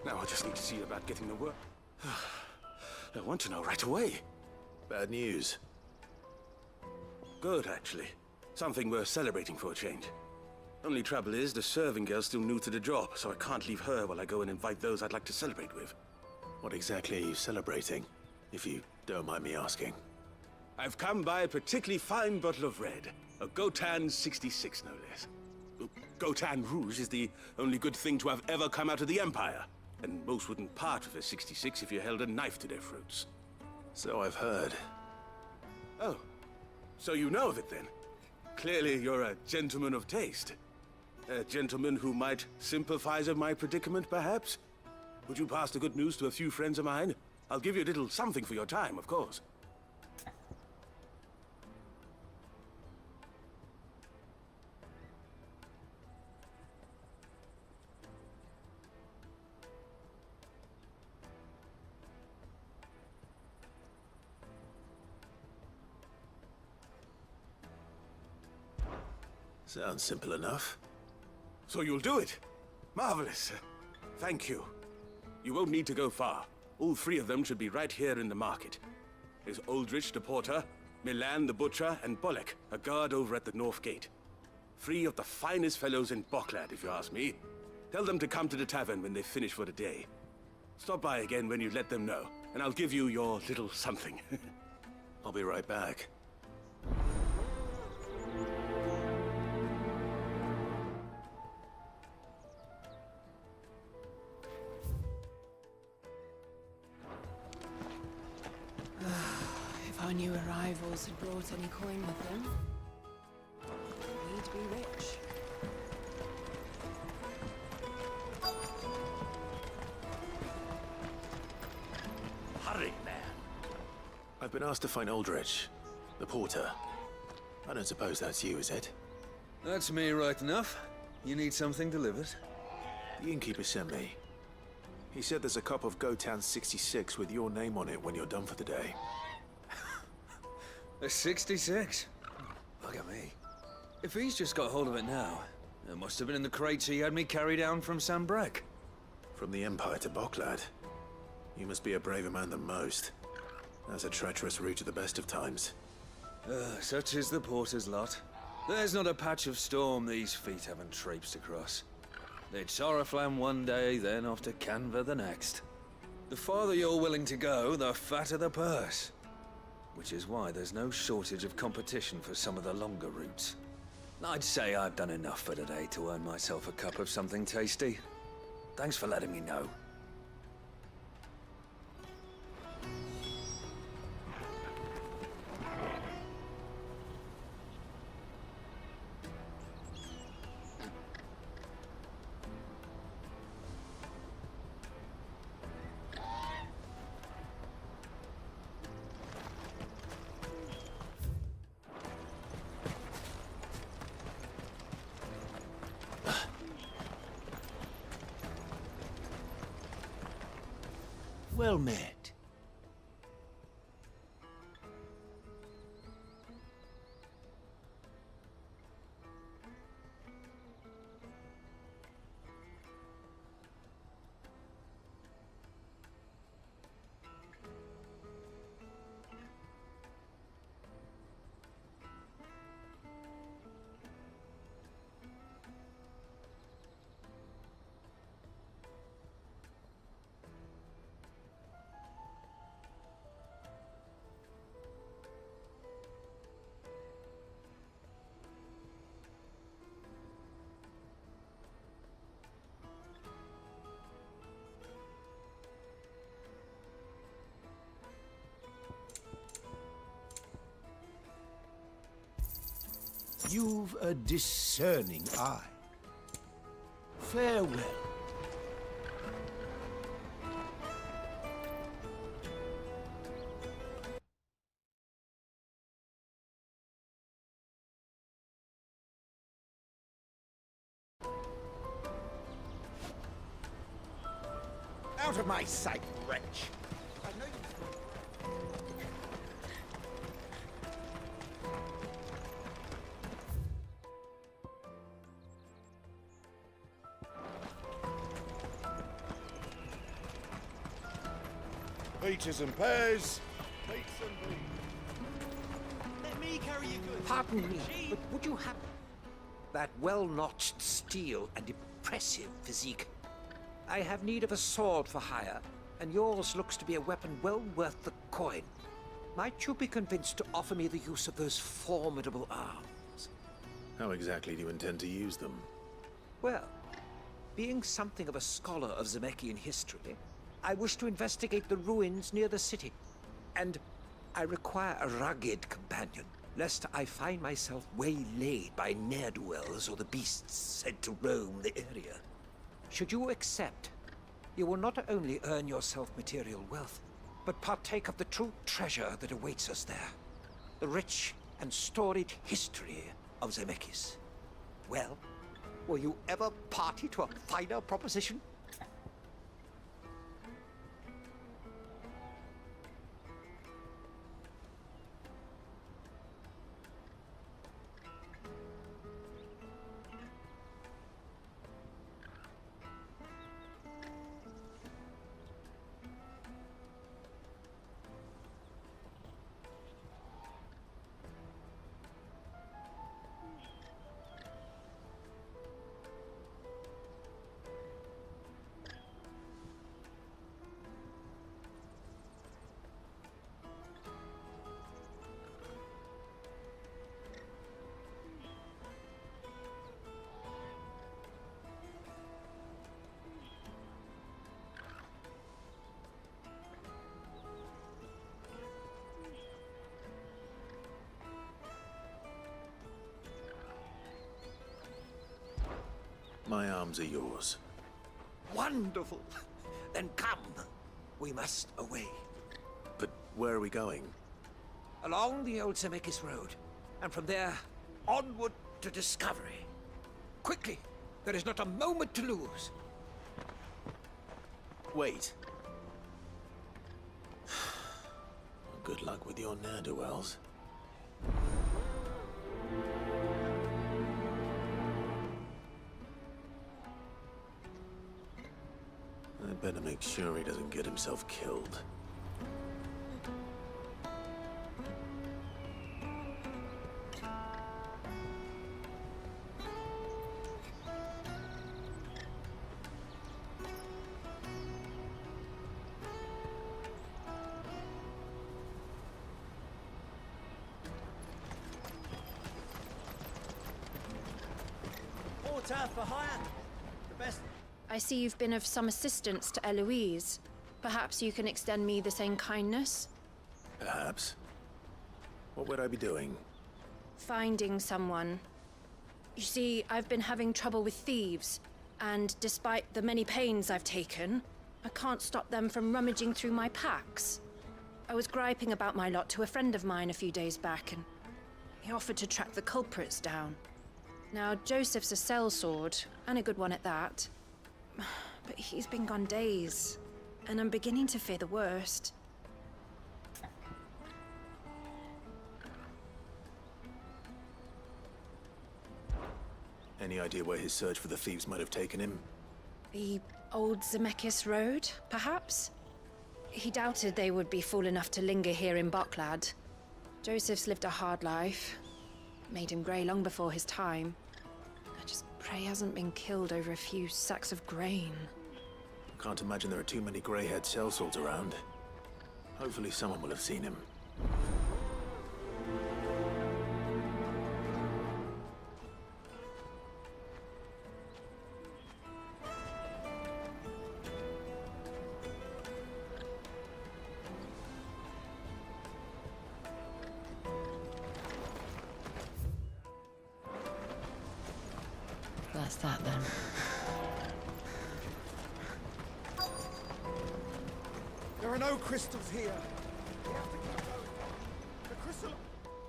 Now I just need to see about getting the work. I want to know right away. Bad news. Good, actually. Something worth celebrating for a change. Only trouble is, the serving girl's still new to the job, so I can't leave her while I go and invite those I'd like to celebrate with. What exactly are you celebrating, if you don't mind me asking? I've come by a particularly fine bottle of red. A Gotan 66, no less. Gotan Rouge is the only good thing to have ever come out of the Empire. And most wouldn't part with a 66 if you held a knife to their throats. So I've heard. Oh, so you know of it then? Clearly you're a gentleman of taste. A gentleman who might sympathize with my predicament, perhaps? Would you pass the good news to a few friends of mine? I'll give you a little something for your time, of course. Sounds simple enough. So you'll do it? Marvelous. Thank you. You won't need to go far. All three of them should be right here in the market. There's Aldrich the porter, Milan the butcher, and Bolek, a guard over at the north gate. Three of the finest fellows in Boklad, if you ask me. Tell them to come to the tavern when they finish for the day. Stop by again when you let them know, and I'll give you your little something. I'll be right back. If our new arrivals had brought any coin with them, we'd be rich. Hurry, man. I've been asked to find Aldrich, the porter. I don't suppose that's you, is it? That's me right enough. You need something delivered? The innkeeper sent me. He said there's a cup of Gotan 66 with your name on it when you're done for the day. A 66? Look at me. If he's just got hold of it now, it must have been in the crates he had me carry down from Sambrek. From the Empire to Boklad. You must be a braver man than most. That's a treacherous route at the best of times. Such is the porter's lot. There's not a patch of storm these feet haven't traipsed across. It's Oriflamme one day, then off to Canva the next. The farther you're willing to go, the fatter the purse. Which is why there's no shortage of competition for some of the longer routes. I'd say I've done enough for today to earn myself a cup of something tasty. Thanks for letting me know. Well met. You've a discerning eye. Farewell. Out of my sight, wretch! I know you... Peaches and pears. Peaches and peas. Let me carry you goods. Pardon me, but would you have that well-notched steel and impressive physique? I have need of a sword for hire, and yours looks to be a weapon well worth the coin. Might you be convinced to offer me the use of those formidable arms? How exactly do you intend to use them? Well, being something of a scholar of Zemeckis history, I wish to investigate the ruins near the city. And I require a rugged companion, lest I find myself waylaid by ne'er-do-wells or the beasts said to roam the area. Should you accept, you will not only earn yourself material wealth, but partake of the true treasure that awaits us there. The rich and storied history of Zemeckis. Well, were you ever party to a finer proposition? My arms are yours. Wonderful! Then come. We must away. But where are we going? Along the old Zemeckis Road, and from there, onward to discovery. Quickly! There is not a moment to lose. Wait. Good luck with your ne'er-do-wells. I better make sure he doesn't get himself killed. Porter for hire. The best. I see you've been of some assistance to Eloise. Perhaps you can extend me the same kindness? Perhaps. What would I be doing? Finding someone. You see, I've been having trouble with thieves, and despite the many pains I've taken, I can't stop them from rummaging through my packs. I was griping about my lot to a friend of mine a few days back, and he offered to track the culprits down. Now, Joseph's a sellsword, and a good one at that. But he's been gone days, and I'm beginning to fear the worst. Any idea where his search for the thieves might have taken him? The old Zemeckis Road, perhaps? He doubted they would be fool enough to linger here in Boklad. Joseph's lived a hard life. Made him grey long before his time. I just pray he hasn't been killed over a few sacks of grain. Can't imagine there are too many grey-haired sellswords around. Hopefully someone will have seen him. That's that then. There are no crystals here. We have to keep going. The crystal.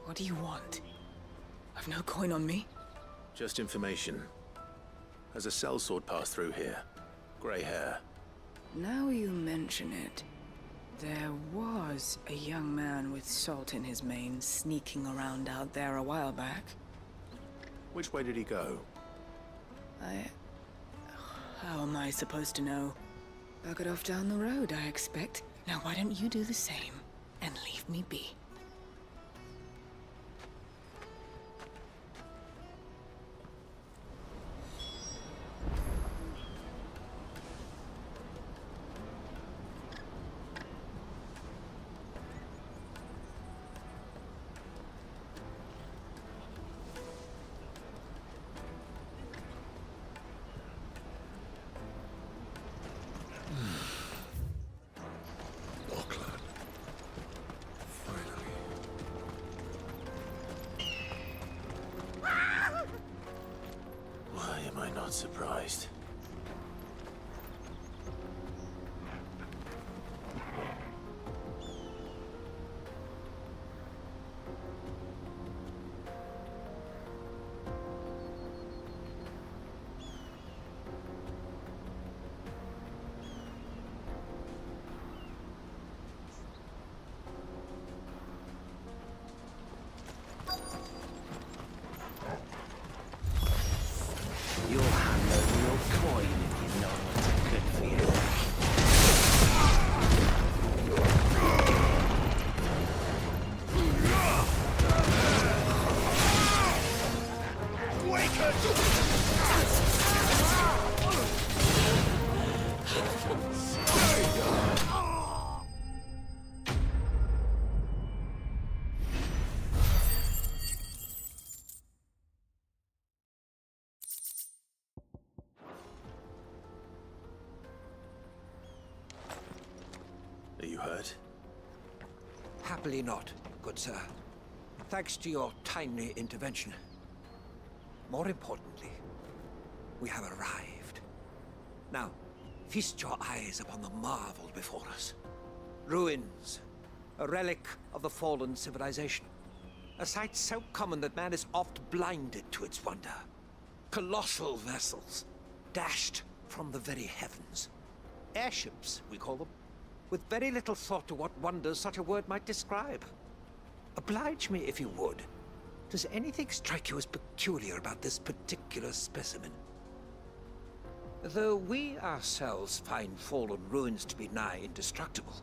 What do you want? I've no coin on me. Just information. Has a sellsword passed through here? Grey hair. Now you mention it, there was a young man with salt in his mane sneaking around out there a while back. Which way did he go? How am I supposed to know? Buggered off down the road, I expect. Now why don't you do the same and leave me be? Why am I not surprised? You'll hand over your coin if you know what's good for you. Are you hurt? Happily not, good sir. Thanks to your timely intervention. More importantly, we have arrived. Now, feast your eyes upon the marvel before us. Ruins, a relic of the fallen civilization. A sight so common that man is oft blinded to its wonder. Colossal vessels, dashed from the very heavens. Airships, we call them, with very little thought to what wonders such a word might describe. Oblige me if you would. Does anything strike you as peculiar about this particular specimen? Though we ourselves find fallen ruins to be nigh indestructible,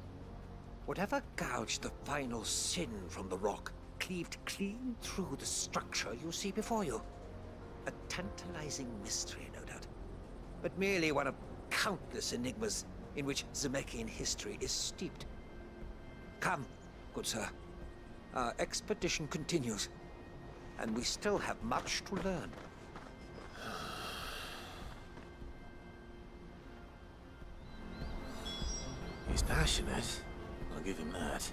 whatever gouged the final sin from the rock cleaved clean through the structure you see before you. A tantalizing mystery, no doubt, but merely one of countless enigmas in which Zemeckis history is steeped. Come, good sir. Our expedition continues, and we still have much to learn. He's passionate. I'll give him that.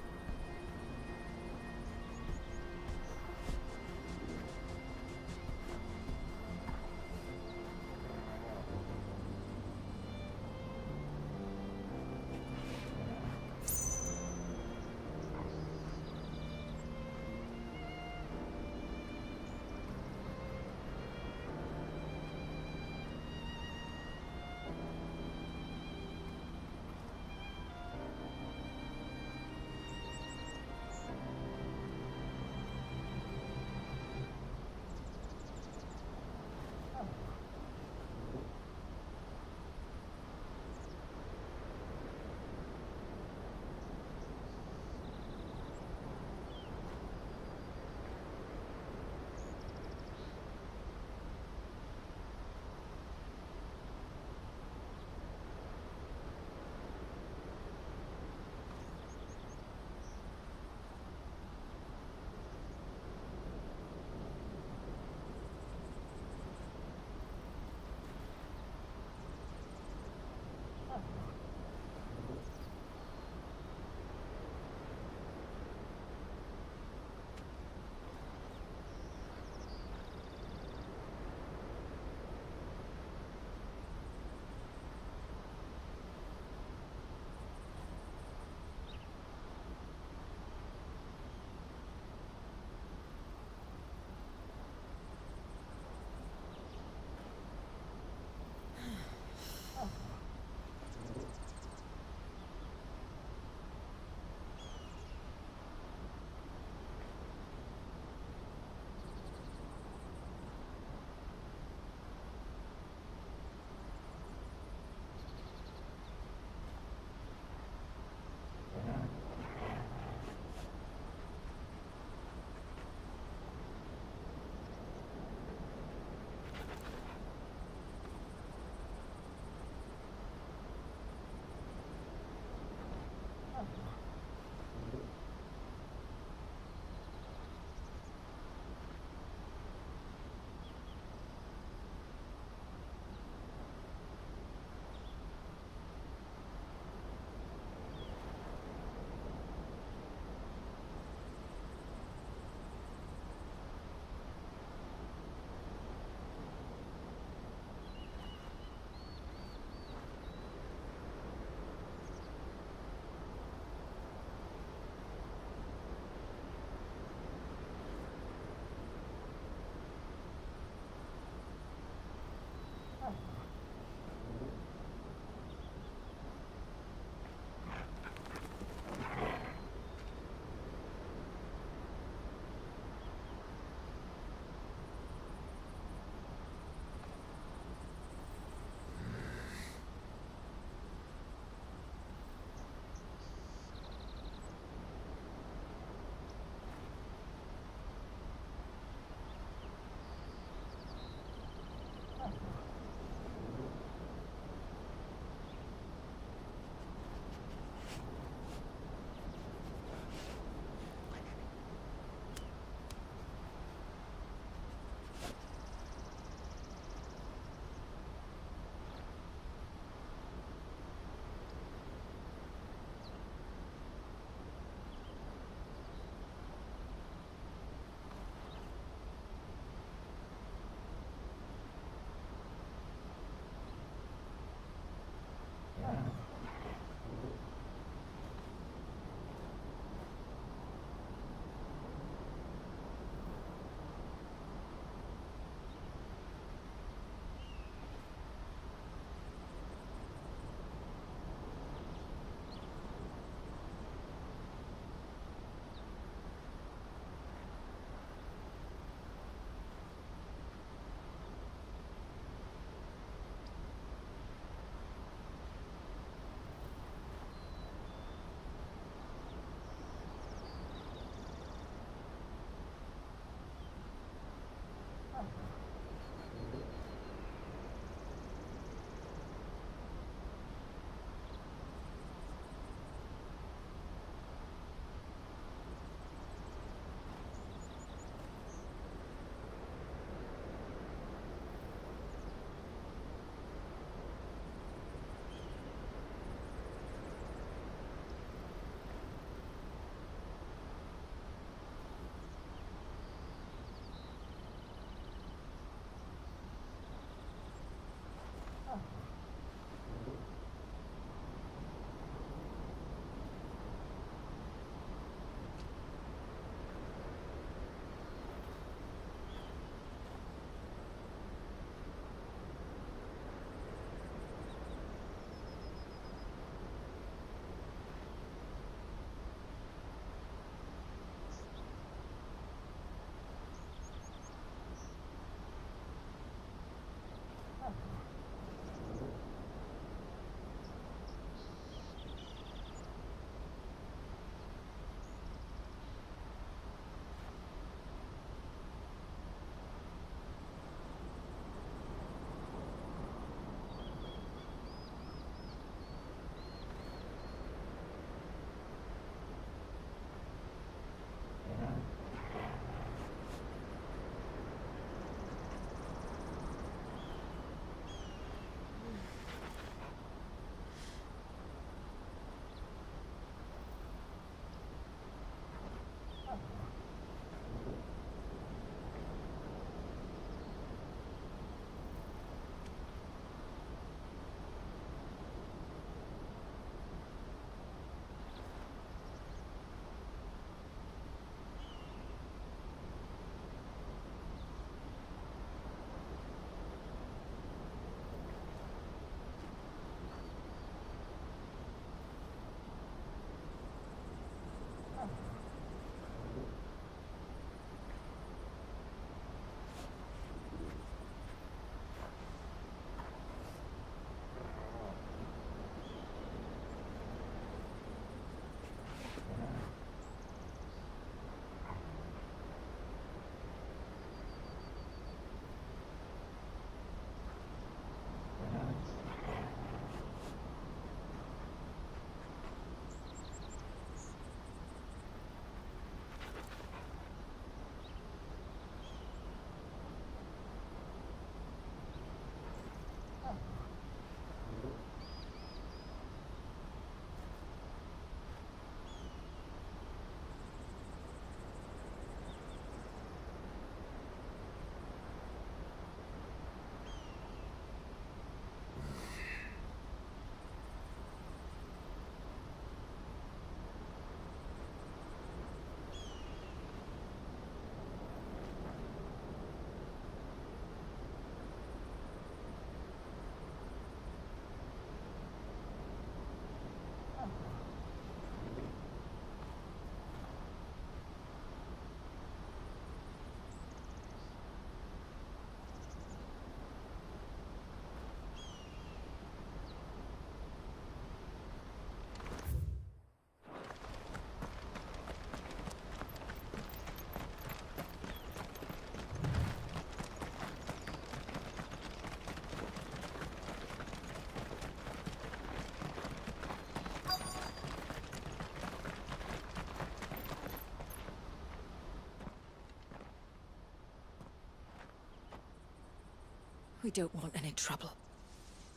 We don't want any trouble.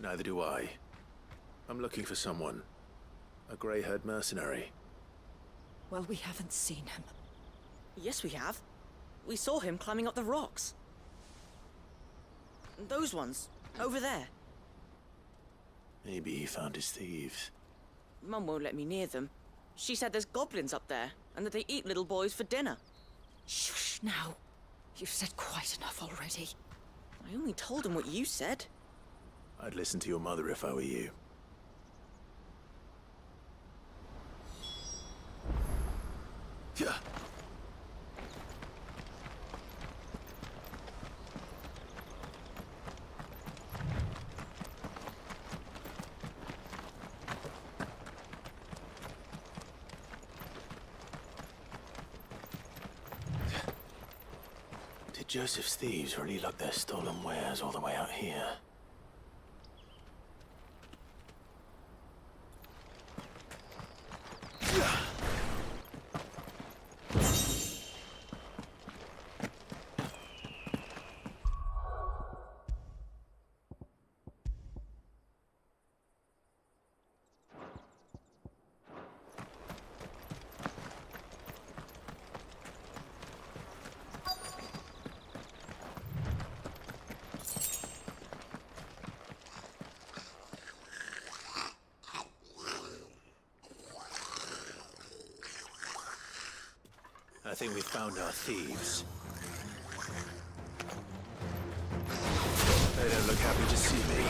Neither do I. I'm looking for someone. A grey-haired mercenary. Well, we haven't seen him. Yes, we have. We saw him climbing up the rocks. Those ones, over there. Maybe he found his thieves. Mum won't let me near them. She said there's goblins up there, and that they eat little boys for dinner. Shush now. You've said quite enough already. I only told him what you said. I'd listen to your mother if I were you. Yeah. Did Joseph's thieves really lug their stolen wares all the way out here? I think we found our thieves. They don't look happy to see me.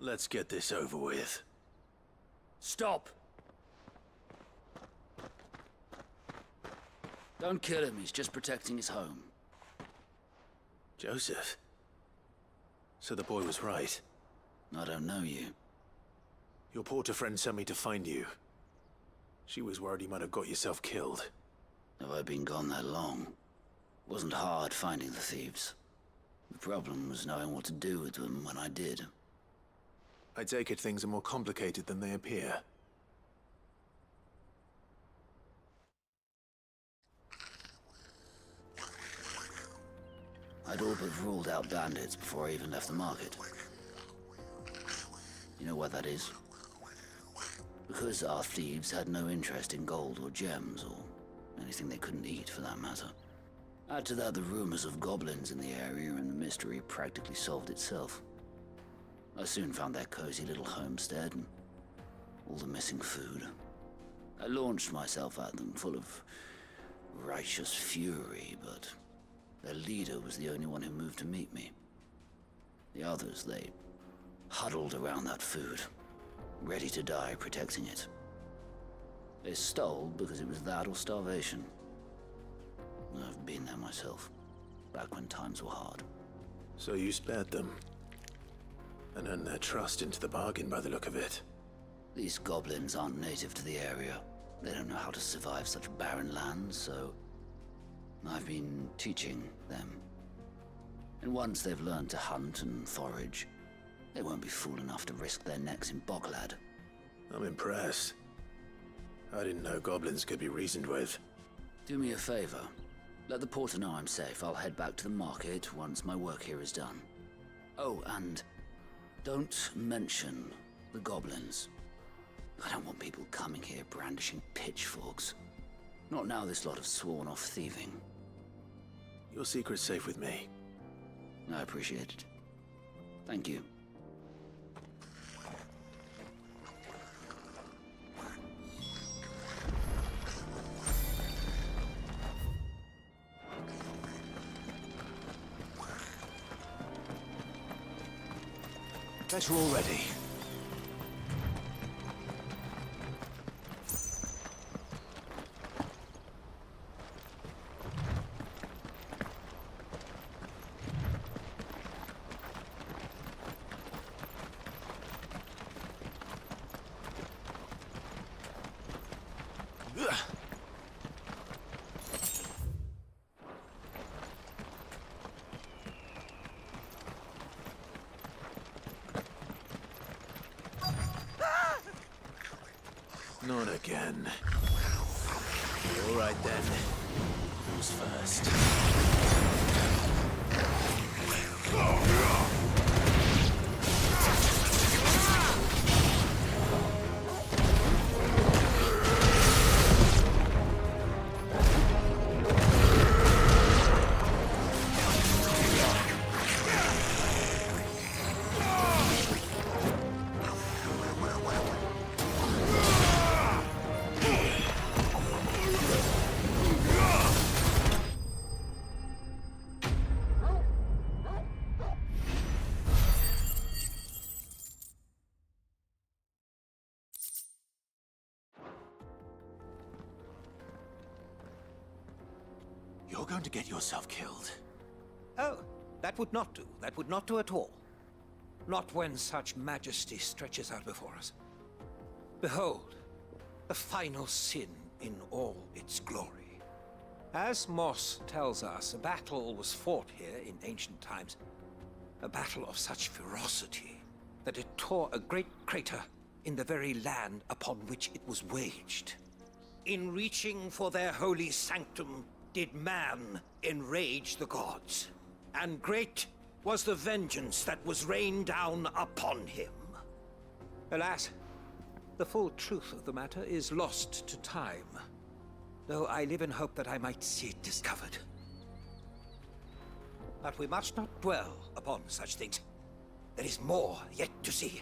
Let's get this over with. Stop! Don't kill him, he's just protecting his home. Joseph? So the boy was right. I don't know you. Your porter friend sent me to find you. She was worried you might have got yourself killed. Have I been gone that long? Wasn't hard finding the thieves. The problem was knowing what to do with them when I did. I take it things are more complicated than they appear. I'd all but ruled out bandits before I even left the market. You know why that is? Because our thieves had no interest in gold or gems, or anything they couldn't eat for that matter. Add to that the rumors of goblins in the area, and the mystery practically solved itself. I soon found their cozy little homestead and all the missing food. I launched myself at them, full of righteous fury, but their leader was the only one who moved to meet me. The others, they huddled around that food, ready to die protecting it. They stole because it was that or starvation. I've been there myself, back when times were hard. So you spared them? And earned their trust into the bargain by the look of it. These goblins aren't native to the area. They don't know how to survive such barren lands, so I've been teaching them. And once they've learned to hunt and forage, they won't be fool enough to risk their necks in Boglad. I'm impressed. I didn't know goblins could be reasoned with. Do me a favor. Let the porter know I'm safe. I'll head back to the market once my work here is done. Oh, and don't mention the goblins. I don't want people coming here brandishing pitchforks. Not now this lot have sworn off thieving. Your secret's safe with me. I appreciate it. Thank you. Bet you're all ready. Not again. All right then. Who's first? You're going to get yourself killed. Oh, that would not do. That would not do at all. Not when such majesty stretches out before us. Behold, the final sin in all its glory. As Moss tells us, a battle was fought here in ancient times. A battle of such ferocity that it tore a great crater in the very land upon which it was waged. In reaching for their holy sanctum, did man enrage the gods, and great was the vengeance that was rained down upon him. Alas, the full truth of the matter is lost to time, though I live in hope that I might see it discovered. But we must not dwell upon such things. There is more yet to see.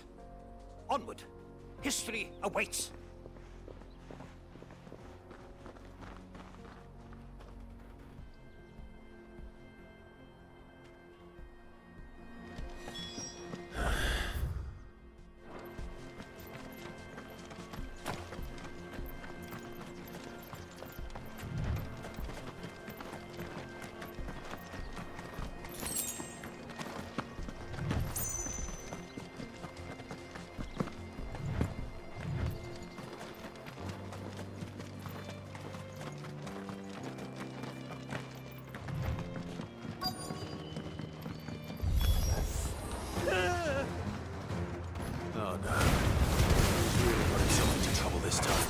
Onward! History awaits! Oh no. He's really got himself into trouble this time.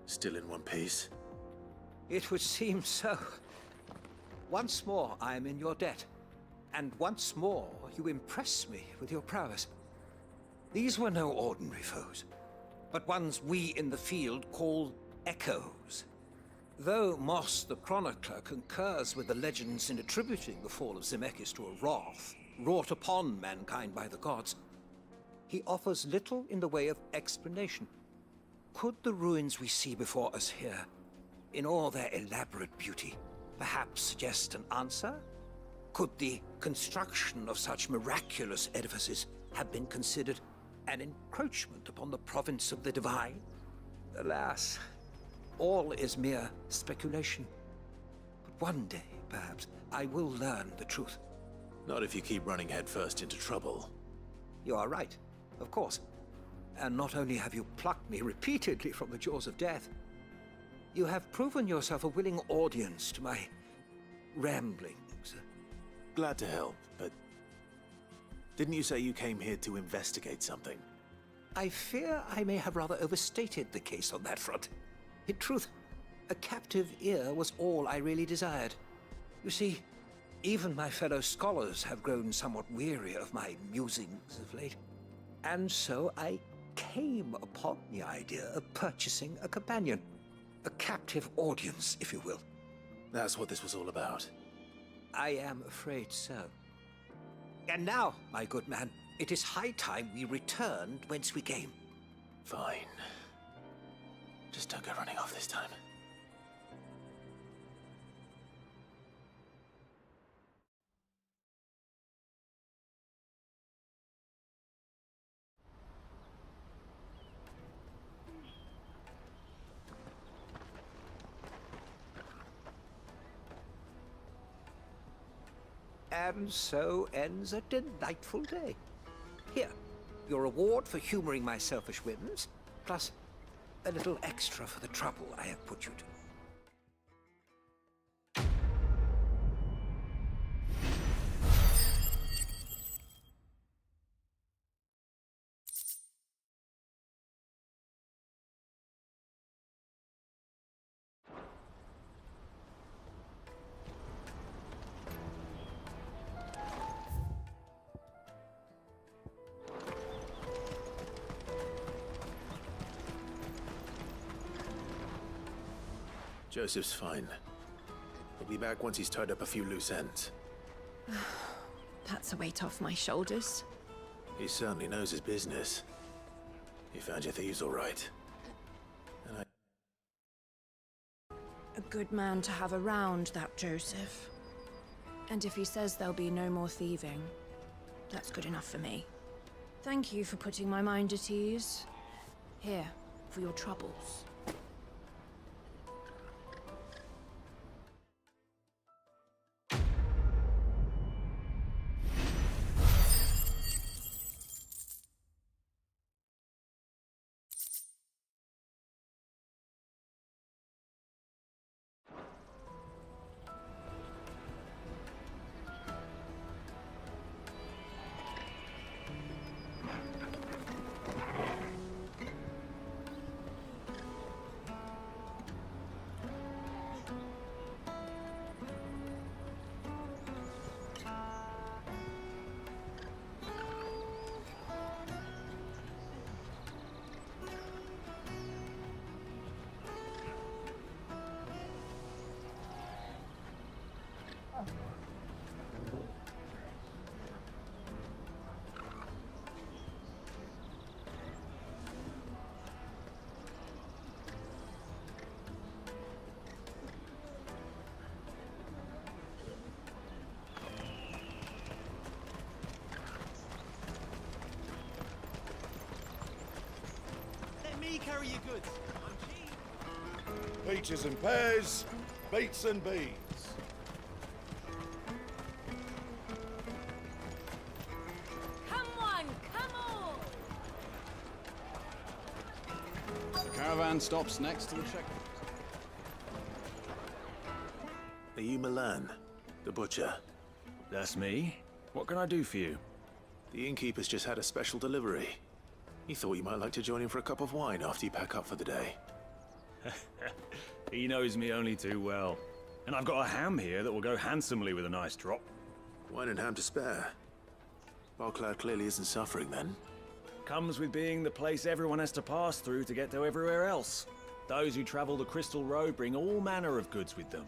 Still in one piece? It would seem so. Once more I am in your debt, and once more you impress me with your prowess. These were no ordinary foes, but ones we in the field call echoes. Though Moss the Chronicler concurs with the legends in attributing the fall of Zemeckis to a wrath wrought upon mankind by the gods, he offers little in the way of explanation. Could the ruins we see before us here, in all their elaborate beauty, perhaps suggest an answer? Could the construction of such miraculous edifices have been considered an encroachment upon the province of the divine? Alas, all is mere speculation. But one day, perhaps, I will learn the truth. Not if you keep running headfirst into trouble. You are right, of course. And not only have you plucked me repeatedly from the jaws of death, you have proven yourself a willing audience to my ramblings. Glad to help, but didn't you say you came here to investigate something? I fear I may have rather overstated the case on that front. In truth, a captive ear was all I really desired. You see, even my fellow scholars have grown somewhat weary of my musings of late. And so I came upon the idea of purchasing a companion. A captive audience, if you will. That's what this was all about. I am afraid so. And now, my good man, it is high time we returned whence we came. Fine. Just don't go running off this time. And so ends a delightful day. Here, your reward for humoring my selfish whims, plus a little extra for the trouble I have put you to. Joseph's fine. He'll be back once he's tied up a few loose ends. That's a weight off my shoulders. He certainly knows his business. He found your thieves all right. And A good man to have around, that Joseph. And if he says there'll be no more thieving, that's good enough for me. Thank you for putting my mind at ease. Here, for your troubles. Let me carry your goods. I'm cheap. Peaches and pears, beets and beans. Come on, come on! The caravan stops next to the checkpoint. are you Milan, the butcher? That's me. What can I do for you? The innkeeper's just had a special delivery. He thought you might like to join him for a cup of wine after you pack up for the day. He knows me only too well. And I've got a ham here that will go handsomely with a nice drop. Wine and ham to spare. Barclad clearly isn't suffering then. Comes with being the place everyone has to pass through to get to everywhere else. Those who travel the Crystal Road bring all manner of goods with them.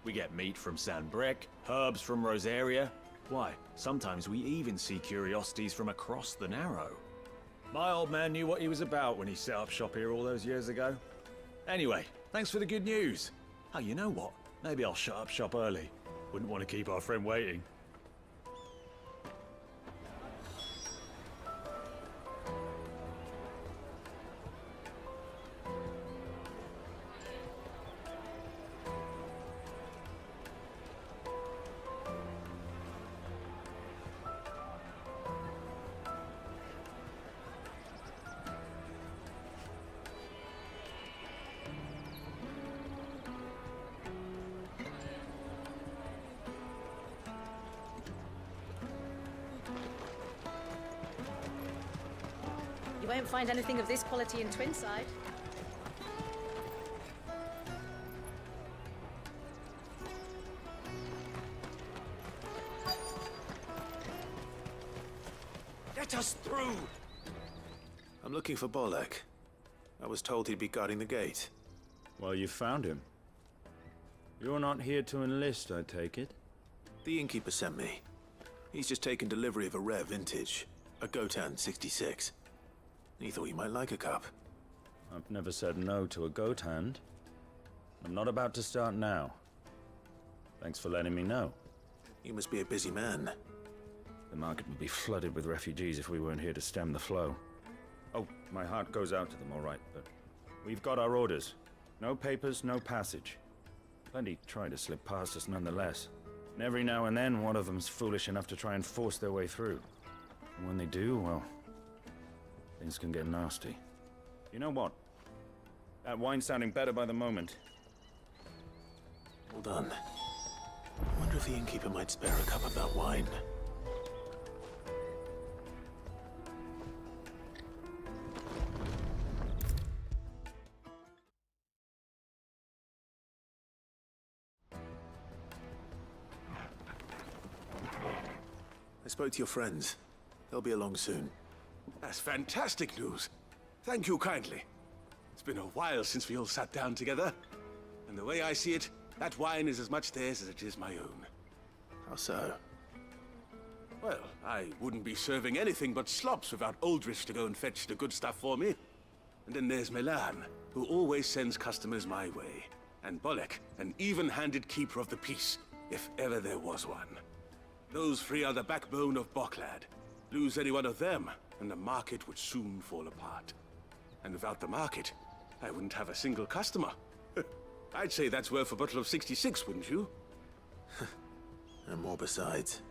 We get meat from San Brec, herbs from Rosaria. Why, sometimes we even see curiosities from across the Narrow. My old man knew what he was about when he set up shop here all those years ago. Anyway, thanks for the good news. Oh, you know what? Maybe I'll shut up shop early. Wouldn't want to keep our friend waiting. You won't find anything of this quality in Twinside. Let us through! I'm looking for Bolek. I was told he'd be guarding the gate. Well, you found him. You're not here to enlist, I take it? The innkeeper sent me. He's just taken delivery of a rare vintage, a Gotan 66. He thought you might like a cup. I've never said no to a goat hand. I'm not about to start now. Thanks for letting me know. You must be a busy man. The market would be flooded with refugees if we weren't here to stem the flow. Oh, my heart goes out to them, all right, but we've got our orders. No papers, no passage. Plenty try to slip past us nonetheless. And every now and then, one of them's foolish enough to try and force their way through. And when they do, well, things can get nasty. You know what? That wine's sounding better by the moment. Hold on. I wonder if the innkeeper might spare a cup of that wine. I spoke to your friends. They'll be along soon. That's fantastic news. Thank you kindly. It's been a while since we all sat down together. And the way I see it, that wine is as much theirs as it is my own. How so? Well, I wouldn't be serving anything but slops without Aldrich to go and fetch the good stuff for me. And then there's Milan, who always sends customers my way. And Bolek, an even-handed keeper of the peace, if ever there was one. Those three are the backbone of Boklad. Lose any one of them, and the market would soon fall apart. And without the market, I wouldn't have a single customer. I'd say that's worth a bottle of 66, wouldn't you? And more besides.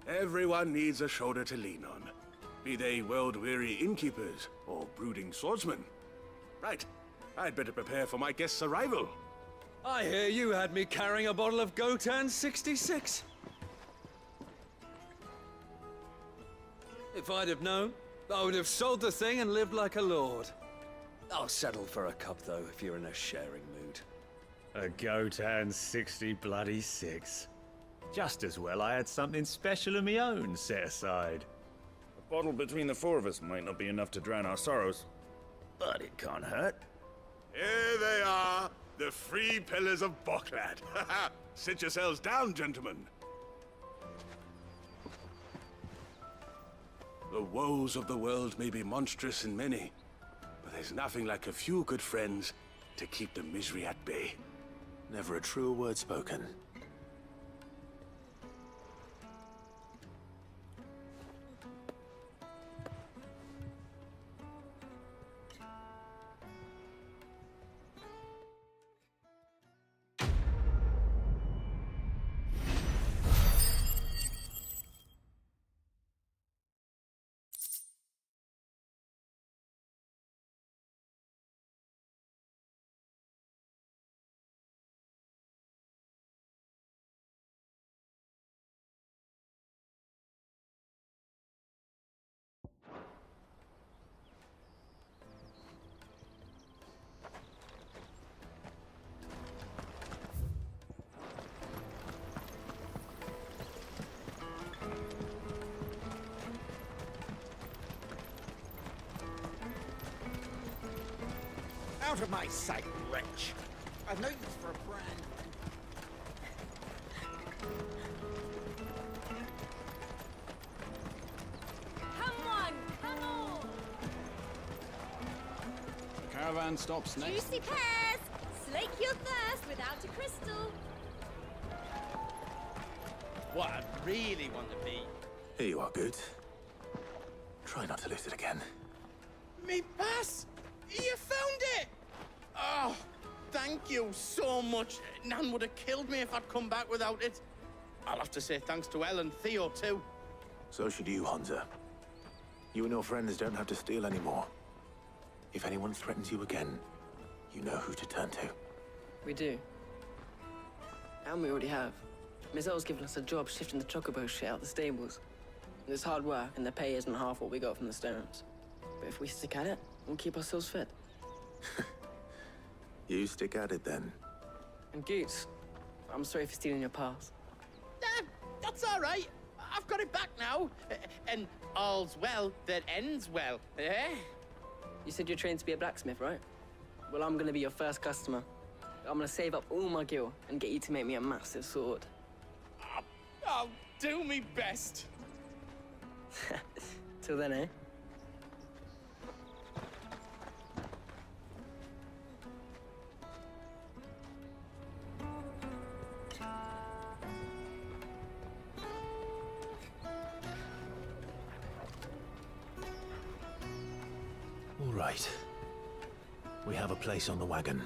Everyone needs a shoulder to lean on. Be they world-weary innkeepers or brooding swordsmen. Right. I'd better prepare for my guest's arrival. I hear you had me carrying a bottle of Gotan 66. If I'd have known, I would have sold the thing and lived like a lord. I'll settle for a cup, though, if you're in a sharing mood. A Gotan 60 bloody 6. Just as well I had something special of my own set aside. A bottle between the four of us might not be enough to drown our sorrows, but it can't hurt. Here they are, the three pillars of Boklad. Sit yourselves down, gentlemen. The woes of the world may be monstrous in many, but there's nothing like a few good friends to keep the misery at bay. Never a truer word spoken. Out of my sight, wretch! I've no use for a brand. Come on, come on! The caravan stops next. Juicy pears! Slake your thirst without a crystal. What I really want to be. Here you are, Good. Try not to lose it again. Me pass! You found it! Oh, thank you so much. Nan would have killed me if I'd come back without it. I'll have to say thanks to Elle and Theo, too. So should you, Hansa. You and your friends don't have to steal anymore. If anyone threatens you again, you know who to turn to. We do. And we already have. Miss L's given us a job shifting the chocobo shit out the stables. It's hard work, and the pay isn't half what we got from the stones. But if we stick at it, we'll keep ourselves fit. You stick at it, then. And Goots, I'm sorry for stealing your pass. That's all right. I've got it back now. And all's well that ends well, eh? You said you're trained to be a blacksmith, right? Well, I'm gonna be your first customer. I'm gonna save up all my gil and get you to make me a massive sword. I'll do me best. Till then, eh? All right. We have a place on the wagon.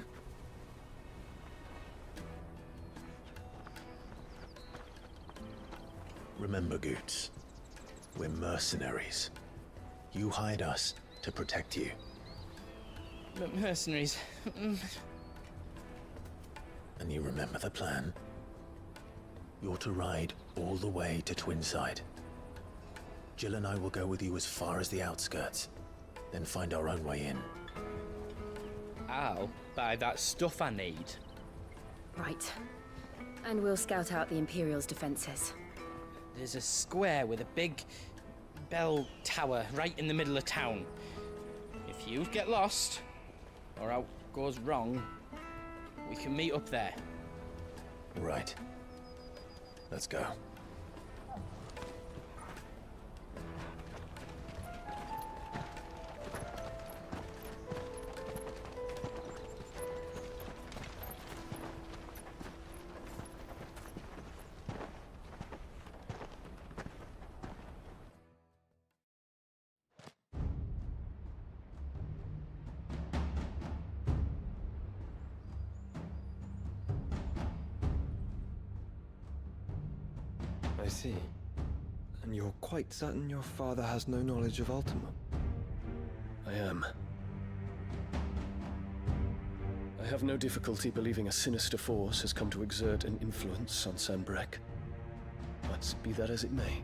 Remember, Goots, we're mercenaries. You hired us to protect you. But mercenaries... And you remember the plan? You're to ride all the way to Twinside. Jill and I will go with you as far as the outskirts, then find our own way in. I'll buy that stuff I need. Right. And we'll scout out the Imperial's defenses. There's a square with a big bell tower right in the middle of town. If you get lost, or out goes wrong, we can meet up there. Right. Let's go. I see. And you're quite certain your father has no knowledge of Ultima? I am. I have no difficulty believing a sinister force has come to exert an influence on Sanbreque. But be that as it may,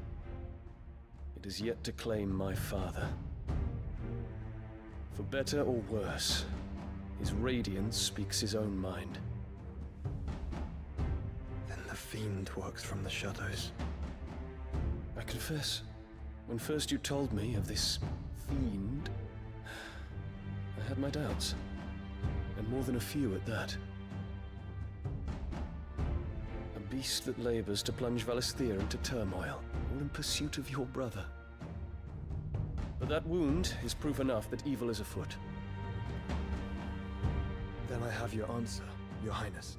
it is yet to claim my father. For better or worse, his radiance speaks his own mind. Then the fiend works from the shadows. I confess, when first you told me of this fiend, I had my doubts. And more than a few at that. A beast that labors to plunge Valisthea into turmoil, all in pursuit of your brother. But that wound is proof enough that evil is afoot. Then I have your answer, Your Highness.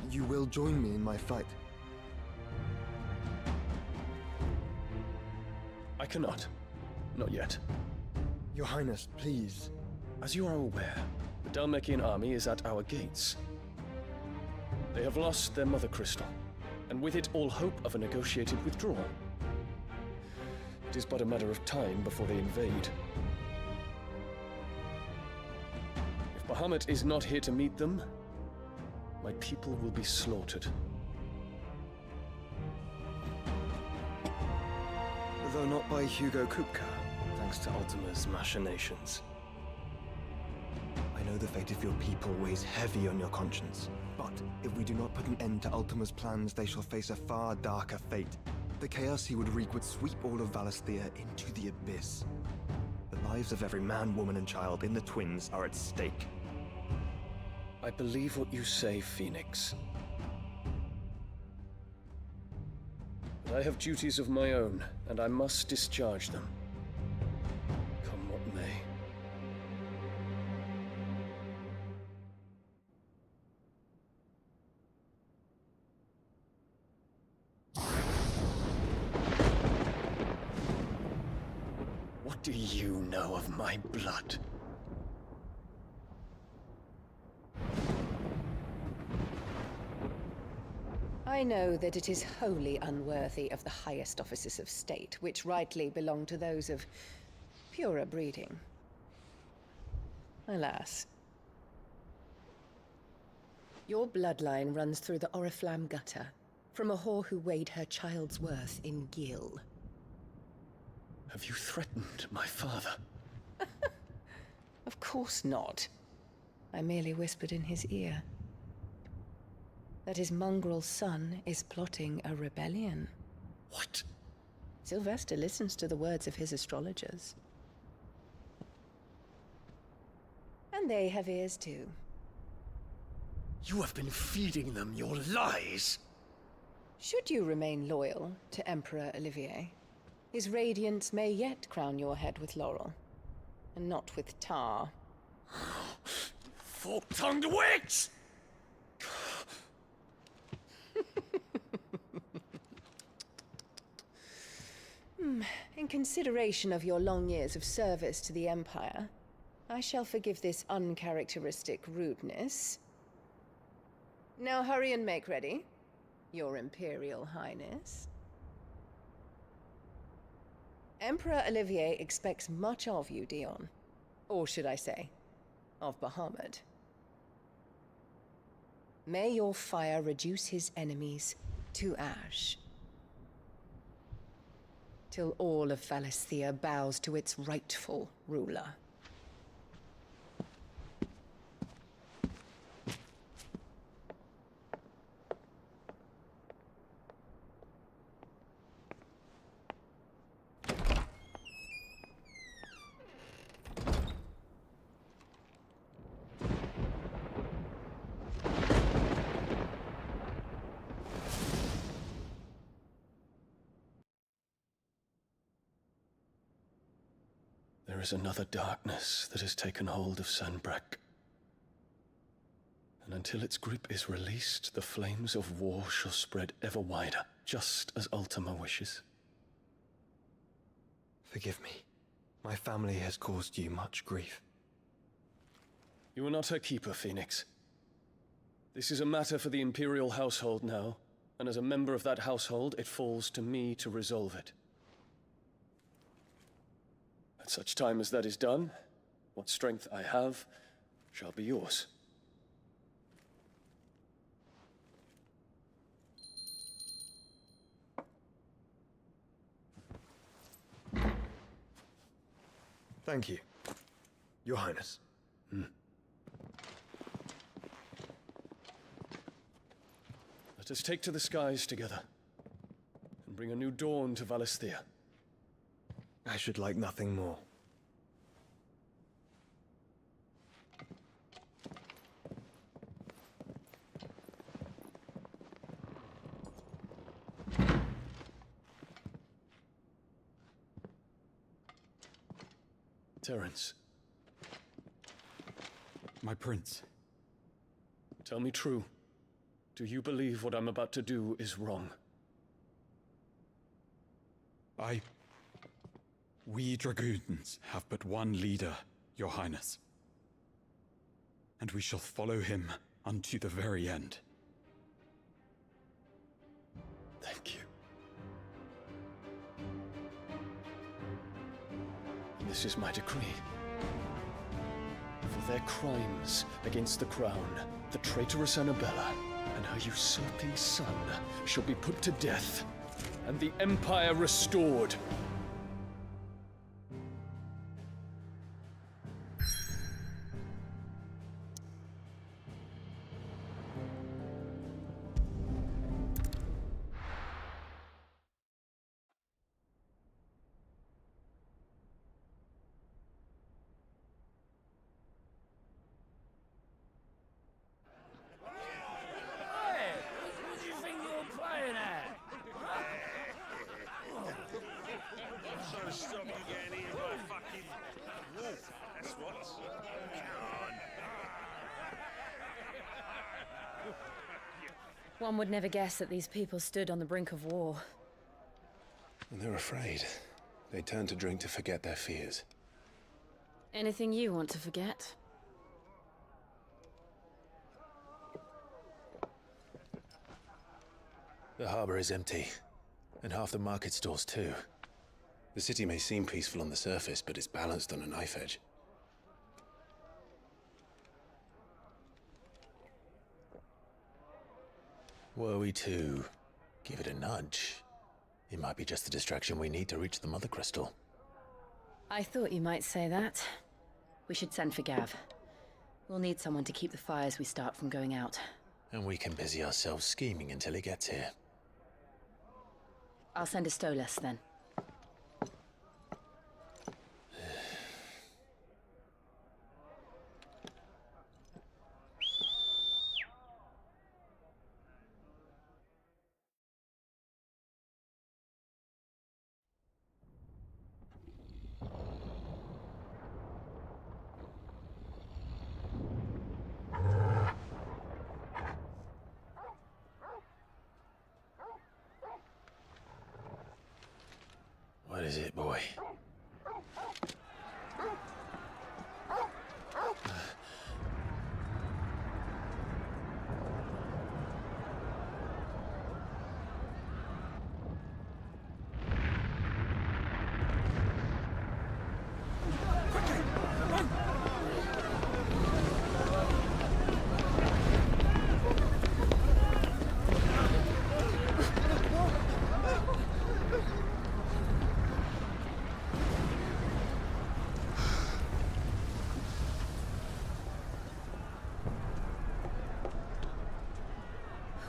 You will join me in my fight. I cannot. Not yet. Your Highness, please. As you are aware, the Dhalmekian army is at our gates. They have lost their mother crystal, and with it all hope of a negotiated withdrawal. It is but a matter of time before they invade. If Bahamut is not here to meet them, my people will be slaughtered. Though not by Hugo Kupka, thanks to Ultima's machinations. I know the fate of your people weighs heavy on your conscience, but if we do not put an end to Ultima's plans, they shall face a far darker fate. The chaos he would wreak would sweep all of Valisthea into the abyss. The lives of every man, woman, and child in the Twins are at stake. I believe what you say, Phoenix. But I have duties of my own, and I must discharge them. Come what may. What do you know of my blood? I know that it is wholly unworthy of the highest offices of state, which rightly belong to those of purer breeding. Alas. Your bloodline runs through the Oriflamme gutter, from a whore who weighed her child's worth in gil. Have you threatened my father? Of course not. I merely whispered in his ear that his mongrel son is plotting a rebellion. What? Sylvester listens to the words of his astrologers. And they have ears too. You have been feeding them your lies! Should you remain loyal to Emperor Olivier, his radiance may yet crown your head with laurel, and not with tar. Fork-tongued witch! In consideration of your long years of service to the Empire, I shall forgive this uncharacteristic rudeness. Now hurry and make ready, Your Imperial Highness. Emperor Olivier expects much of you, Dion. Or should I say, of Bahamut. May your fire reduce his enemies to ash, till all of Valisthea bows to its rightful ruler. There is another darkness that has taken hold of Sanbreque. And until its grip is released, the flames of war shall spread ever wider, just as Ultima wishes. Forgive me. My family has caused you much grief. You are not her keeper, Phoenix. This is a matter for the Imperial household now, and as a member of that household, it falls to me to resolve it. At such time as that is done, what strength I have shall be yours. Thank you, Your Highness. Let us take to the skies together, and bring a new dawn to Valisthea. I should like nothing more. Terence. My prince. Tell me true. Do you believe what I'm about to do is wrong? We dragoons have but one leader, Your Highness. And we shall follow him unto the very end. Thank you. This is my decree. For their crimes against the crown, the traitorous Annabella and her usurping son shall be put to death, and the Empire restored. One would never guess that these people stood on the brink of war. And they're afraid. They turn to drink to forget their fears. Anything you want to forget? The harbor is empty, and half the market stalls too. The city may seem peaceful on the surface, but it's balanced on a knife edge. Were we to give it a nudge, it might be just the distraction we need to reach the Mother Crystal. I thought you might say that. We should send for Gav. We'll need someone to keep the fires we start from going out. And we can busy ourselves scheming until he gets here. I'll send a Stolas then. What is it, boy?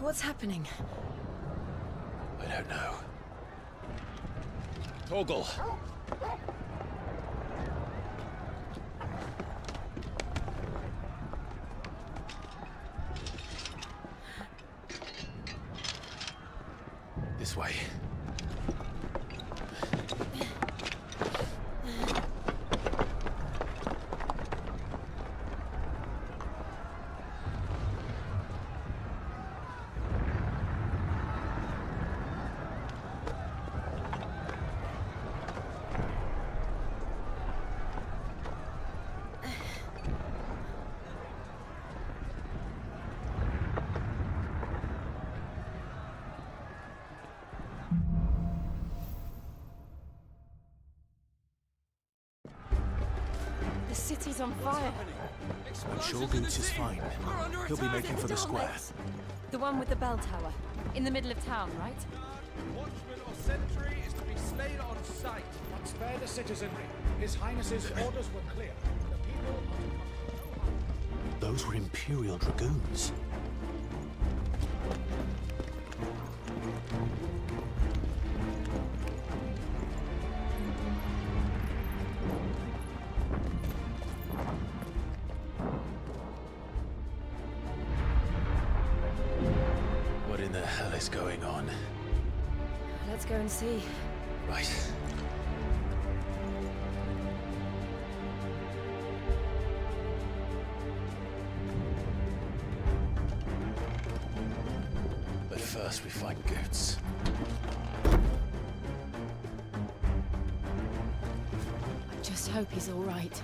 What's happening? I don't know. Torgal! This way. The city's on fire. I'm sure Boots is fine. He'll be making for the square. The one with the bell tower. In the middle of town, right? Watchman or sentry is to be slain on sight. But spare the citizenry. His Highness's orders were clear. The people are to come. Those were Imperial Dragoons. What in the hell is going on? Let's go and see. Right. But first we find Goots. I just hope he's all right.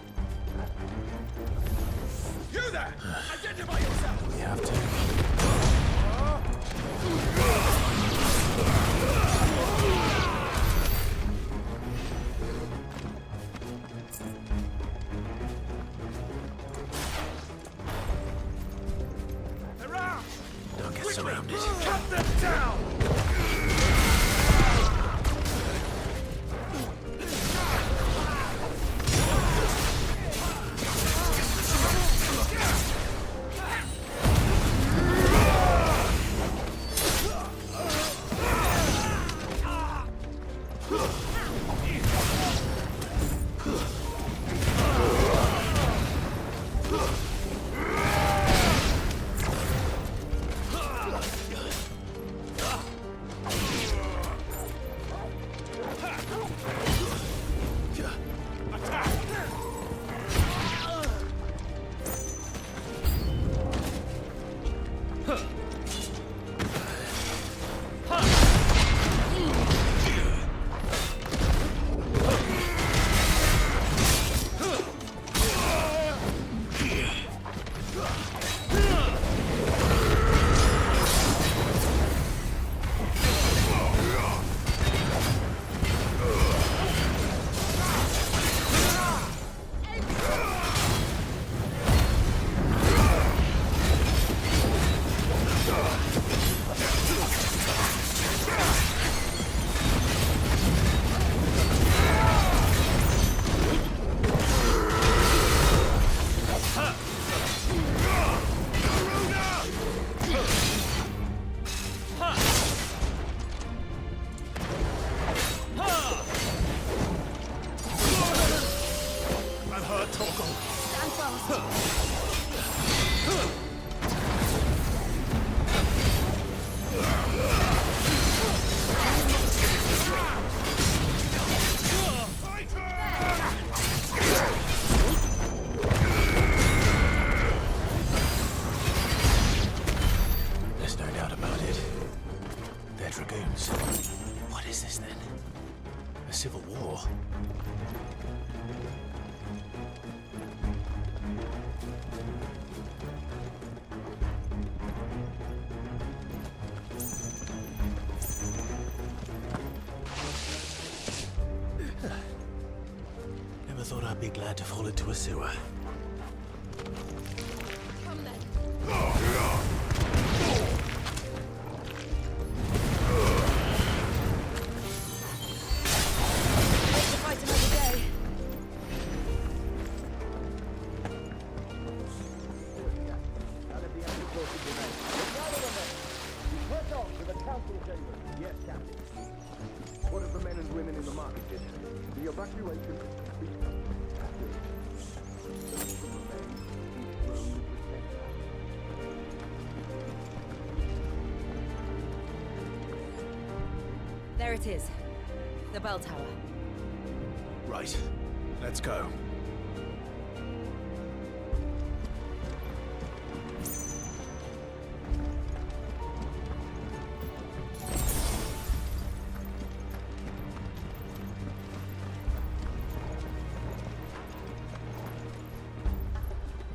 You there! Identify yourself! We have to. Don't get surrounded. Cut them down! What is this then? A civil war? Never thought I'd be glad to fall into a sewer. Come then. To fight another day. Yes, Captain. What of the men and women in the market district? The evacuation There it is. The bell tower. Right. Let's go.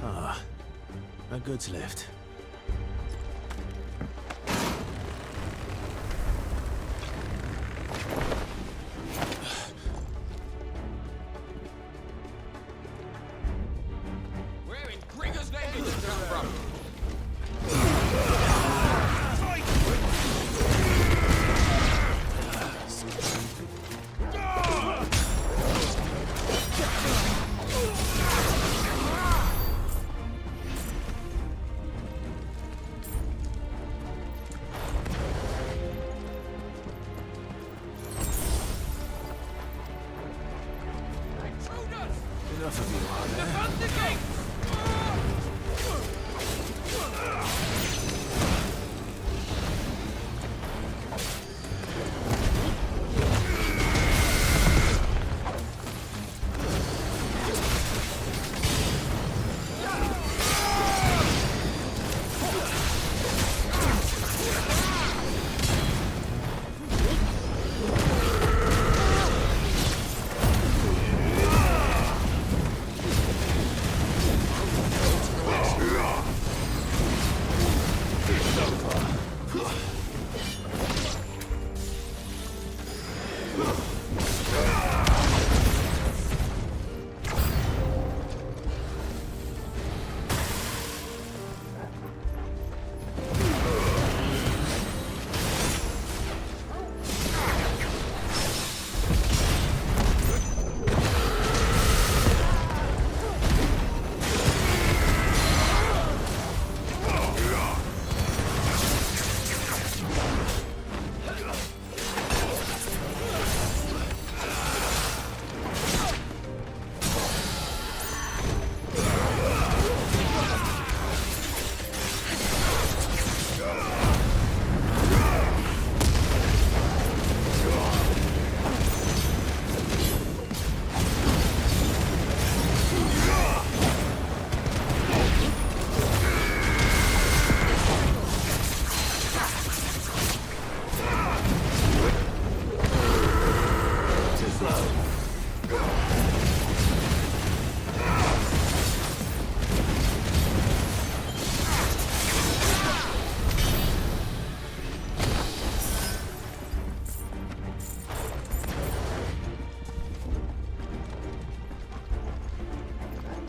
Ah, a goods lift. Where in Gringer's name did you come from? Enough of you, are there? Defend the gate!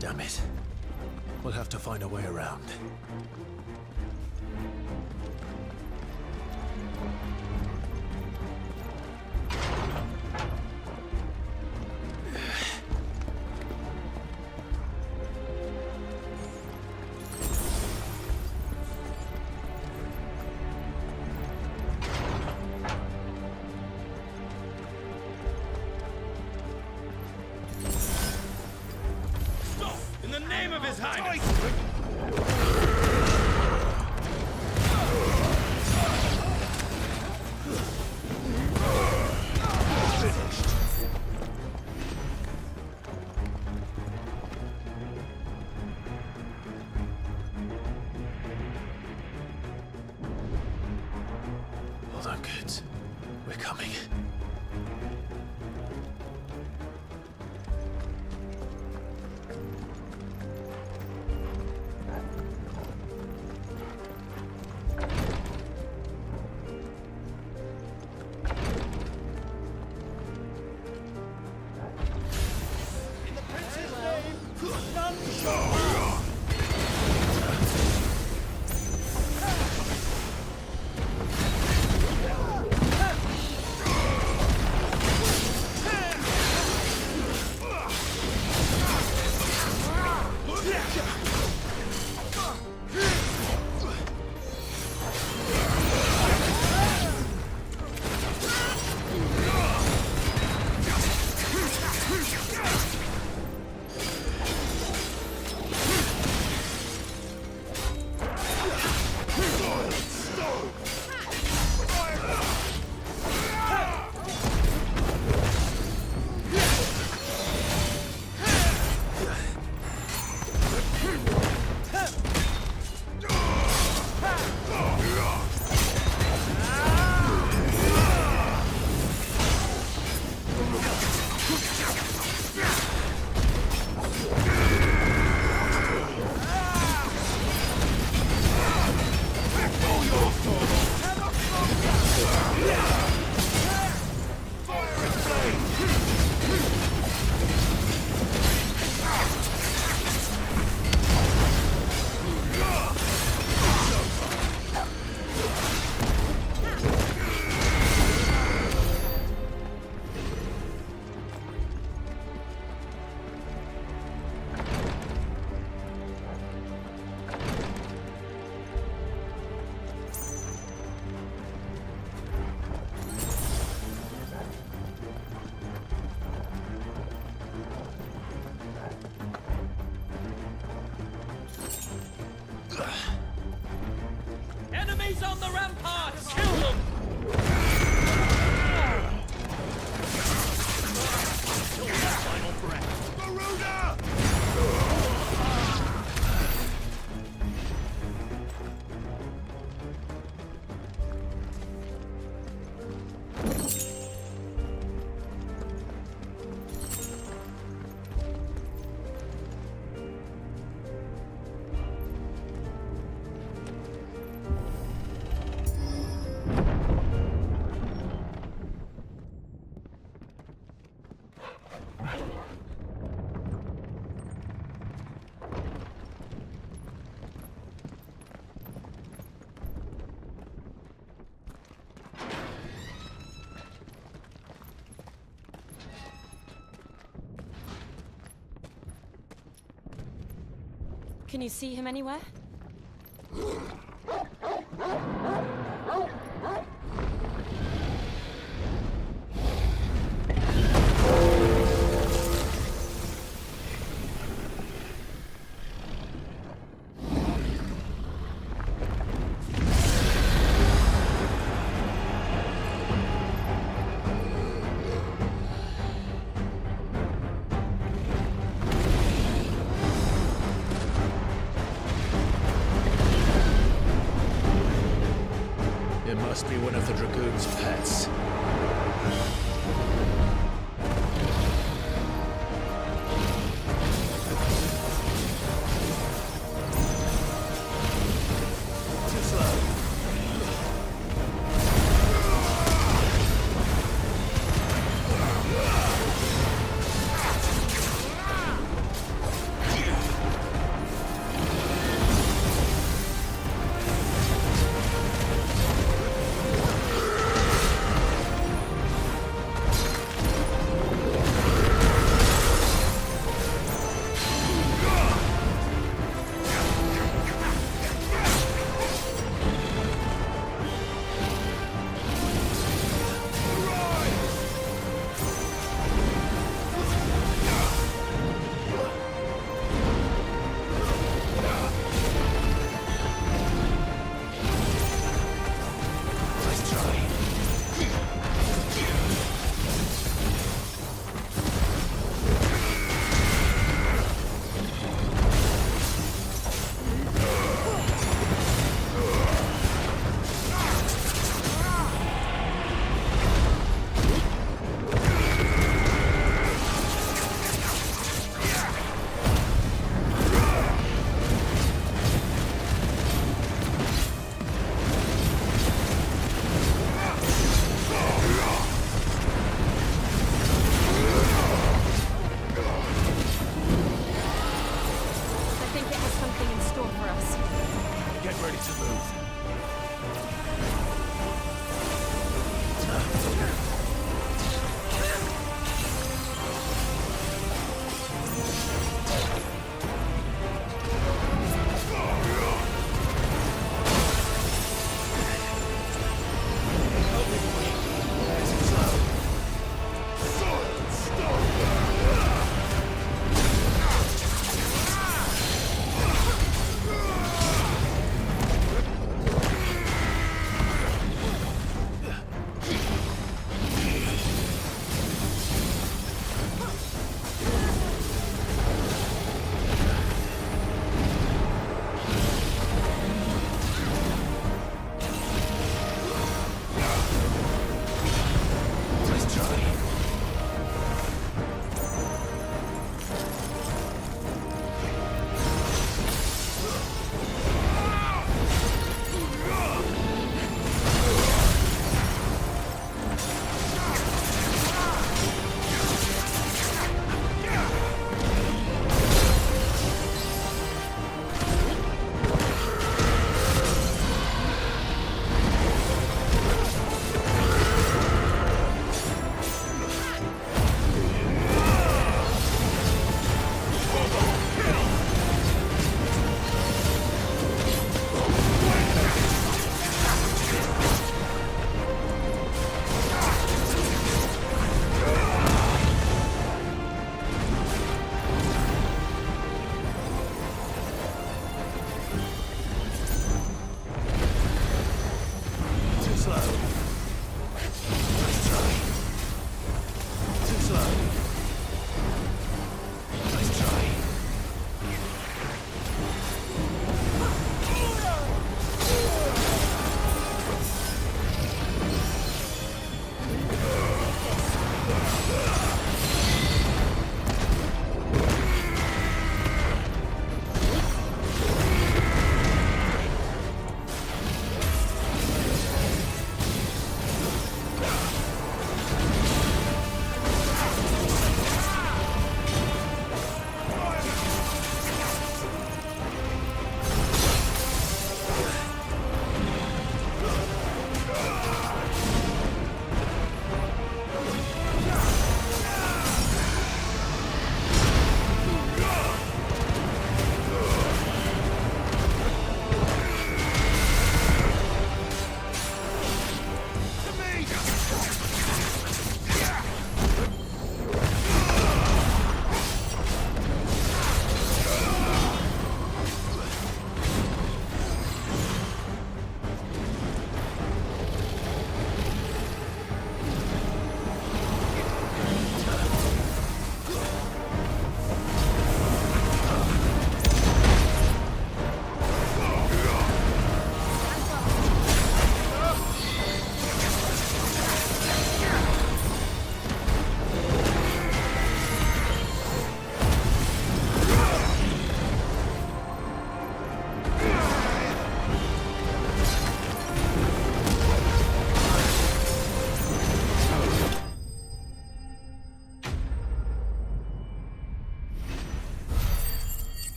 Damn it. We'll have to find a way around. In the name of His Highness! Hold on, kids. We're coming. Enemies on the ramparts! Kill them! Final breath. Garuda! Can you see him anywhere? It must be one of the Dragoon's pets. Too slow.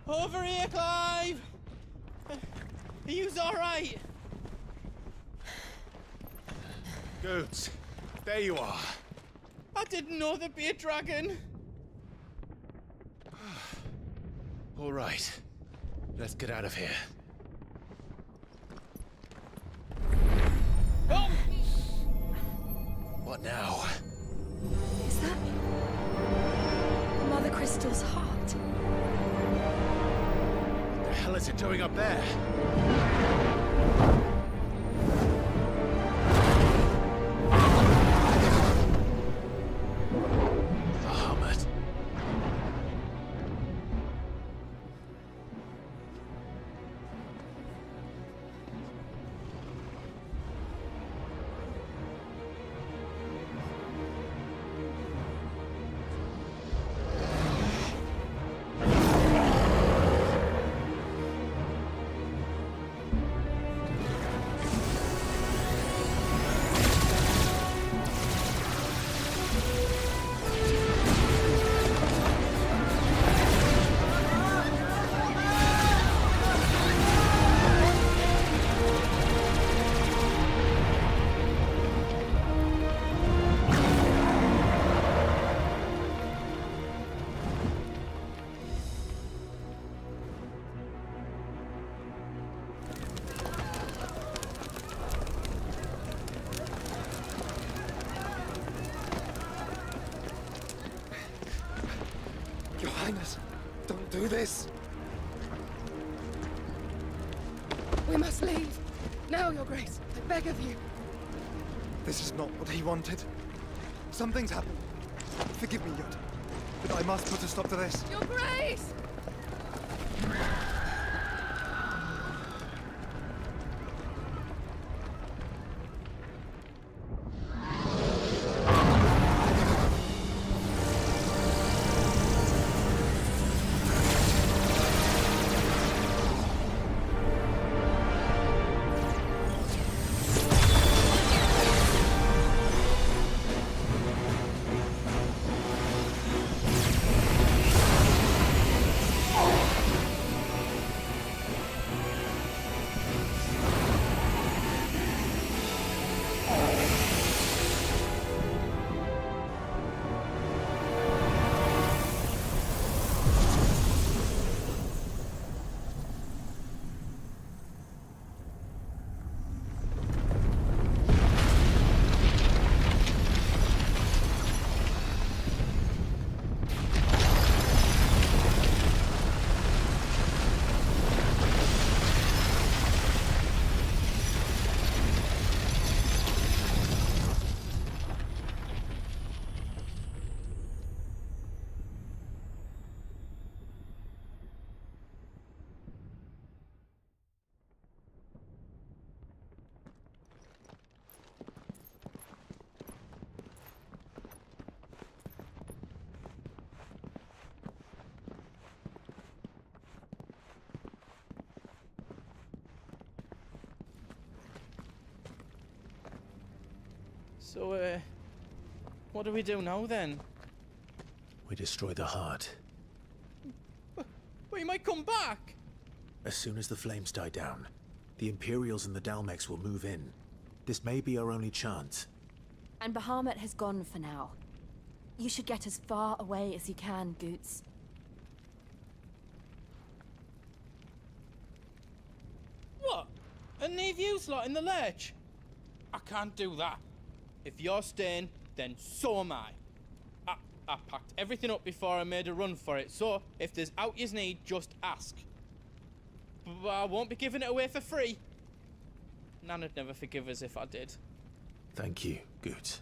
Over here, Clive! Are you alright? Goats, there you are. I didn't know there'd be a dragon. All right. Let's get out of here. Oh! What now? Is that Mother Crystal's heart? What the hell is it doing up there? Bahamut. Your Highness, don't do this. We must leave. Now, Your Grace. I beg of you. This is not what he wanted. Something's happened. Forgive me, Yoda, but I must put a stop to this. Your Grace! So, what do we do now then? We destroy the heart. Well, you might come back! As soon as the flames die down, the Imperials and the Dalmex will move in. This may be our only chance. And Bahamut has gone for now. You should get as far away as you can, Goots. What? And leave you lot in the lurch? I can't do that. If you're staying, then so am I. I packed everything up before I made a run for it, so if there's out yous need, just ask. But I won't be giving it away for free. Nan'd never forgive us if I did. Thank you, Goots.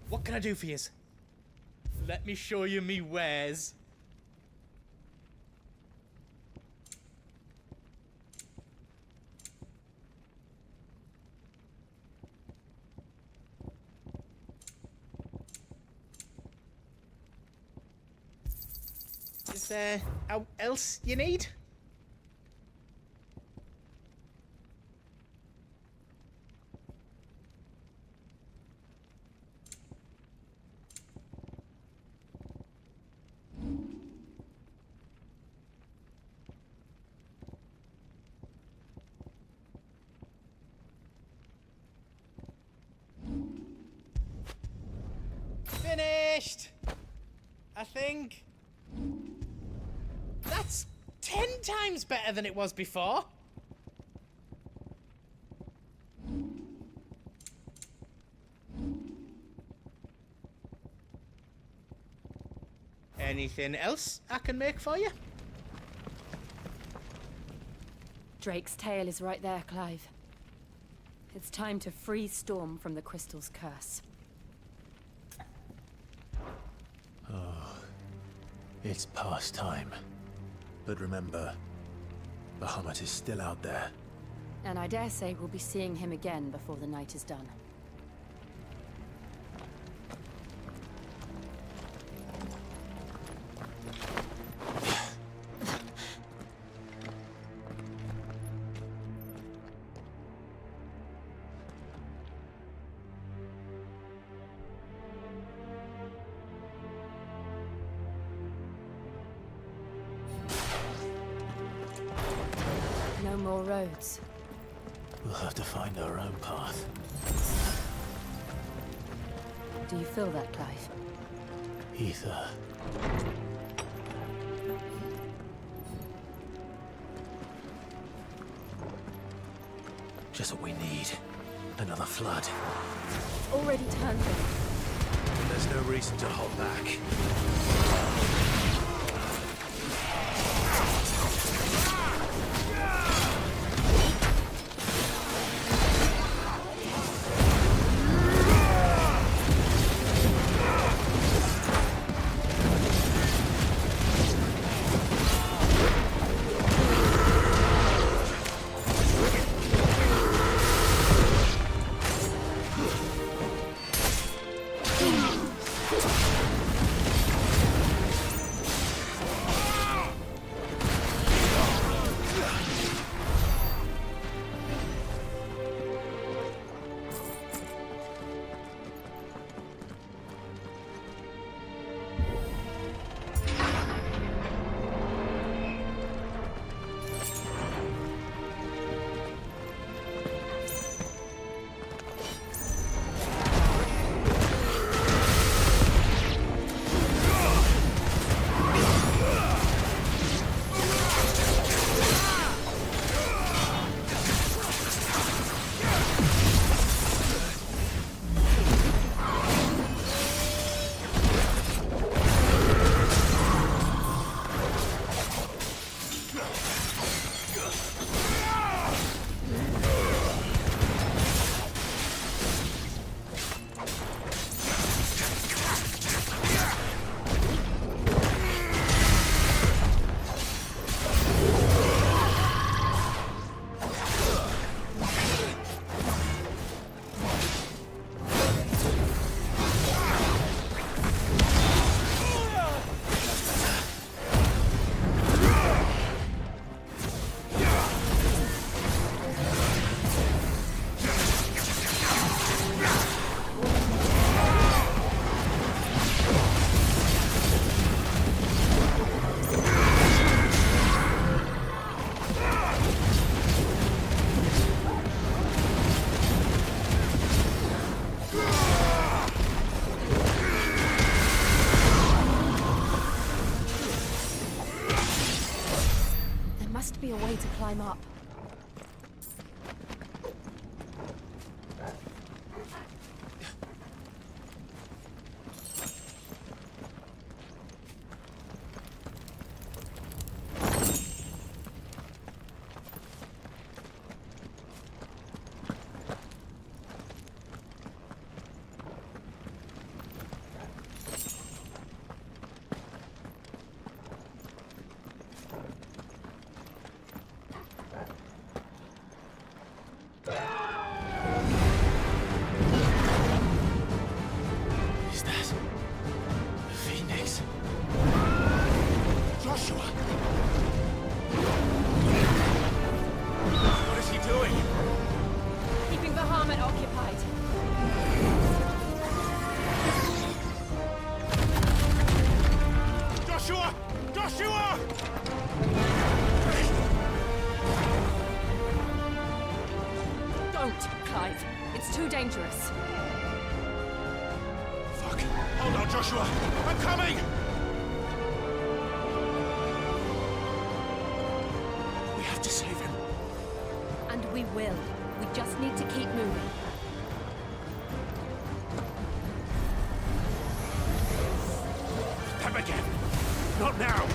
What can I do for yous? Let me show you me wares. Is there out else you need? darling. That's 10 times better than it was before. Anything else I can make for you? Drake's tail is right there, Clive. It's time to free Storm from the Crystal's curse. Oh, it's past time. But remember, Bahamut is still out there. And I dare say we'll be seeing him again before the night is done. No more roads. We'll have to find our own path. Do you feel that, Clive? Ether. Just what we need. Another flood. Already turned them. There's no reason to hold back. Be a way to climb up. Dangerous. Fuck. Hold on, Joshua. I'm coming! save him. And we will. We just need to keep moving. Come again! Not now!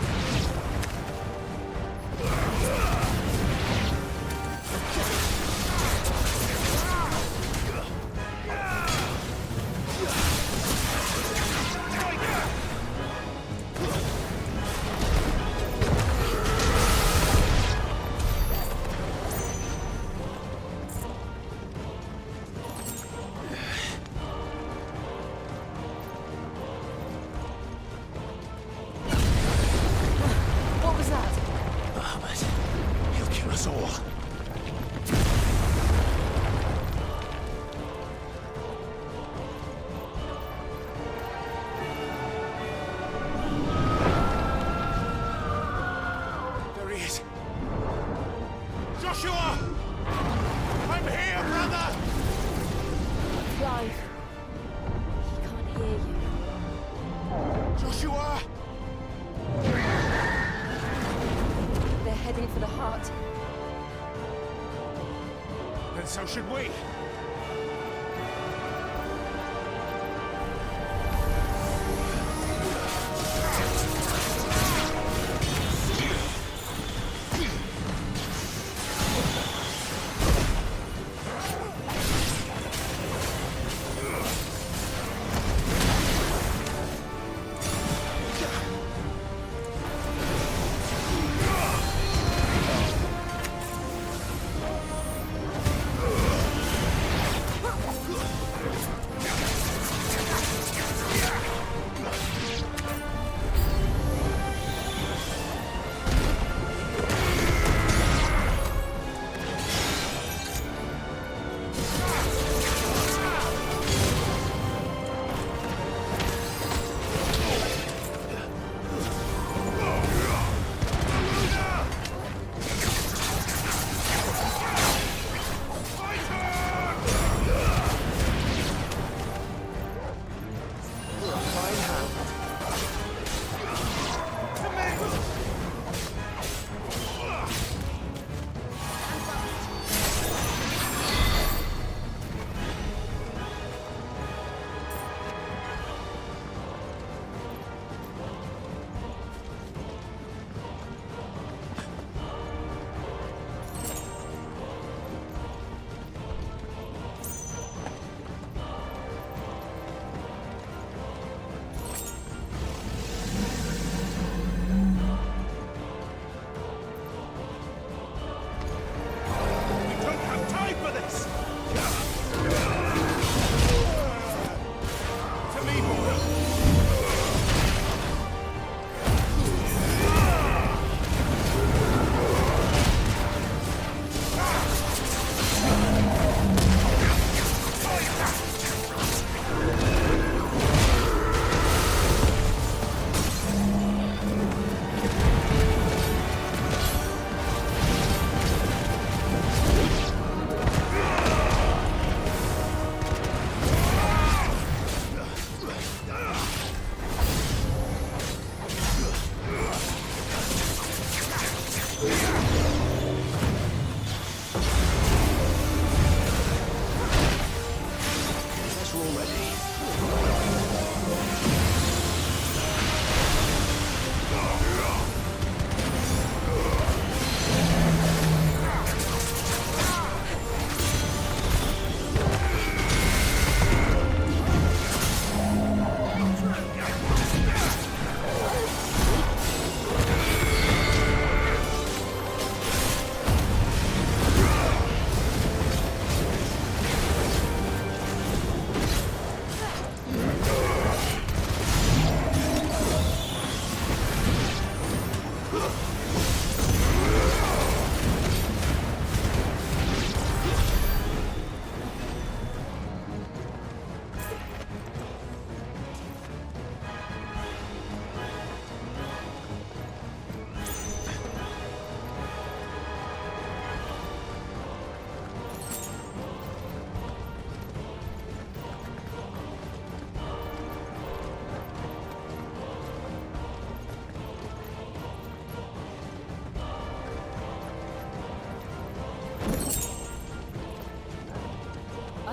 Joshua! I'm here, brother! Clive. He can't hear you. Joshua! They're heading for the heart. Then so should we.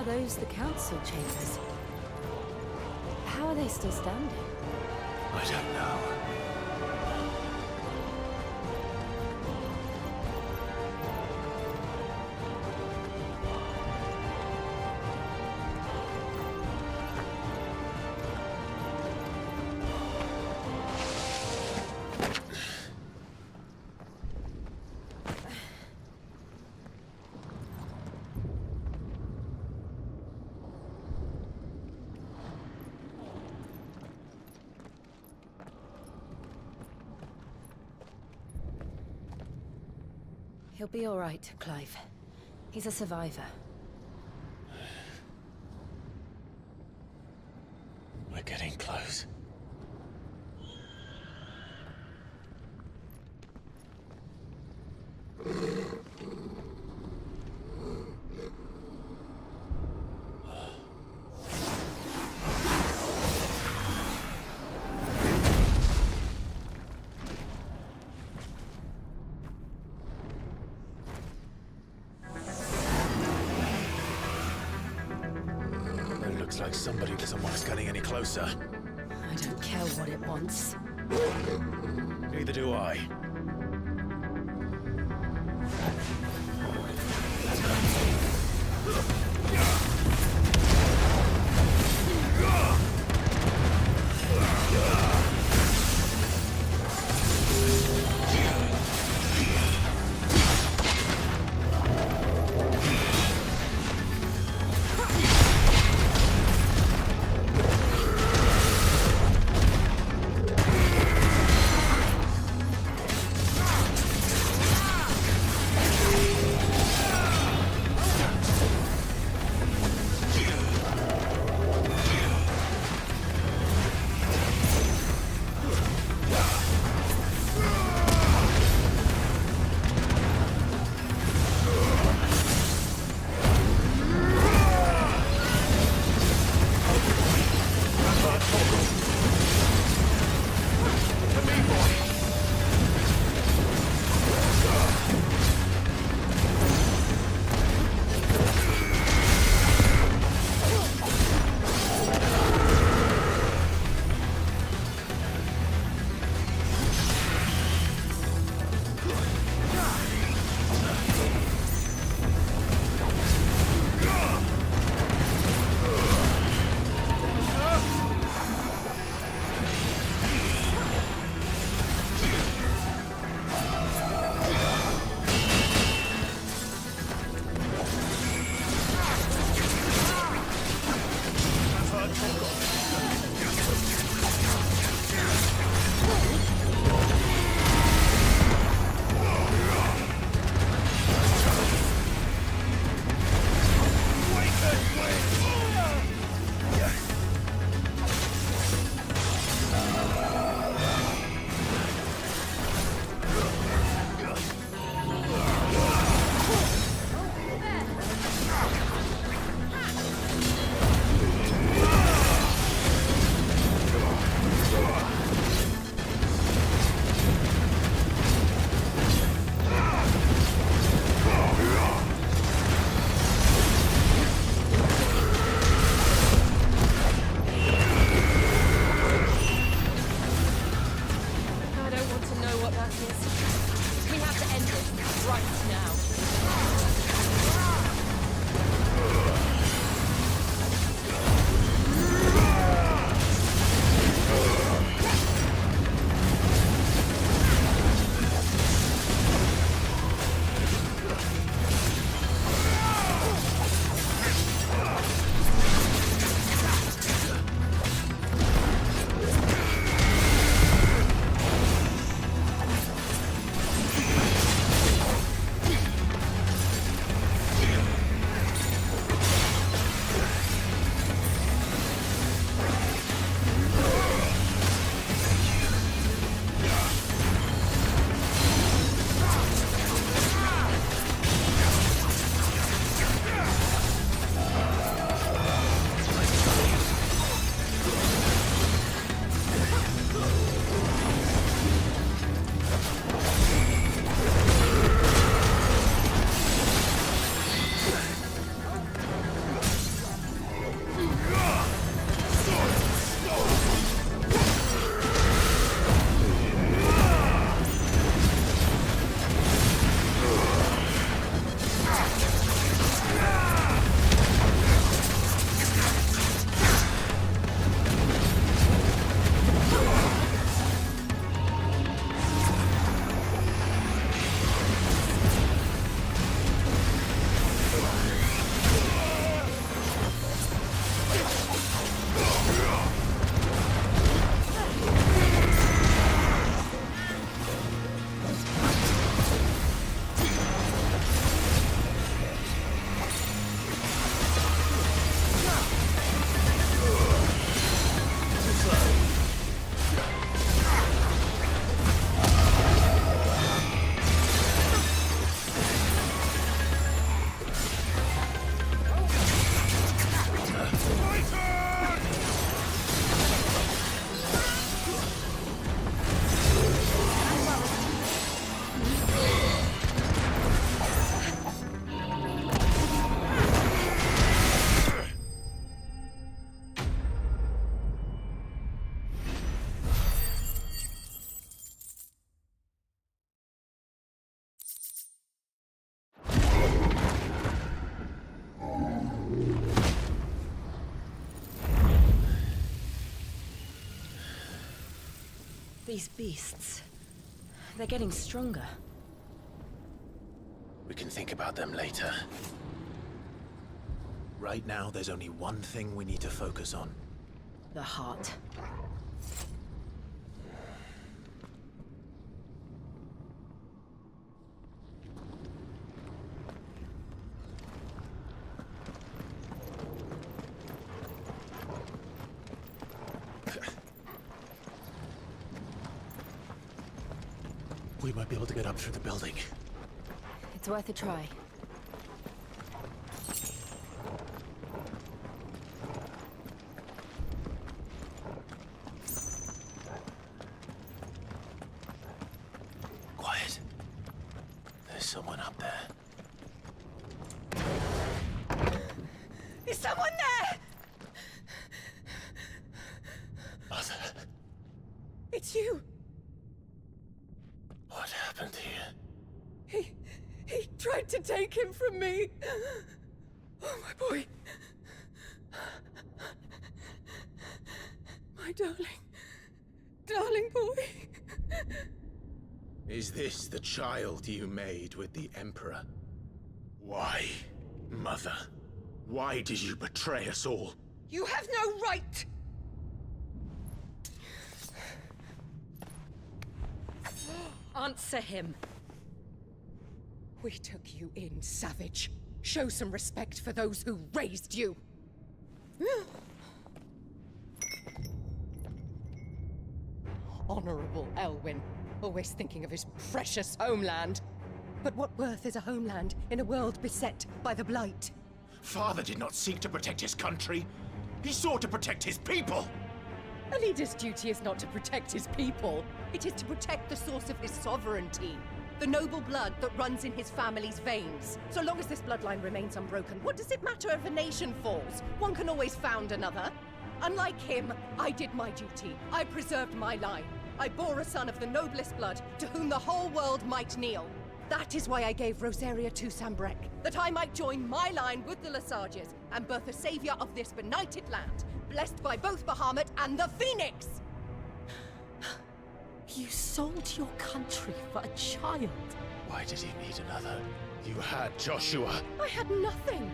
those the council chambers? How are they still standing? I don't know. He'll be all right, Clive. He's a survivor. We're getting close. Looks like somebody doesn't want us getting any closer. I don't care what it wants. Neither do I. These beasts... they're getting stronger. We can think about them later. Right now, there's only one thing we need to focus on. The heart. We might be able to get up through the building. It's worth a try. Quiet. There's someone up there. Is someone there? Mother, It's you. what happened here? He tried to take him from me. Oh, my boy. My darling boy. Is this the child you made with the Emperor? Why, Mother? Why did you betray us all? You have no right. Answer him. We took you in, savage. Show some respect for those who raised you. Honorable Elwyn, always thinking of his precious homeland. But what worth is a homeland in a world beset by the Blight? Father did not seek to protect his country. He sought to protect his people. A leader's duty is not to protect his people. It is to protect the source of his sovereignty. The noble blood that runs in his family's veins. So long as this bloodline remains unbroken, what does it matter if a nation falls? One can always found another. Unlike him, I did my duty. I preserved my line. I bore a son of the noblest blood, to whom the whole world might kneel. That is why I gave Rosaria to Sambrek, that I might join my line with the Lesages and birth a savior of this benighted land, blessed by both Bahamut and the Phoenix! You sold your country for a child. Why did he need another? You had Joshua. I had nothing.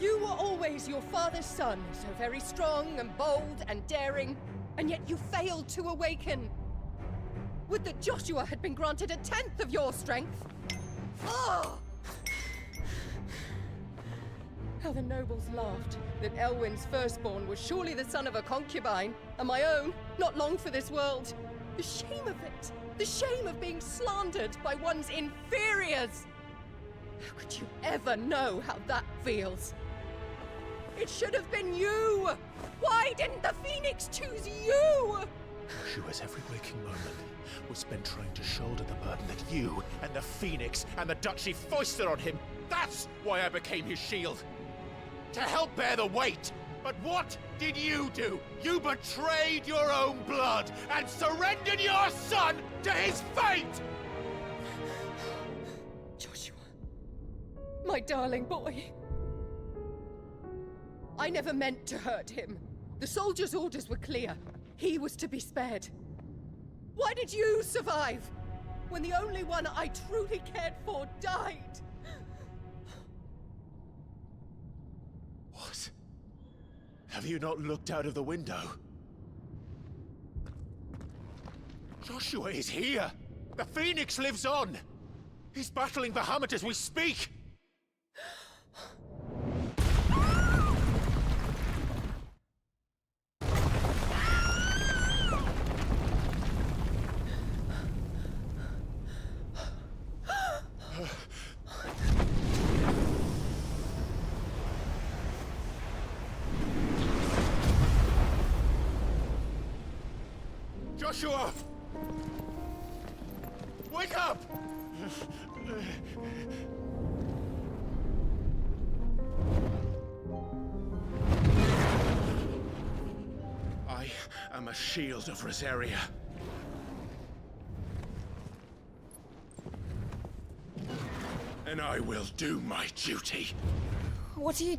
You were always your father's son, so very strong and bold and daring, and yet you failed to awaken. Would that Joshua had been granted 1/10 of your strength? Oh! How the nobles laughed that Elwyn's firstborn was surely the son of a concubine, and my own, not long for this world. The shame of it! The shame of being slandered by one's inferiors! How could you ever know how that feels? It should have been you! Why didn't the Phoenix choose you? Joshua's every waking moment was spent trying to shoulder the burden that you and the Phoenix and the Duchy foisted on him. That's why I became his shield. To help bear the weight. But what did you do? You betrayed your own blood and surrendered your son to his fate! Joshua. My darling boy. I never meant to hurt him. The soldiers' orders were clear. He was to be spared. Why did you survive when the only one I truly cared for died? What? Have you not looked out of the window? Joshua is here! The Phoenix lives on! He's battling Bahamut as we speak! Joshua! Wake up! I am a shield of Rosaria. And I will do my duty. What are you...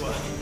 over.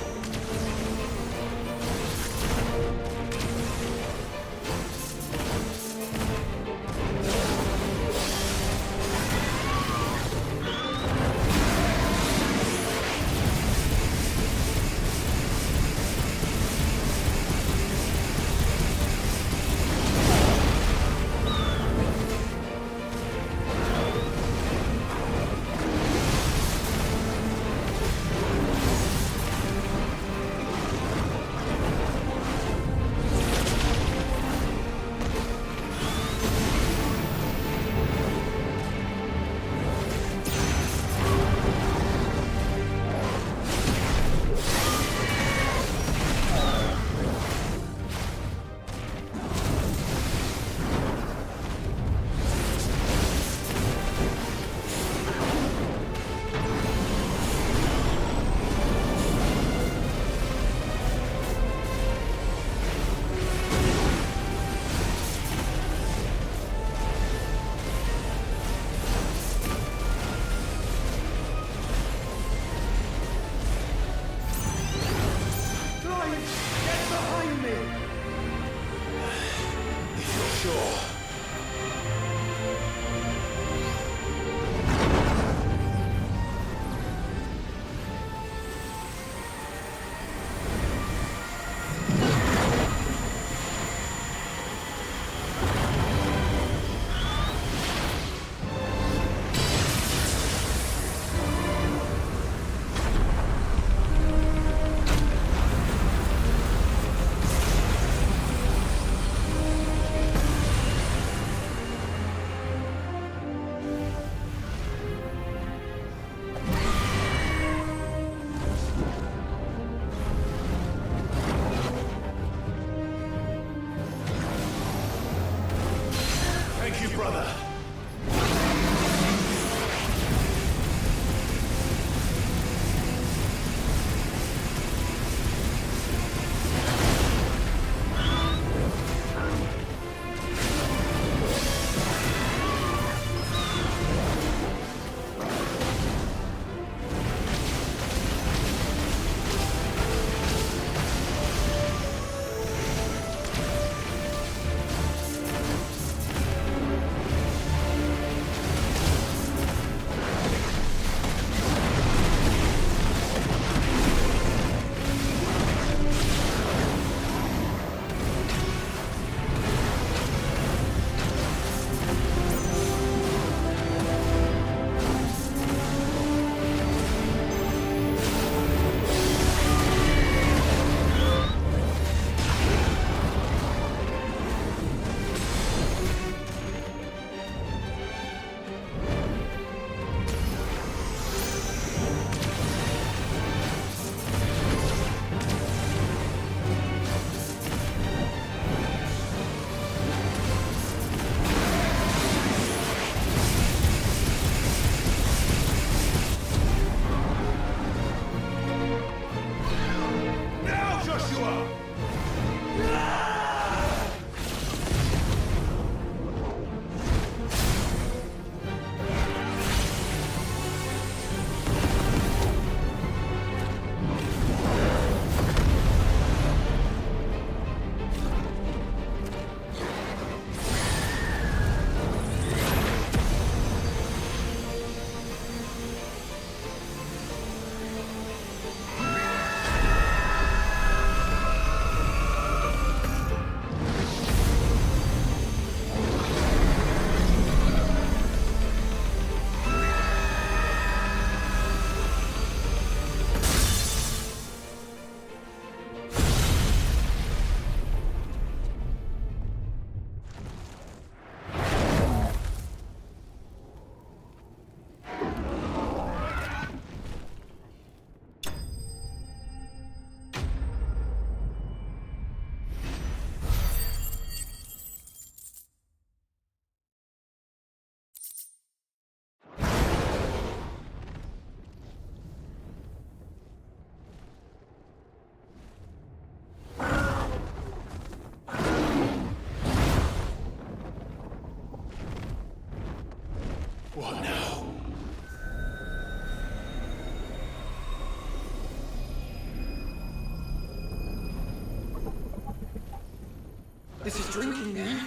This is drinking me.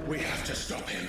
We have to stop him.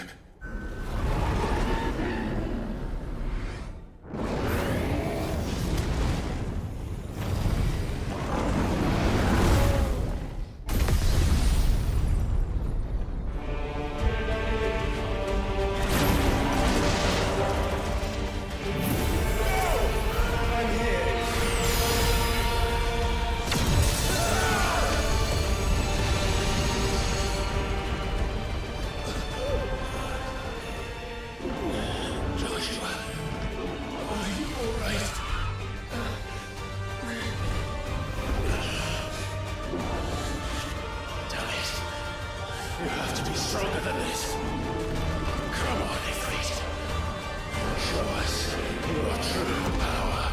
You have to be stronger than this. Come on, Ifrit. Show us your true power.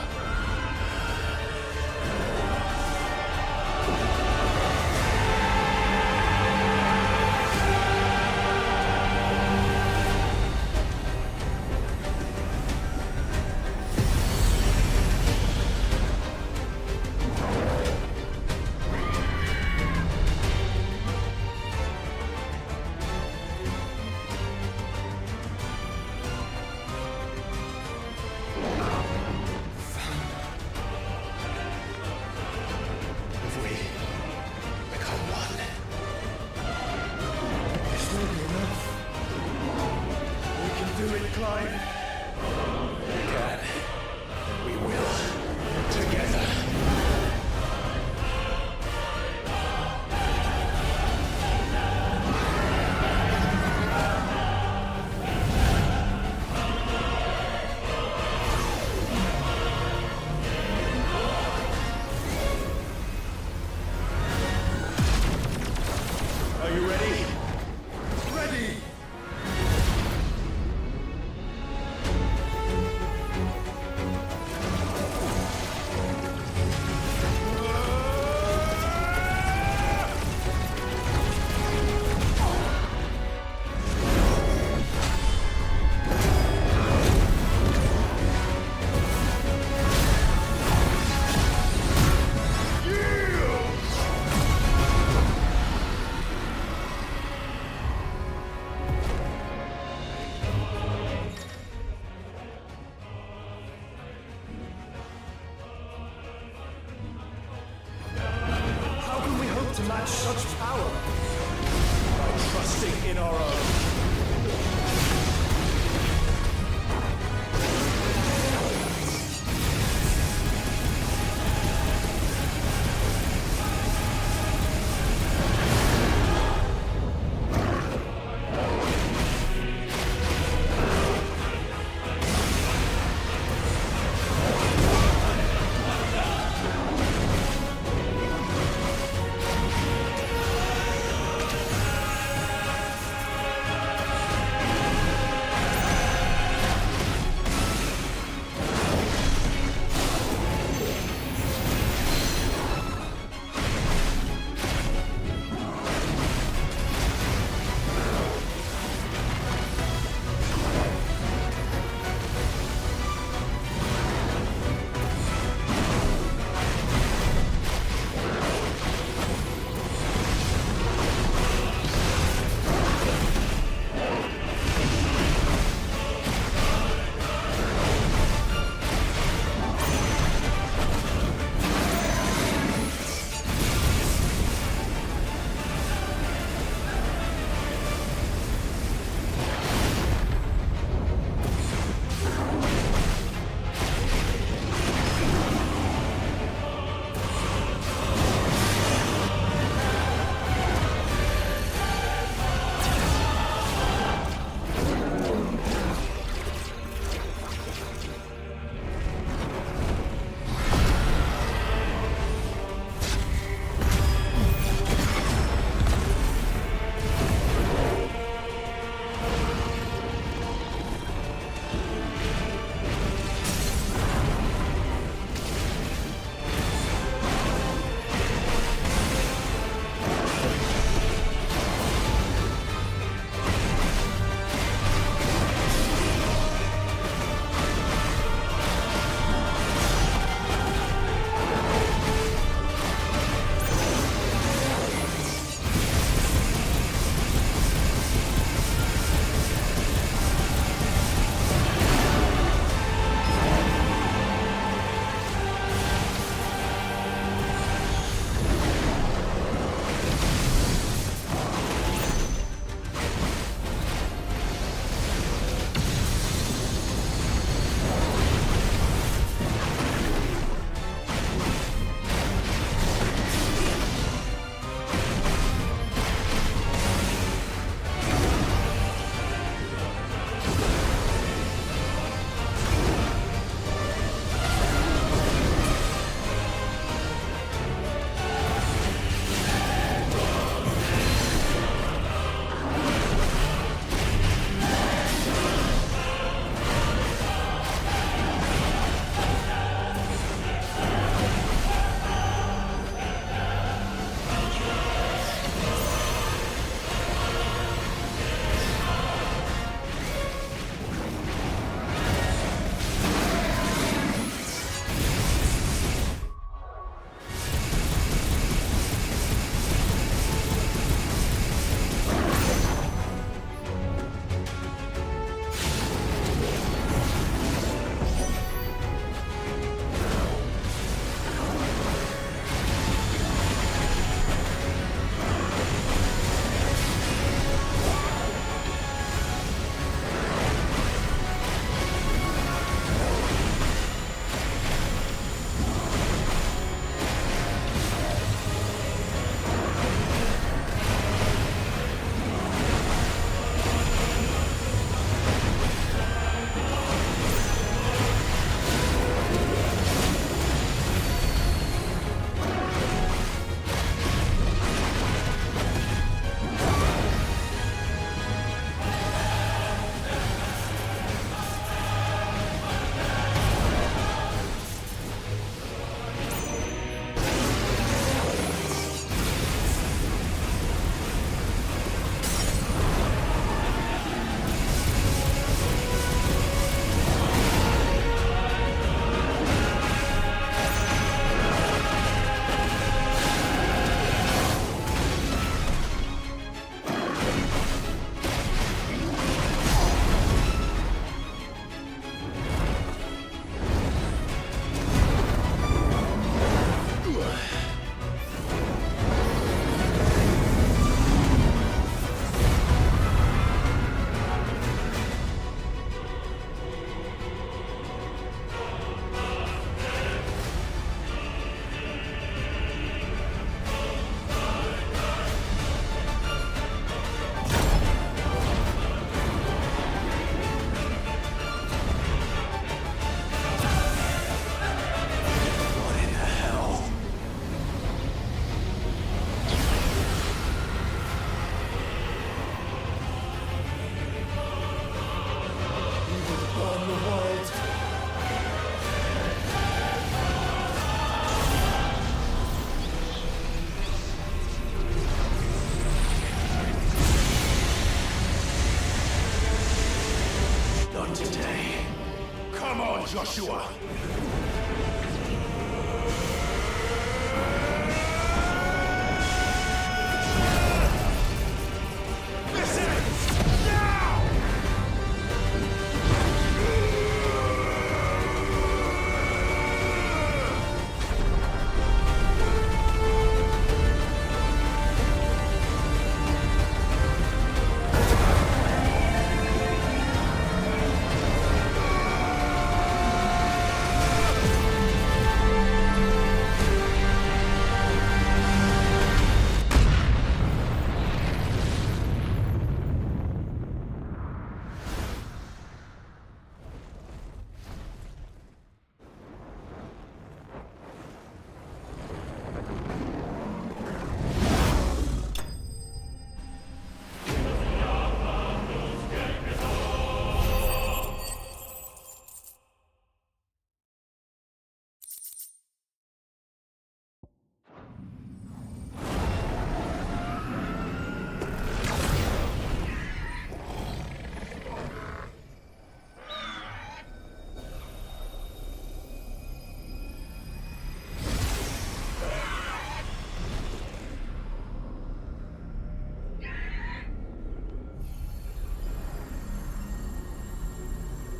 Are you ready? Ready! How can we hope to match such power? By trusting in our own. Joshua!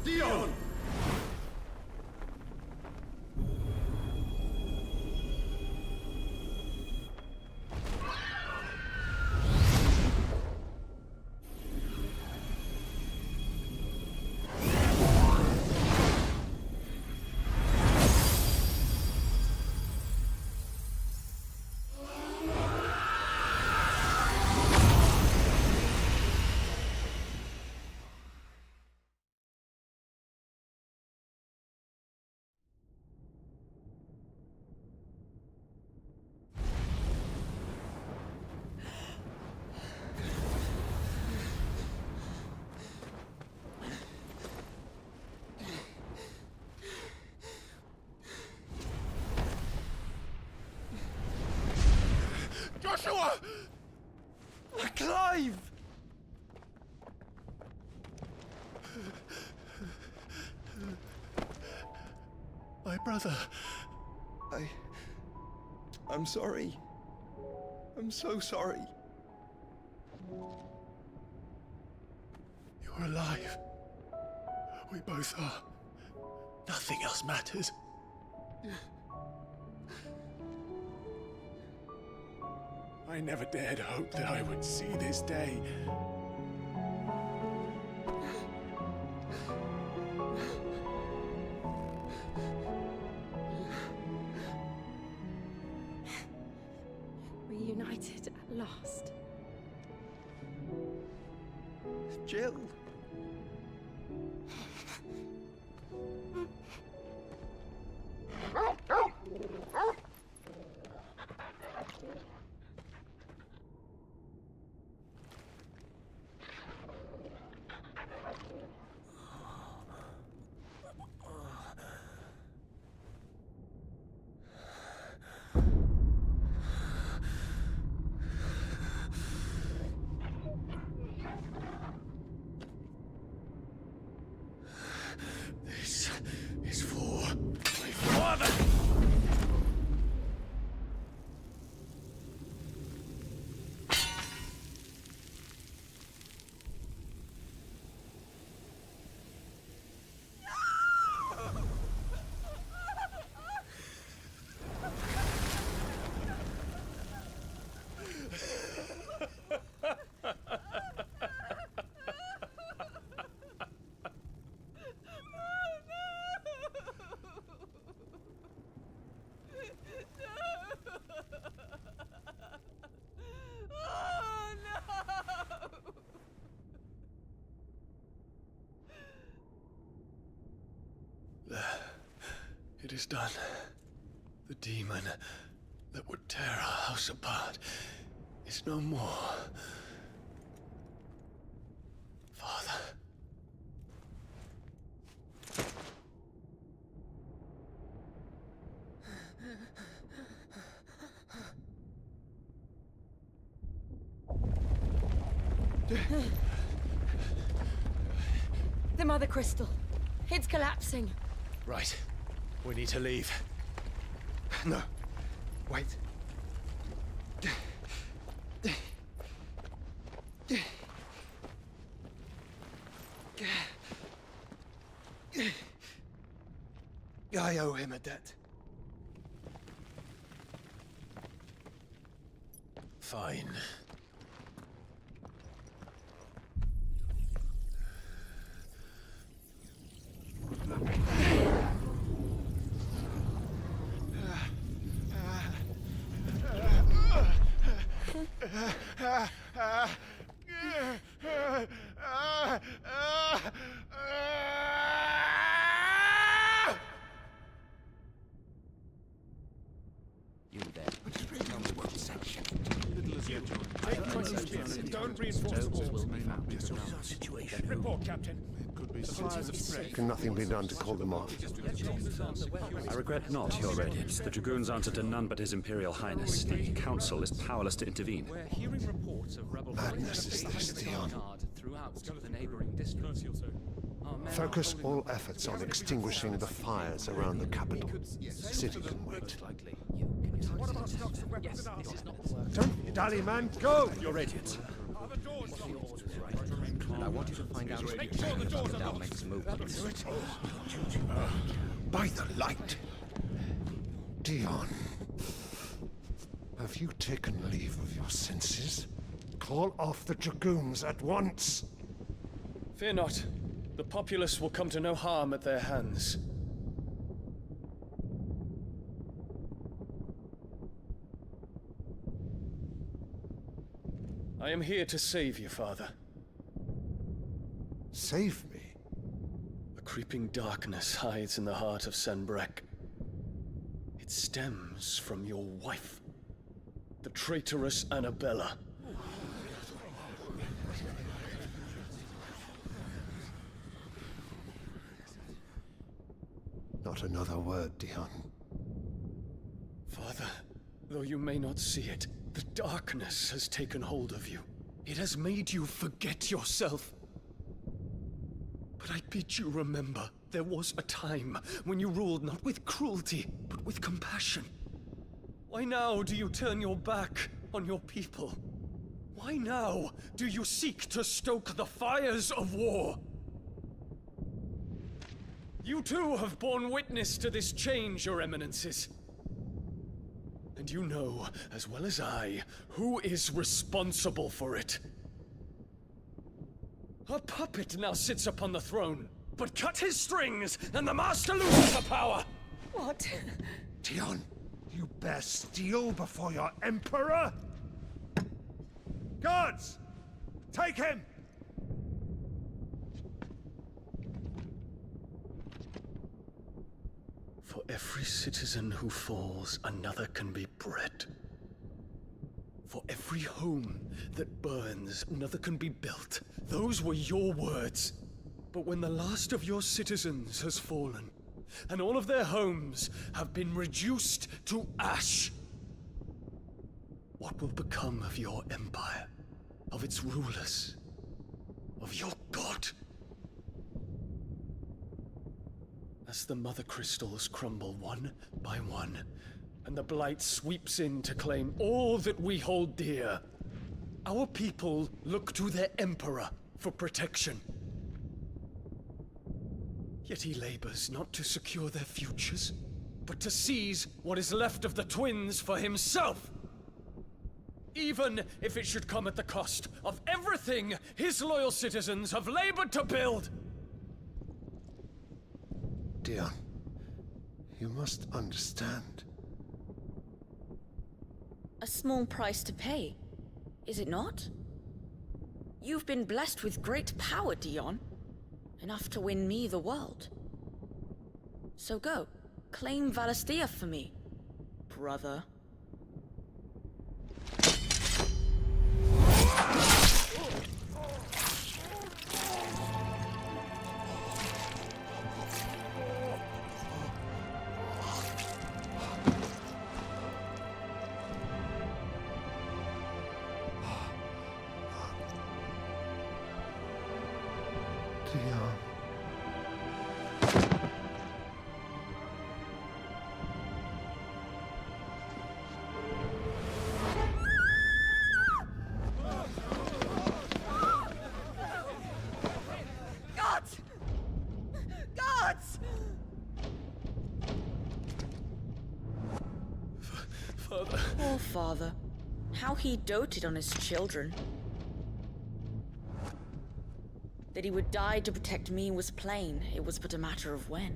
Dion! Joshua! Clive! My brother. I'm sorry. I'm so sorry. You're alive. We both are. Nothing else matters. I never dared hope that I would see this day. Reunited at last. Jill. This is for my father! It is done. The demon that would tear our house apart is no more. Father. The Mother Crystal. It's collapsing. Right. We need to leave. No. Wait. I owe him a debt. Fine. You there. Tell me what section. Don't reinforce the walls. Situation. Report, Captain. Can nothing be done to call them off? I regret not, Your Radiance. The Dragoons answer to none but His Imperial Highness. The Council is powerless to intervene. We're hearing reports of rebel Madness is this, Dion. throughout the neighboring districts. Focus all efforts on extinguishing the fires around the capital. The city can wait. What about stocks of weapons and armor? Don't be dally, man. Go! Your Radiance. And I want you to find out if the doors makes a move. By the light. Dion. Have you taken leave of your senses? Call off the Dragoons at once. Fear not. The populace will come to no harm at their hands. I am here to save you, Father. Save me? A creeping darkness hides in the heart of Senbrek. It stems from your wife, the traitorous Annabella. Not another word, Dion. Father, though you may not see it, the darkness has taken hold of you. It has made you forget yourself. But I bid you remember, there was a time when you ruled not with cruelty, but with compassion. Why now do you turn your back on your people? Why now do you seek to stoke the fires of war? You too have borne witness to this change, Your Eminences. And you know, as well as I, who is responsible for it. A puppet now sits upon the throne, but cut his strings, and the master loses the power! What? Dion, you bear steel before your Emperor? Guards! Take him! For every citizen who falls, another can be bred. For every home that burns, another can be built. Those were your words. But when the last of your citizens has fallen, and all of their homes have been reduced to ash, what will become of your empire, of its rulers, of your god? As the Mother Crystals crumble one by one, and the Blight sweeps in to claim all that we hold dear, our people look to their Emperor for protection. Yet he labors not to secure their futures, but to seize what is left of the twins for himself. Even if it should come at the cost of everything his loyal citizens have labored to build. Dion, you must understand. A small price to pay, is it not? You've been blessed with great power, Dion. Enough to win me the world. So go, claim Valisthea for me, brother. Dion. father. How he doted on his children. That he would die to protect me was plain. It was but a matter of when.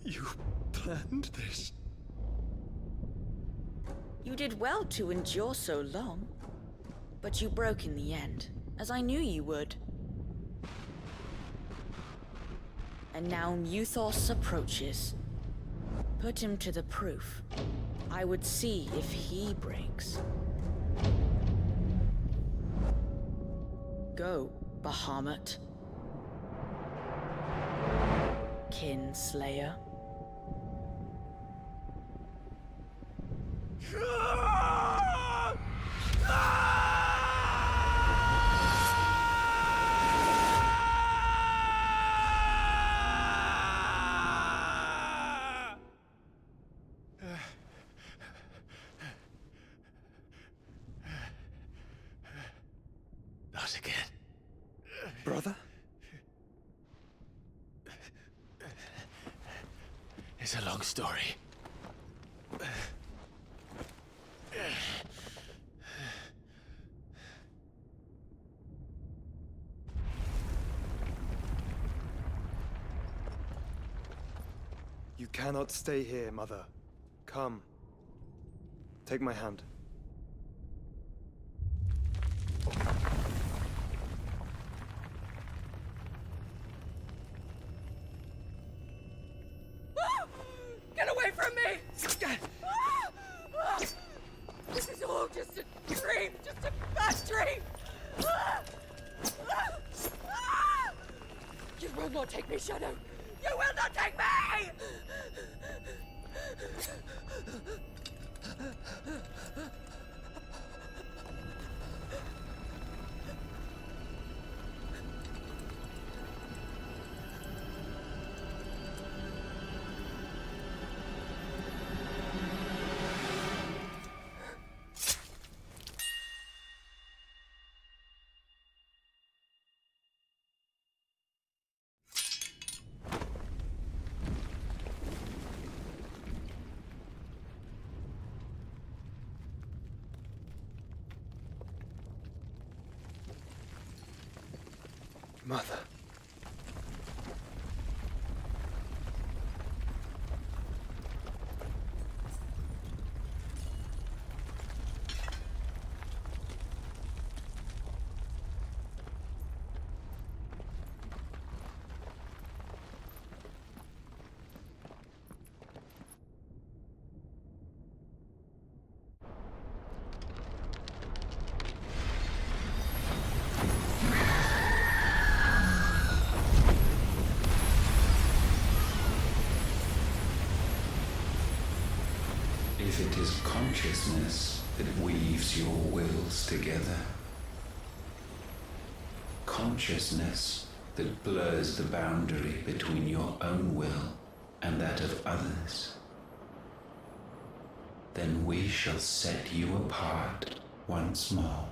You planned this? You did well to endure so long. But you broke in the end, as I knew you would. And now Muthos approaches. Put him to the proof. I would see if he breaks. Go, Bahamut. Kinslayer. Not again. Brother? It's a long story. You cannot stay here, Mother. Come. Take my hand. Get away from me! This is all just a dream, just a bad dream! You will not take me, Shadow! You will not take me! Mother. If it is consciousness that weaves your wills together, consciousness that blurs the boundary between your own will and that of others, then we shall set you apart once more.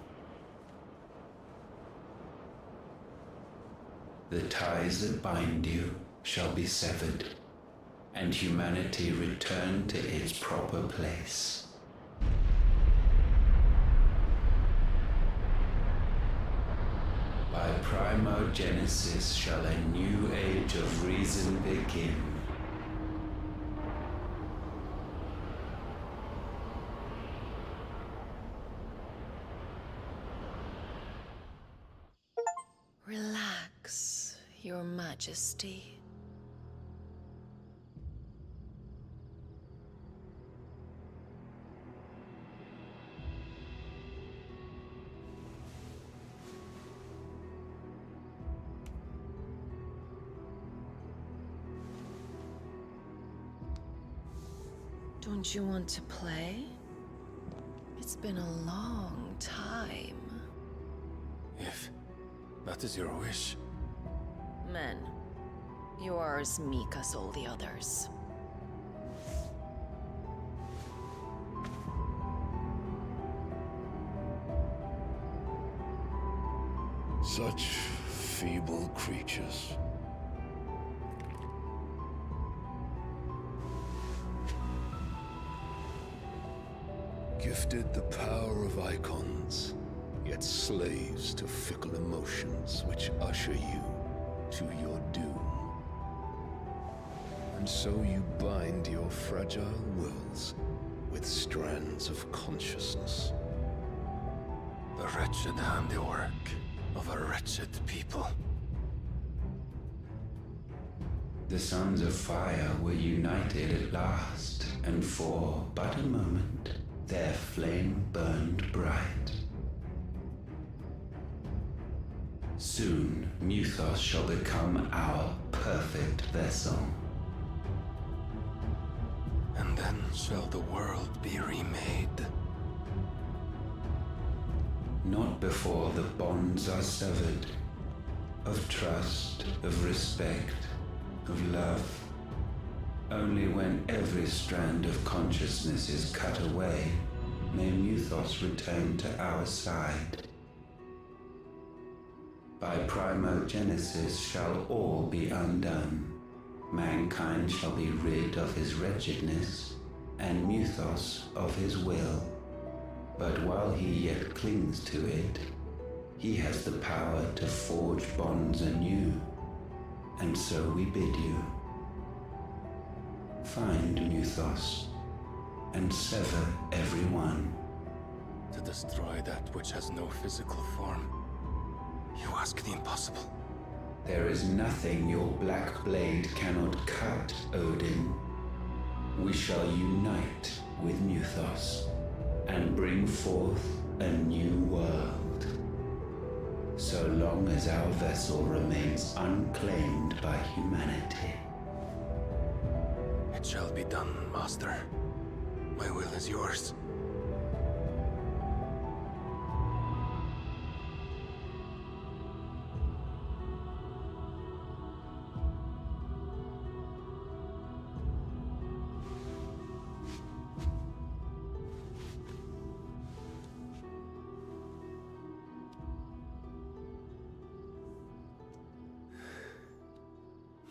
The ties that bind you shall be severed, and humanity return to its proper place. By primogenesis shall a new age of reason begin. Relax, Your Majesty. Don't you want to play? It's been a long time. If that is your wish. Men, you are as meek as all the others. Such feeble creatures. Gifted the power of icons, yet slaves to fickle emotions which usher you to your doom. And so you bind your fragile wills with strands of consciousness. The wretched handiwork of a wretched people. The Sons of Fire were united at last, and for but a moment their flame burned bright. Soon Mythos shall become our perfect vessel. And then shall the world be remade. Not before the bonds are severed, of trust, of respect, of love. Only when every strand of consciousness is cut away, may Mythos return to our side. By primogenesis shall all be undone. Mankind shall be rid of his wretchedness, and Mythos of his will. But while he yet clings to it, he has the power to forge bonds anew. And so we bid you, find Mythos, and sever every one. To destroy that which has no physical form, you ask the impossible. There is nothing your black blade cannot cut, Odin. We shall unite with Mythos, and bring forth a new world. So long as our vessel remains unclaimed by humanity. It shall be done, Master. My will is yours.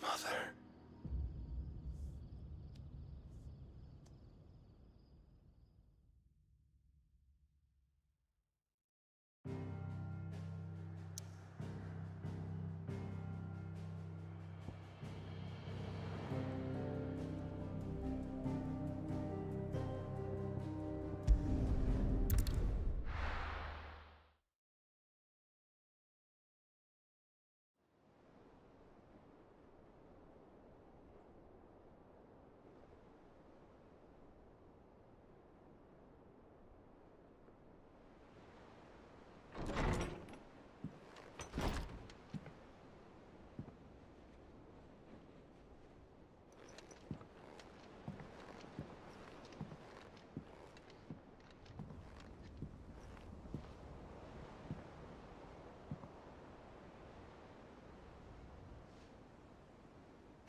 Mother.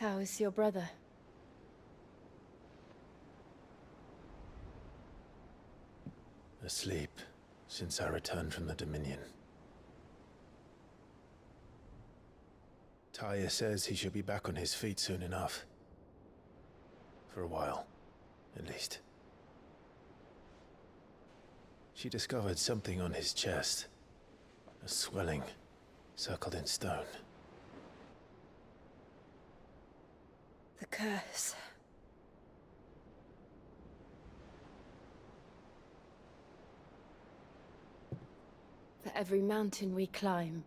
How is your brother? Asleep since I returned from the Dominion. Taya says he should be back on his feet soon enough. For a while, at least. She discovered something on his chest. A swelling, circled in stone. The curse. For every mountain we climb,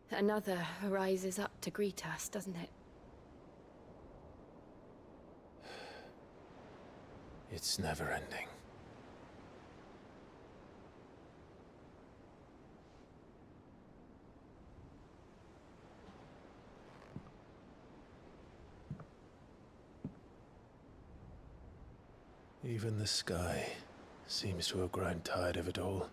another rises up to greet us, doesn't it? It's never ending. Even the sky seems to have grown tired of it all.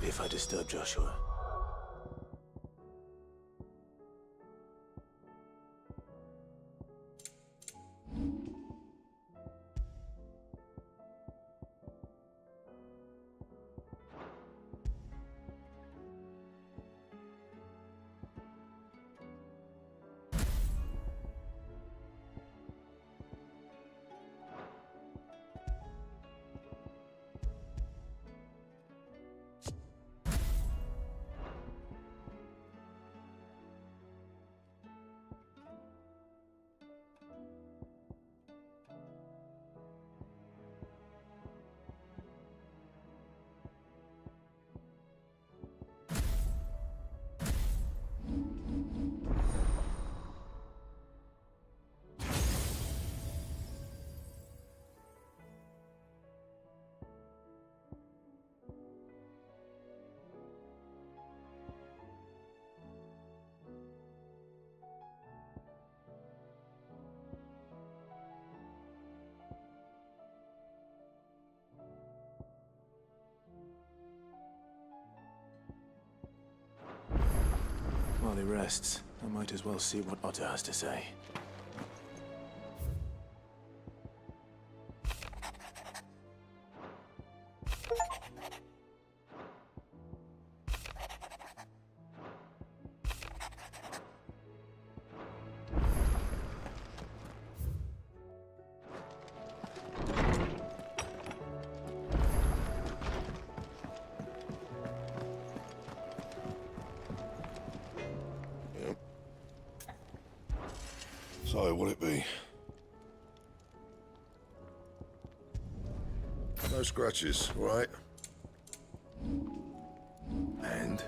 if I disturb Joshua. While he rests, I might as well see what Otto has to say. So, what'll it be? No scratches, right? And?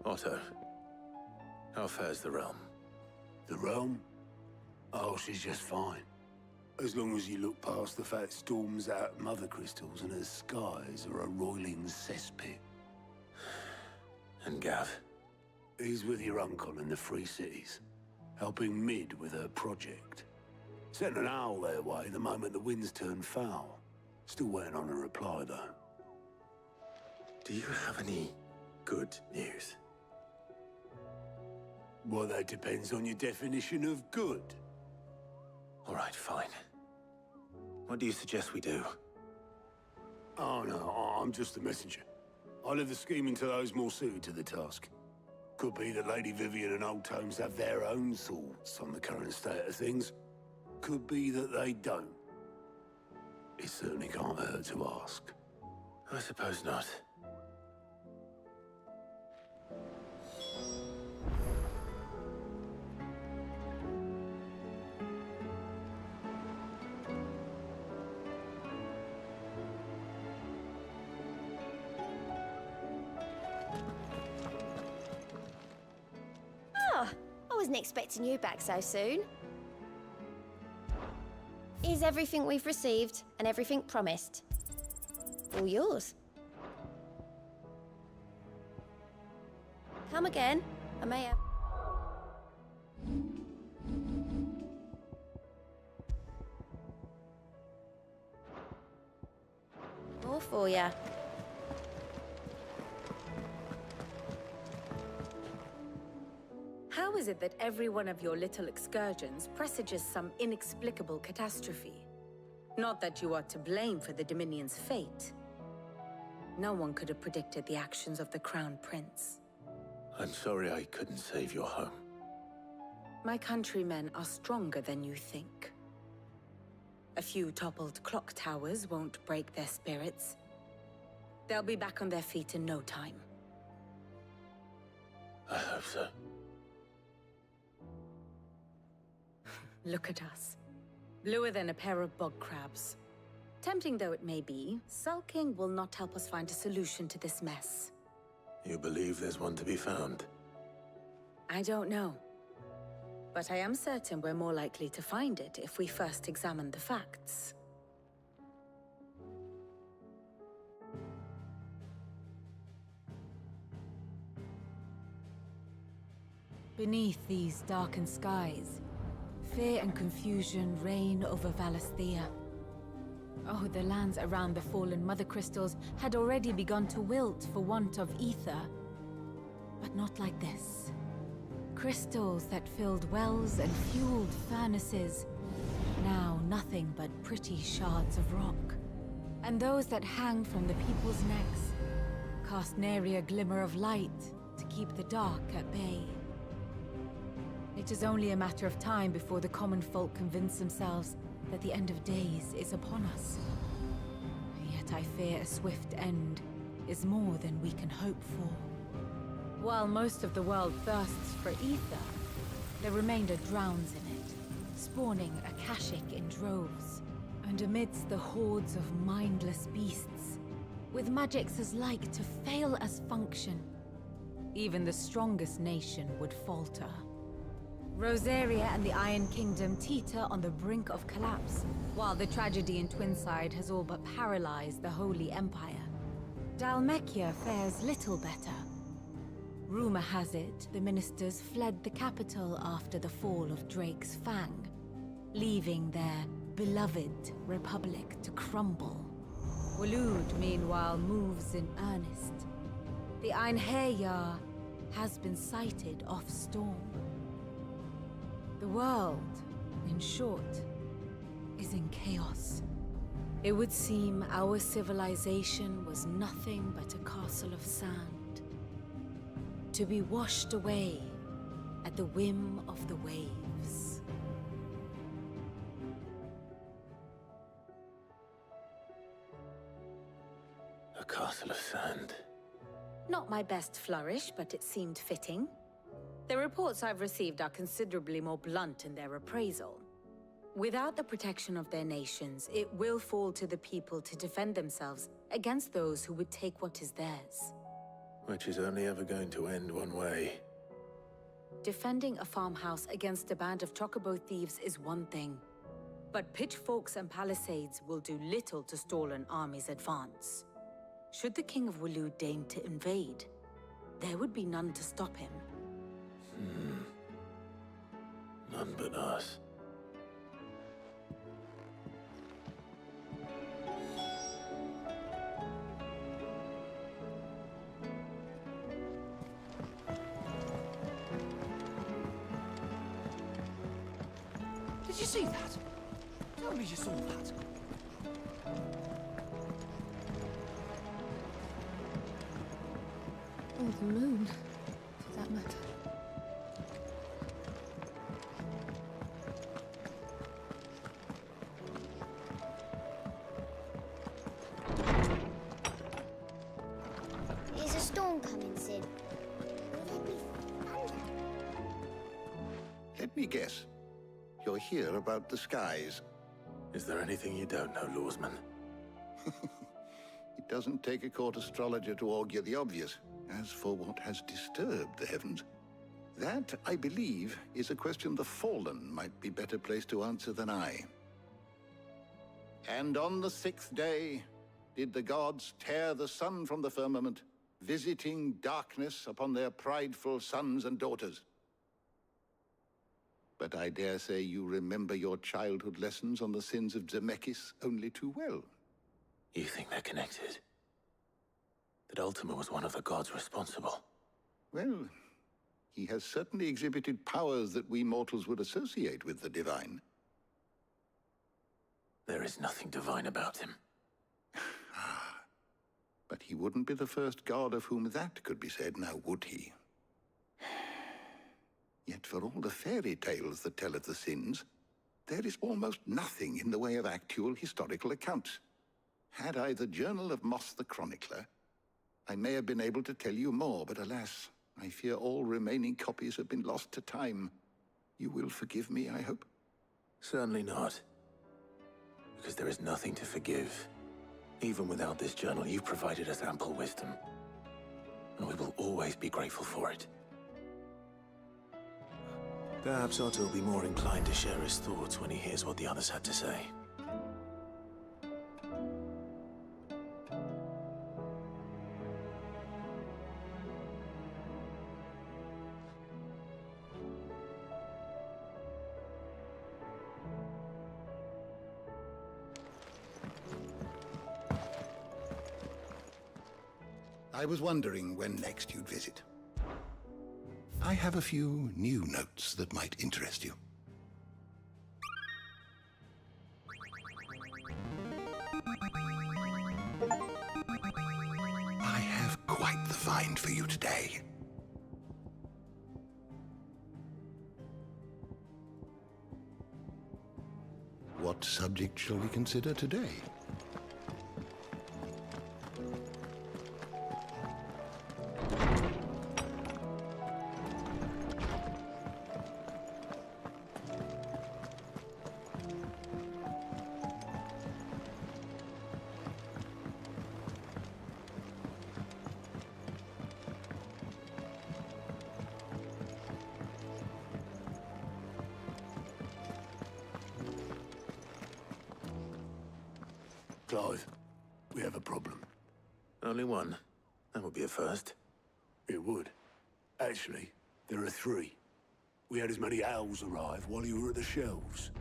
Otto, how fares the realm? The realm? Oh, she's just fine. As long as you look past the fat storms out mother crystals and her skies are a roiling cesspit. And Gav? He's with your uncle in the Free Cities, helping Mid with her project. Sent an owl their way the moment the winds turned foul. Still waiting on a reply, though. Do you have any good news? Well, that depends on your definition of good. All right, fine. What do you suggest we do? Oh, no, I'm just the messenger. I'll leave the scheming to those more suited to the task. Could be that Lady Vivian and Old Tomes have their own thoughts on the current state of things. Could be that they don't. It certainly can't hurt to ask. I suppose not. Oh, I wasn't expecting you back so soon. Is everything we've received and everything promised? All yours. Come again. I may have... more for ya. How is it that every one of your little excursions presages some inexplicable catastrophe? Not that you are to blame for the Dominion's fate. No one could have predicted the actions of the Crown Prince. I'm sorry I couldn't save your home. My countrymen are stronger than you think. A few toppled clock towers won't break their spirits. They'll be back on their feet in no time. I hope so. Look at us. Bluer than a pair of bog crabs. Tempting though it may be, sulking will not help us find a solution to this mess. You believe there's one to be found? I don't know. But I am certain we're more likely to find it if we first examine the facts. Beneath these darkened skies, fear and confusion reign over Valisthea. Oh, the lands around the fallen Mother Crystals had already begun to wilt for want of ether. But not like this. Crystals that filled wells and fueled furnaces. Now nothing but pretty shards of rock. And those that hang from the people's necks cast nary a glimmer of light to keep the dark at bay. It is only a matter of time before the common folk convince themselves that the end of days is upon us. Yet I fear a swift end is more than we can hope for. While most of the world thirsts for ether, the remainder drowns in it, spawning Akashic in droves. And amidst the hordes of mindless beasts, with magics as like to fail as function, even the strongest nation would falter. Rosaria and the Iron Kingdom teeter on the brink of collapse, while the tragedy in Twinside has all but paralyzed the Holy Empire. Dhalmekia fares little better. Rumor has it the ministers fled the capital after the fall of Drake's Fang, leaving their beloved republic to crumble. Waloed, meanwhile, moves in earnest. The Einherjar has been sighted off-storm. The world, in short, is in chaos. It would seem our civilization was nothing but a castle of sand, to be washed away at the whim of the waves. A castle of sand. Not my best flourish, but it seemed fitting. The reports I've received are considerably more blunt in their appraisal. Without the protection of their nations, it will fall to the people to defend themselves against those who would take what is theirs. Which is only ever going to end one way. Defending a farmhouse against a band of chocobo thieves is one thing, but pitchforks and palisades will do little to stall an army's advance. Should the King of Wulu deign to invade, there would be none to stop him. None but us. Did you see that? Tell me you saw that. Or the moon, for that matter. Is a storm coming, Sid? Will there be thunder? Let me guess. You're here about the skies. Is there anything you don't know, Lawsman? It doesn't take a court astrologer to augur the obvious. As for what has disturbed the heavens, that, I believe, is a question the Fallen might be better placed to answer than I. And on the 6th day did the gods tear the sun from the firmament, visiting darkness upon their prideful sons and daughters. But I dare say you remember your childhood lessons on the sins of Zemeckis only too well. You think they're connected? That Ultima was one of the gods responsible? Well, he has certainly exhibited powers that we mortals would associate with the divine. There is nothing divine about him. But he wouldn't be the first god of whom that could be said, now would he? Yet for all the fairy tales that tell of the sins, there is almost nothing in the way of actual historical accounts. Had I the Journal of Moss the Chronicler, I may have been able to tell you more, but alas, I fear all remaining copies have been lost to time. You will forgive me, I hope? Certainly not. Because there is nothing to forgive. Even without this journal, you've provided us ample wisdom. And we will always be grateful for it. Perhaps Otto will be more inclined to share his thoughts when he hears what the others had to say. I was wondering when next you'd visit. I have a few new notes that might interest you. I have quite the find for you today. What subject shall we consider today? Clive, we have a problem. Only one. That would be a first. It would. Actually, there are three. We had as many owls arrive while you were at the shelves.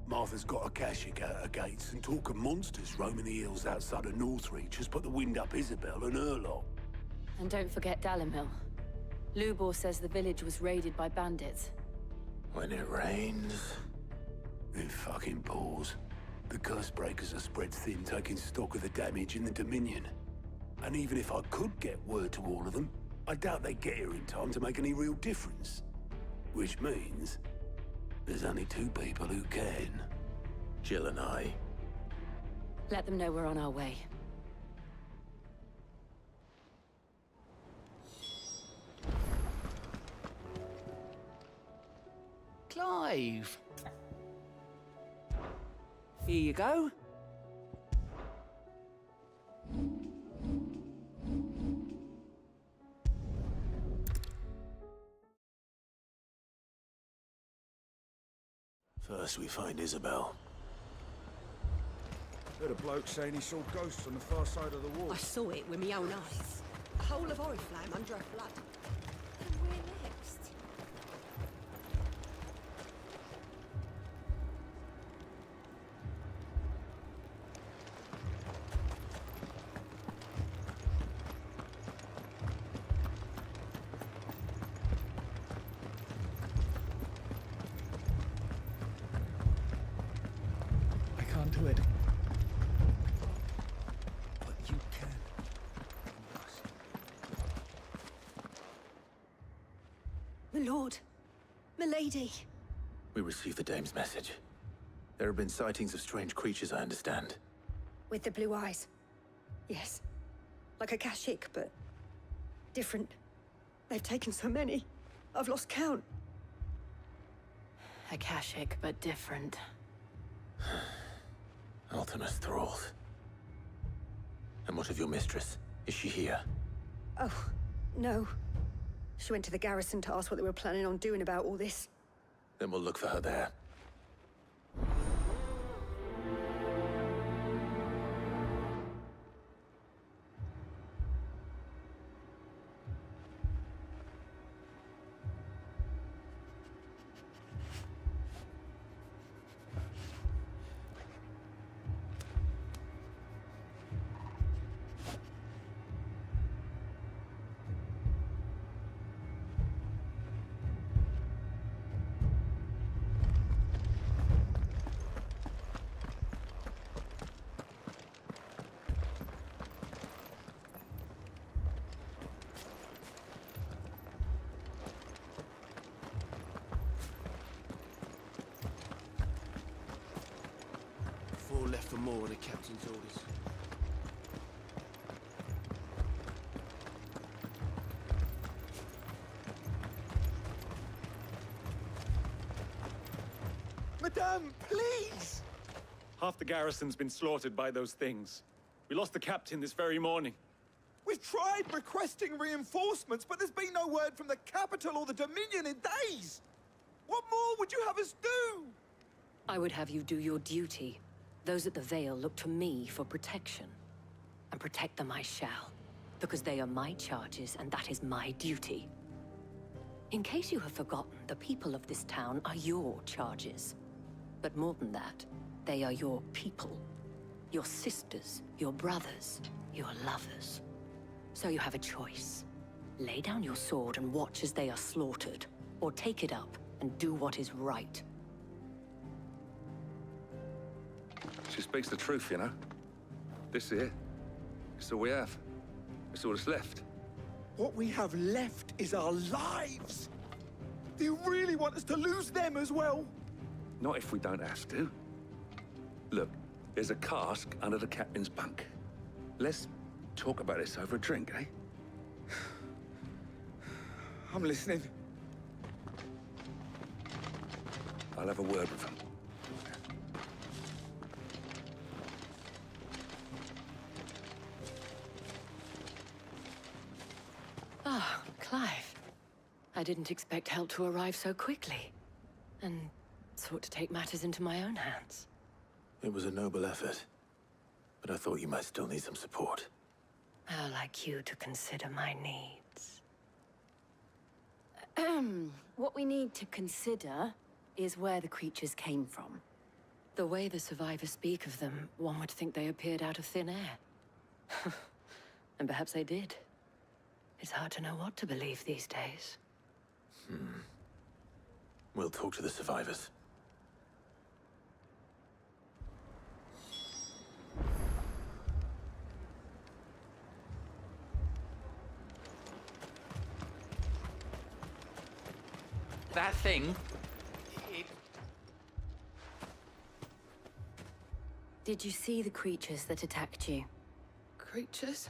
Martha's got a Kashik out her gates, and talk of monsters roaming the hills outside of Northreach has put the wind up Isabel and her lot. And don't forget Dalimil. Lubor says the village was raided by bandits. When it rains... It fucking pours. The curse breakers are spread thin, taking stock of the damage in the Dominion. And even if I could get word to all of them, I doubt they get here in time to make any real difference. Which means there's only two people who can. Jill and I. Let them know we're on our way. Clive! Here you go. First we find Isabel. Heard a bloke saying he saw ghosts on the far side of the wall. I saw it with my own eyes. A whole of Oriflamme under her blood. And where next? I can't do it. But you can. My lord. My lady. We received the dame's message. There have been sightings of strange creatures, I understand. With the blue eyes. Yes. Like a Kashik, but different. They've taken so many. I've lost count. Akashic, but different. Ultimus thralls. And what of your mistress? Is she here? Oh, no. She went to the garrison to ask what they were planning on doing about all this. Then we'll look for her there. Four left for more on the captain's orders. Madame, please! Half the garrison's been slaughtered by those things. We lost the captain this very morning. We've tried requesting reinforcements, but there's been no word from the capital or the Dominion in days! What more would you have us do? I would have you do your duty. Those at the Vale look to me for protection. And protect them I shall, because they are my charges, and that is my duty. In case you have forgotten, the people of this town are your charges. But more than that, they are your people. Your sisters, your brothers, your lovers. So you have a choice. Lay down your sword and watch as they are slaughtered, or take it up and do what is right. She speaks the truth, you know. This here, it's all we have. It's all that's left. What we have left is our lives! Do you really want us to lose them as well? Not if we don't have to. Look, there's a cask under the captain's bunk. Let's talk about this over a drink, eh? I'm listening. I'll have a word with him. Ah, Clive. I didn't expect help to arrive so quickly. And sought to take matters into my own hands. It was a noble effort. But I thought you might still need some support. How like you to consider my needs. What we need to consider is where the creatures came from. The way the survivors speak of them, one would think they appeared out of thin air. And perhaps they did. It's hard to know what to believe these days. We'll talk to the survivors. That thing... Did you see the creatures that attacked you? Creatures?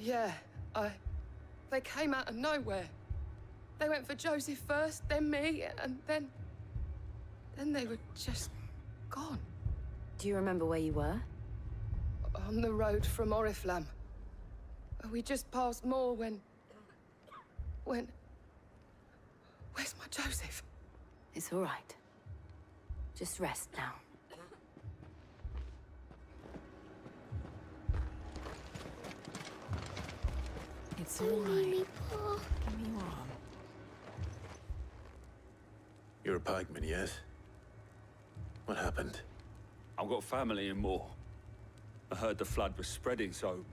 Yeah, they came out of nowhere. They went for Joseph first, then me, and then they were just gone. Do you remember where you were? On the road from Oriflamme. We just passed Moor when... Where's my Joseph? It's all right. Just rest now. It's all right. Give me your arm. You're a pikeman, yes? What happened? I've got family in Moor. I heard the flood was spreading, so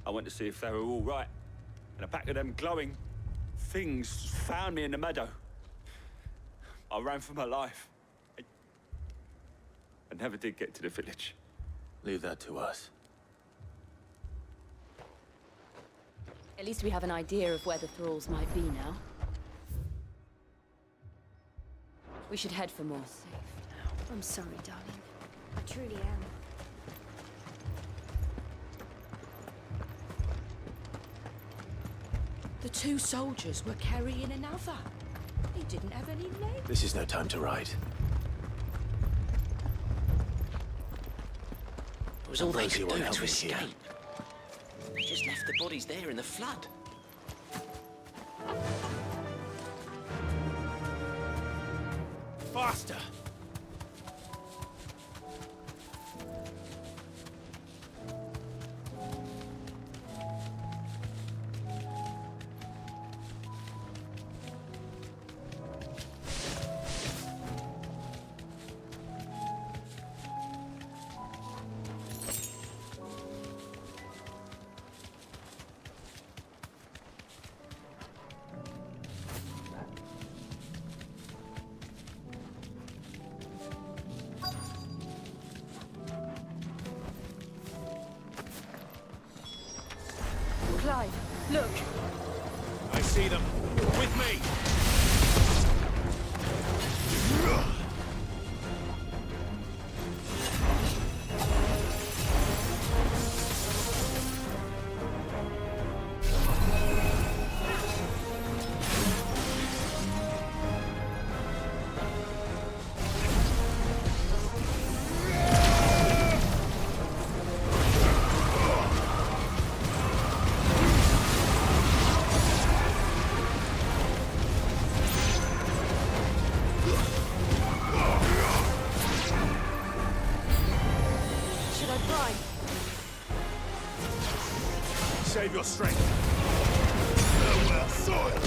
I went to see if they were all right. And a pack of them glowing things found me in the meadow. I ran for my life. I never did get to the village. Leave that to us. At least we have an idea of where the thralls might be now. We should head for more. I'm sorry, darling. I truly am. The two soldiers were carrying another. He didn't have any legs. This is no time to ride. It was all they Rosie could won't do help to me escape. here. They just left the bodies there in the flood. Faster! Clive, look! I see them. With me! Should I try? Save your strength. Nowhere soil.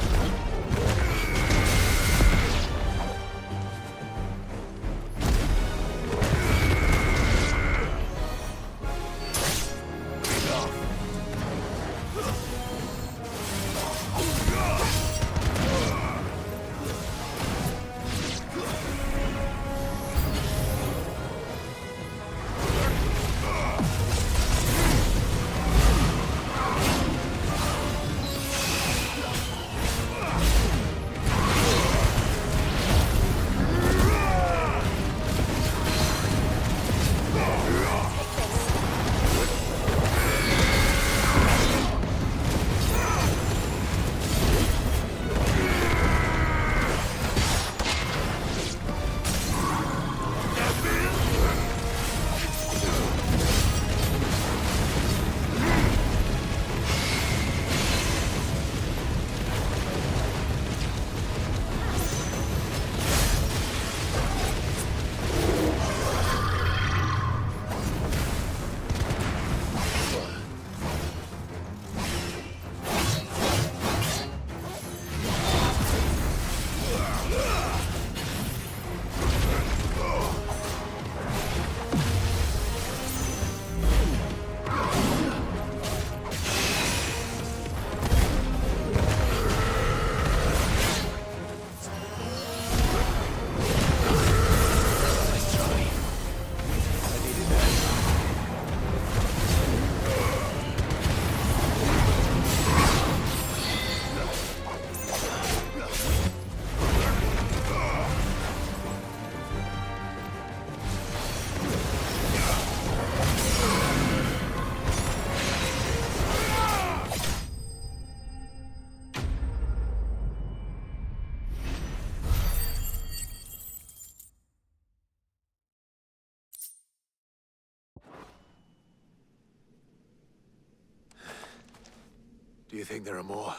Do you think there are more?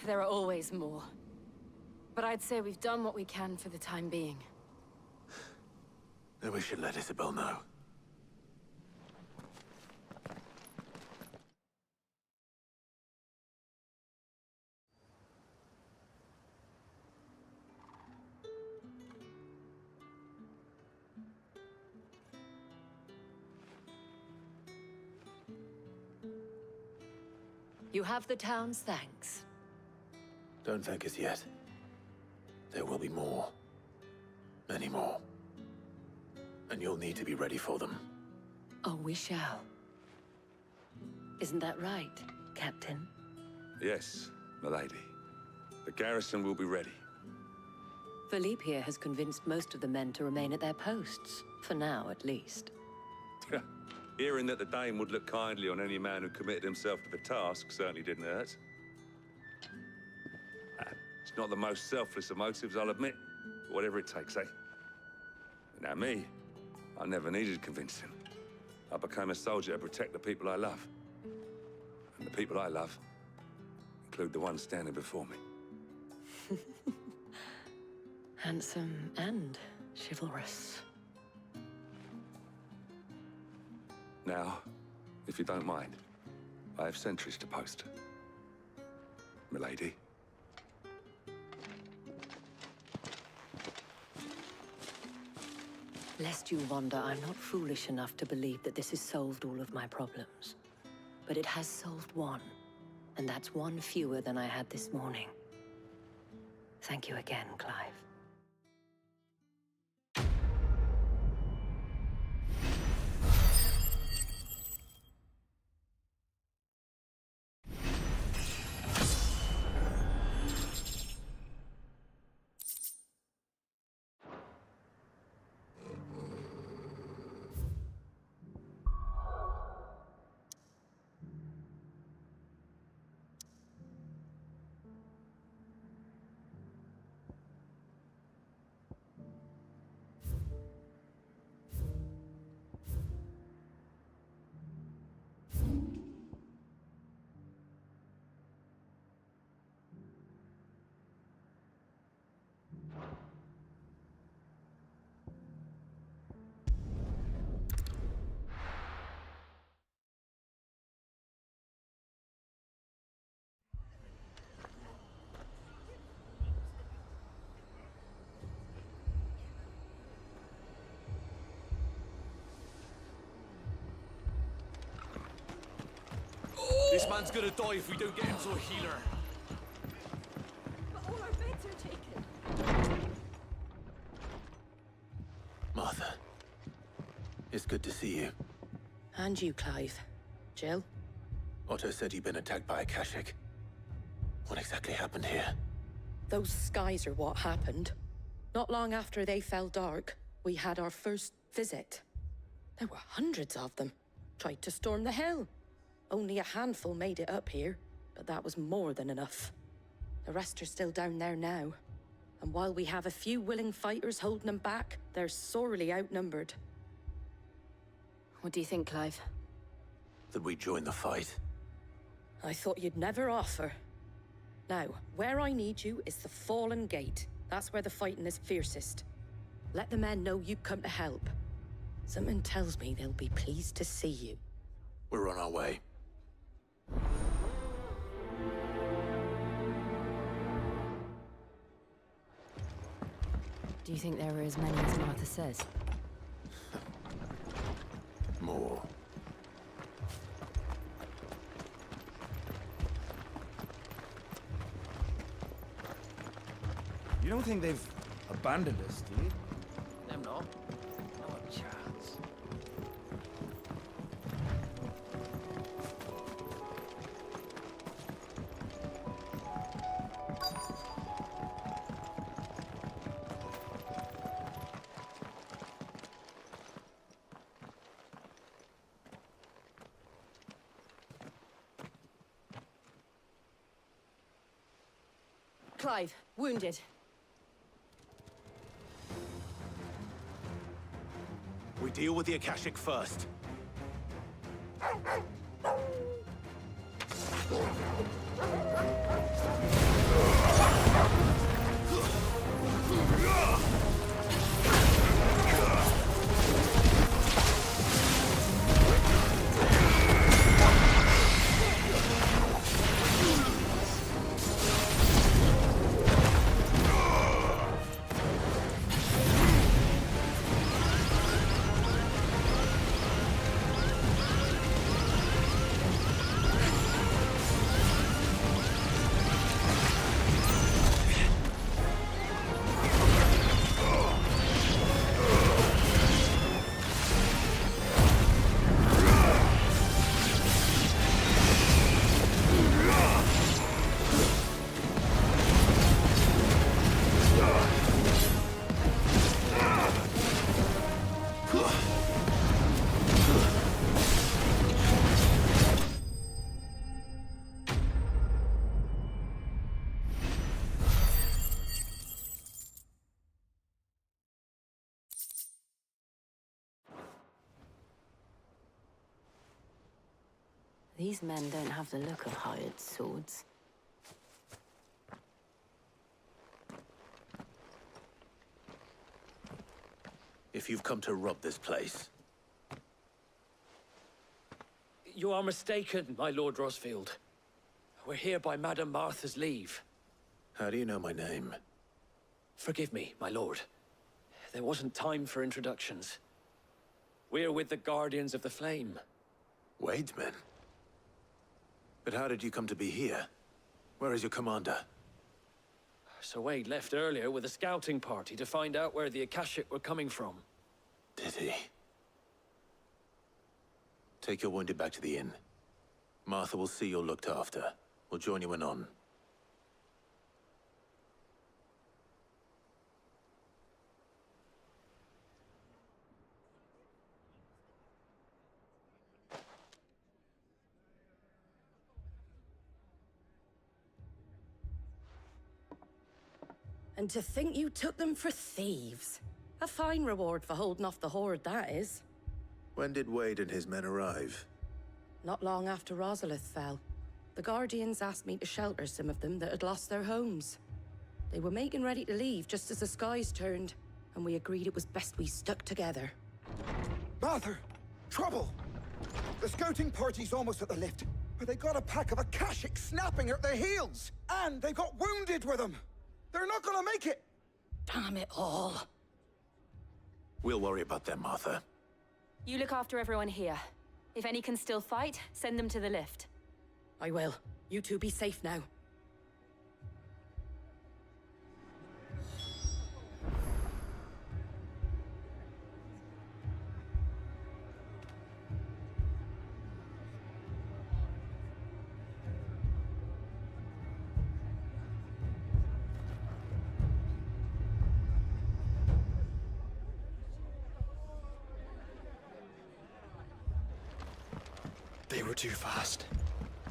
There are always more. But I'd say we've done what we can for the time being. we should let Isabel know. You have the town's thanks. Don't thank us yet. There will be more. Many more. And you'll need to be ready for them. Oh, we shall. Isn't that right, Captain? Yes, milady. The garrison will be ready. Philippe here has convinced most of the men to remain at their posts. For now, at least. Hearing that the Dane would look kindly on any man who committed himself to the task certainly didn't hurt. It's not the most selfless of motives, I'll admit. But whatever it takes, eh? Now me, I never needed convincing. I became a soldier to protect the people I love. And the people I love include the ones standing before me. Handsome and chivalrous. Now, if you don't mind, I have sentries to post. Milady. Lest you wonder, I'm not foolish enough to believe that this has solved all of my problems. But it has solved one, and that's one fewer than I had this morning. Thank you again, Clive. This man's gonna die if we don't get him to a healer. But all our beds are taken. Martha, it's good to see you. And you, Clive. Jill? Otto said you'd been attacked by a Kashik. What exactly happened here? Those skies are what happened. Not long after they fell dark, we had our first visit. There were hundreds of them. Tried to storm the hill. Only a handful made it up here, but that was more than enough. The rest are still down there now. And while we have a few willing fighters holding them back, they're sorely outnumbered. What do you think, Clive? That we join the fight? I thought you'd never offer. Now, where I need you is the Fallen Gate. That's where the fighting is fiercest. Let the men know you come to help. Something tells me they'll be pleased to see you. We're on our way. Do you think there are as many as Martha says? More. You don't think they've abandoned us, do you? Them not. Not a chance. Clive, wounded. We deal with the Akashic first. These men don't have the look of hired swords. If you've come to rob this place, You are mistaken, my Lord Rosfield. We're here by Madame Martha's leave. how do you know my name? Forgive me, my lord. There wasn't time for introductions. We're with the Guardians of the Flame. Wade's men? But how did you come to be here? Where is your commander? Sir Wade left earlier with a scouting party to find out where the Akashic were coming from. Did he? Take your wounded back to the inn. Martha will see you're looked after. We'll join you anon. And to think you took them for thieves. A fine reward for holding off the horde, that is. When did Wade and his men arrive? Not long after Rosalith fell. The Guardians asked me to shelter some of them that had lost their homes. They were making ready to leave just as the skies turned, and we agreed it was best we stuck together. Martha! Trouble! The scouting party's almost at the lift, but they got a pack of Akashics snapping at their heels! And they got wounded with them! They're not gonna make it! Damn it all. We'll worry about them, Martha. You look after everyone here. If any can still fight, send them to the lift. I will. You two be safe now. They were too fast.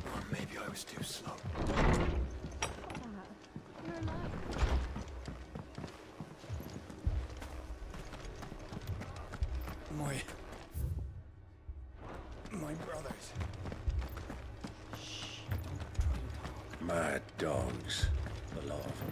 Or maybe I was too slow. My brothers. Mad dogs, a lot of them.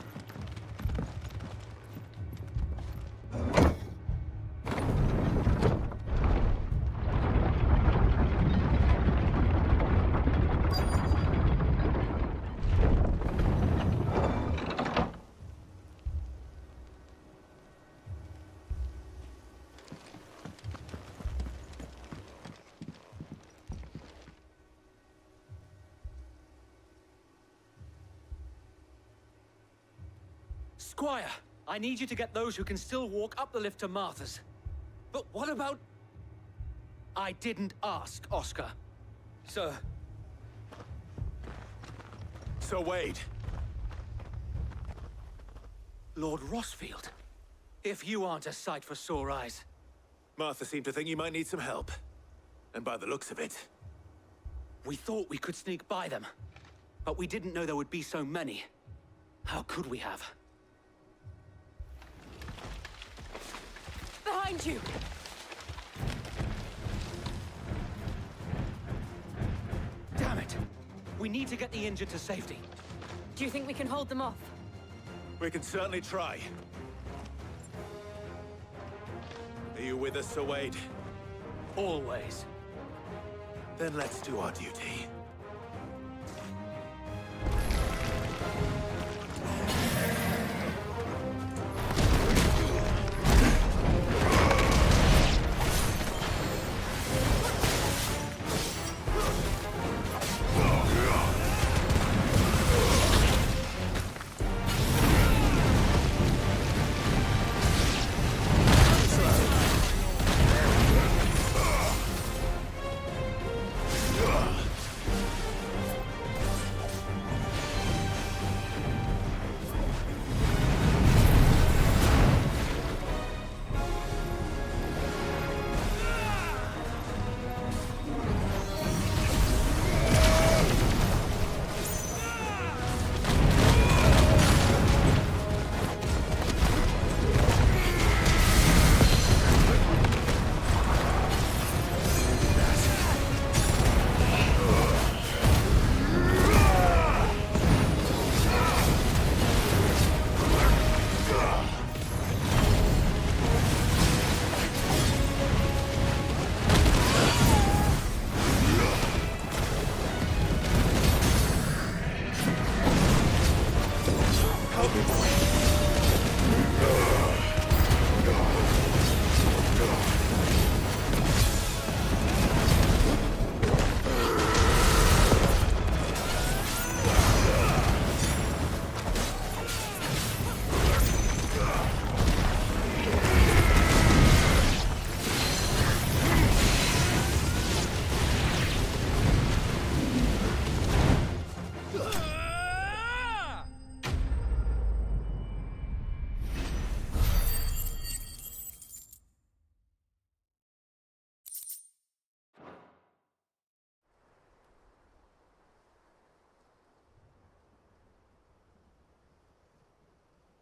Squire, I need you to get those who can still walk up the lift to Martha's. But what about... I didn't ask, Oscar. Sir. Sir Wade. Lord Rosfield. If you aren't a sight for sore eyes. Martha seemed to think you might need some help. And by the looks of it... We thought we could sneak by them. But we didn't know there would be so many. How could we have? Behind you! Damn it! We need to get the injured to safety. Do you think we can hold them off? We can certainly try. Are you with us, Sir Wade? Always. Then let's do our duty.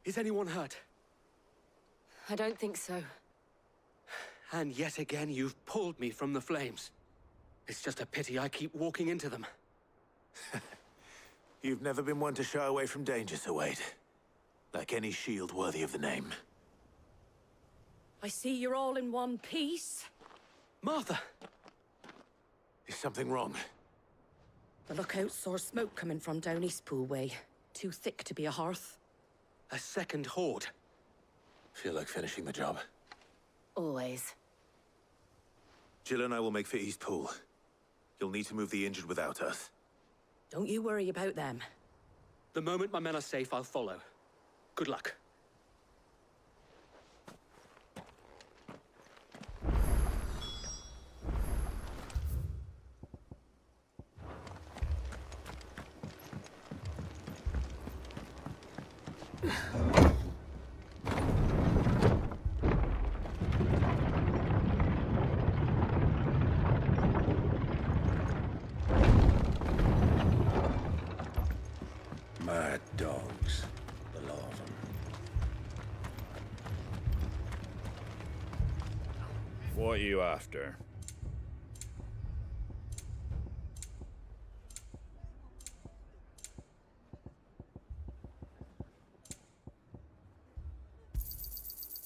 Is anyone hurt? I don't think so. And yet again, you've pulled me from the flames. It's just a pity I keep walking into them. You've never been one to shy away from danger, Sir Wade. Like any shield worthy of the name. I see you're all in one piece. Martha! Is something wrong? The lookout saw smoke coming from down Eastpool way. Too thick to be a hearth. A second horde. Feel like finishing the job. Always. Jill and I will make for Eastpool. You'll need to move the injured without us. Don't you worry about them. The moment my men are safe, I'll follow. Good luck. Mad dogs, the lot of them. What are you after?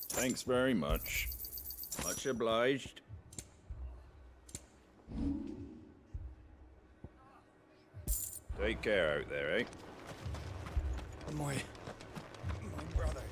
Thanks very much. Much obliged. Take care out there, eh? My brothers.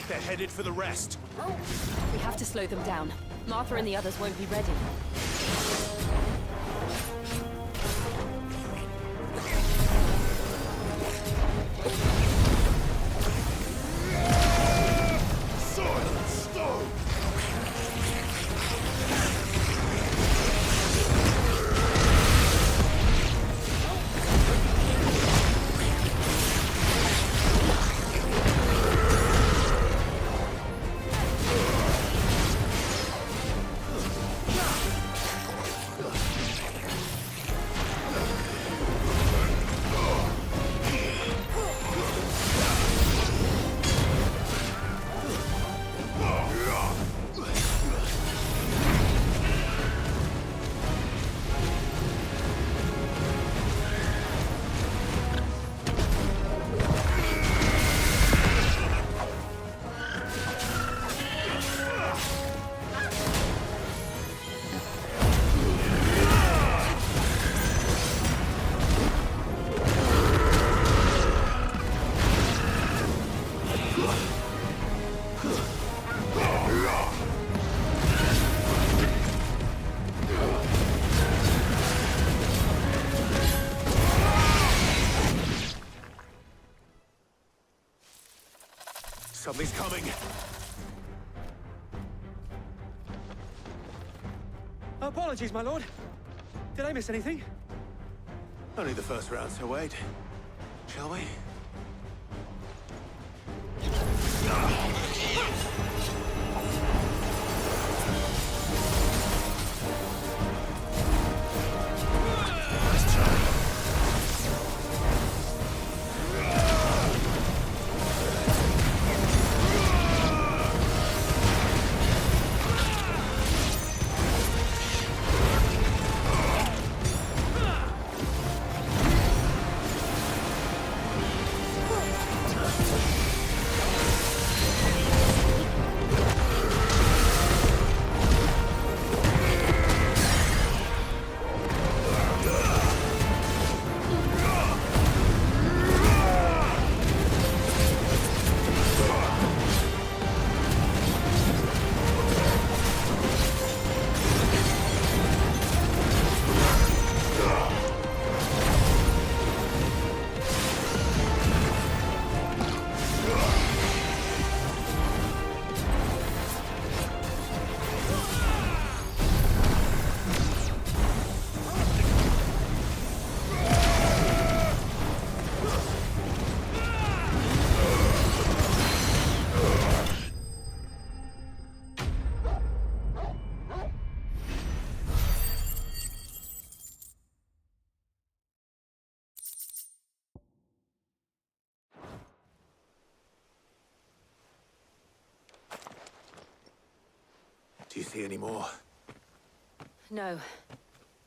They're headed for the rest. We have to slow them down. Martha and the others won't be ready. Something's coming. Apologies, my lord. Did I miss anything? Only the first round, Sir Wade. Shall we? you see any more? No.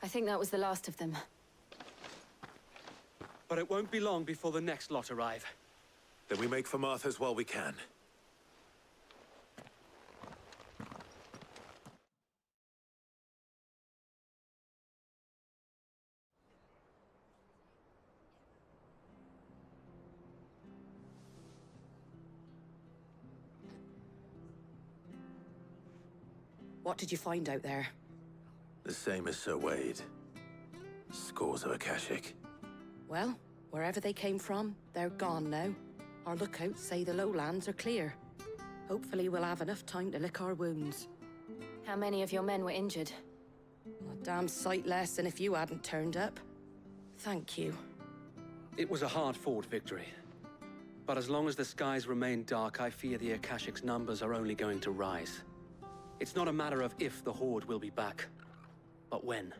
I think that was the last of them. But it won't be long before the next lot arrive. Then we make for Martha's while we can. What did you find out there? The same as Sir Wade. Scores of Akashic. Well, wherever they came from, they're gone now. Our lookouts say the lowlands are clear. Hopefully we'll have enough time to lick our wounds. How many of your men were injured? A damn sight less than if you hadn't turned up. Thank you. It was a hard-fought victory. But as long as the skies remain dark, I fear the Akashic's numbers are only going to rise. It's not a matter of if the Horde will be back, but when.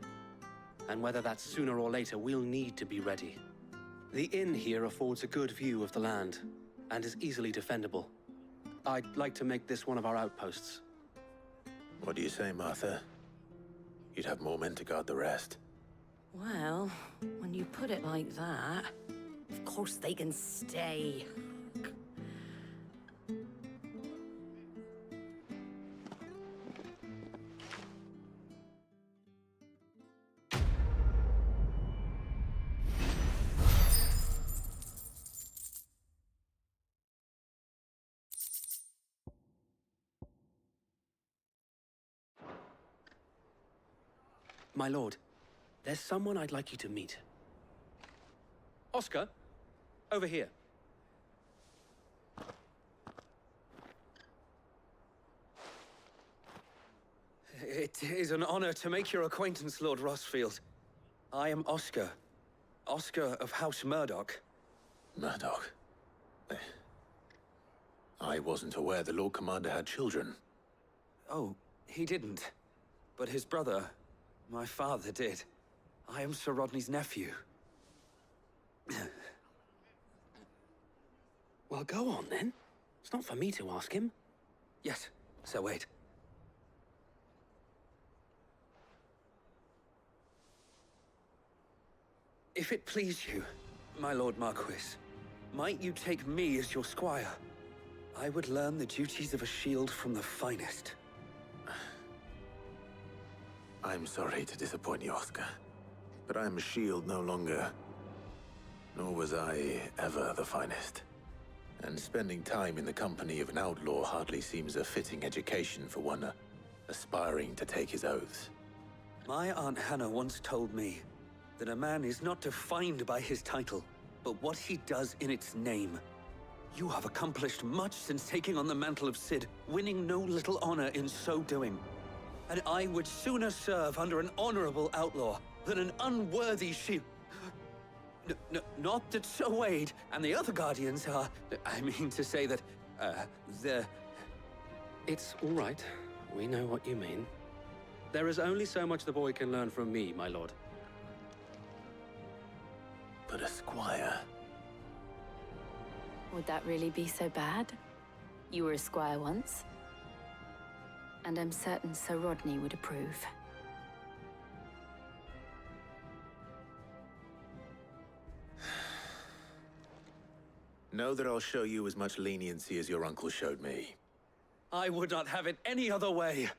And whether that's sooner or later, we'll need to be ready. The inn here affords a good view of the land, and is easily defendable. I'd like to make this one of our outposts. What do you say, Martha? You'd have more men to guard the rest. Well, when you put it like that, of course they can stay. My lord, there's someone I'd like you to meet. Oscar, over here. It is an honor to make your acquaintance, Lord Rossfield. I am Oscar. Oscar of House Murdoch. Murdoch? I wasn't aware the Lord Commander had children. Oh, he didn't. But his brother, my father, did. I am Sir Rodney's nephew. Well, go on, then. It's not for me to ask him. Yes, Sir Wade. If it please you, my Lord Marquis, might you take me as your squire? I would learn the duties of a shield from the finest. I'm sorry to disappoint you, Oscar, but I'm a shield no longer. Nor was I ever the finest. And spending time in the company of an outlaw hardly seems a fitting education for one aspiring to take his oaths. My Aunt Hannah once told me that a man is not defined by his title, but what he does in its name. You have accomplished much since taking on the mantle of Cid, winning no little honor in so doing. And I would sooner serve under an honorable outlaw than an unworthy shield. Not that Sir Wade and the other Guardians are... I mean to say that, they're... It's all right. We know what you mean. There is only so much the boy can learn from me, my lord. But a squire... Would that really be so bad? You were a squire once. And I'm certain Sir Rodney would approve. Know that I'll show you as much leniency as your uncle showed me. I would not have it any other way.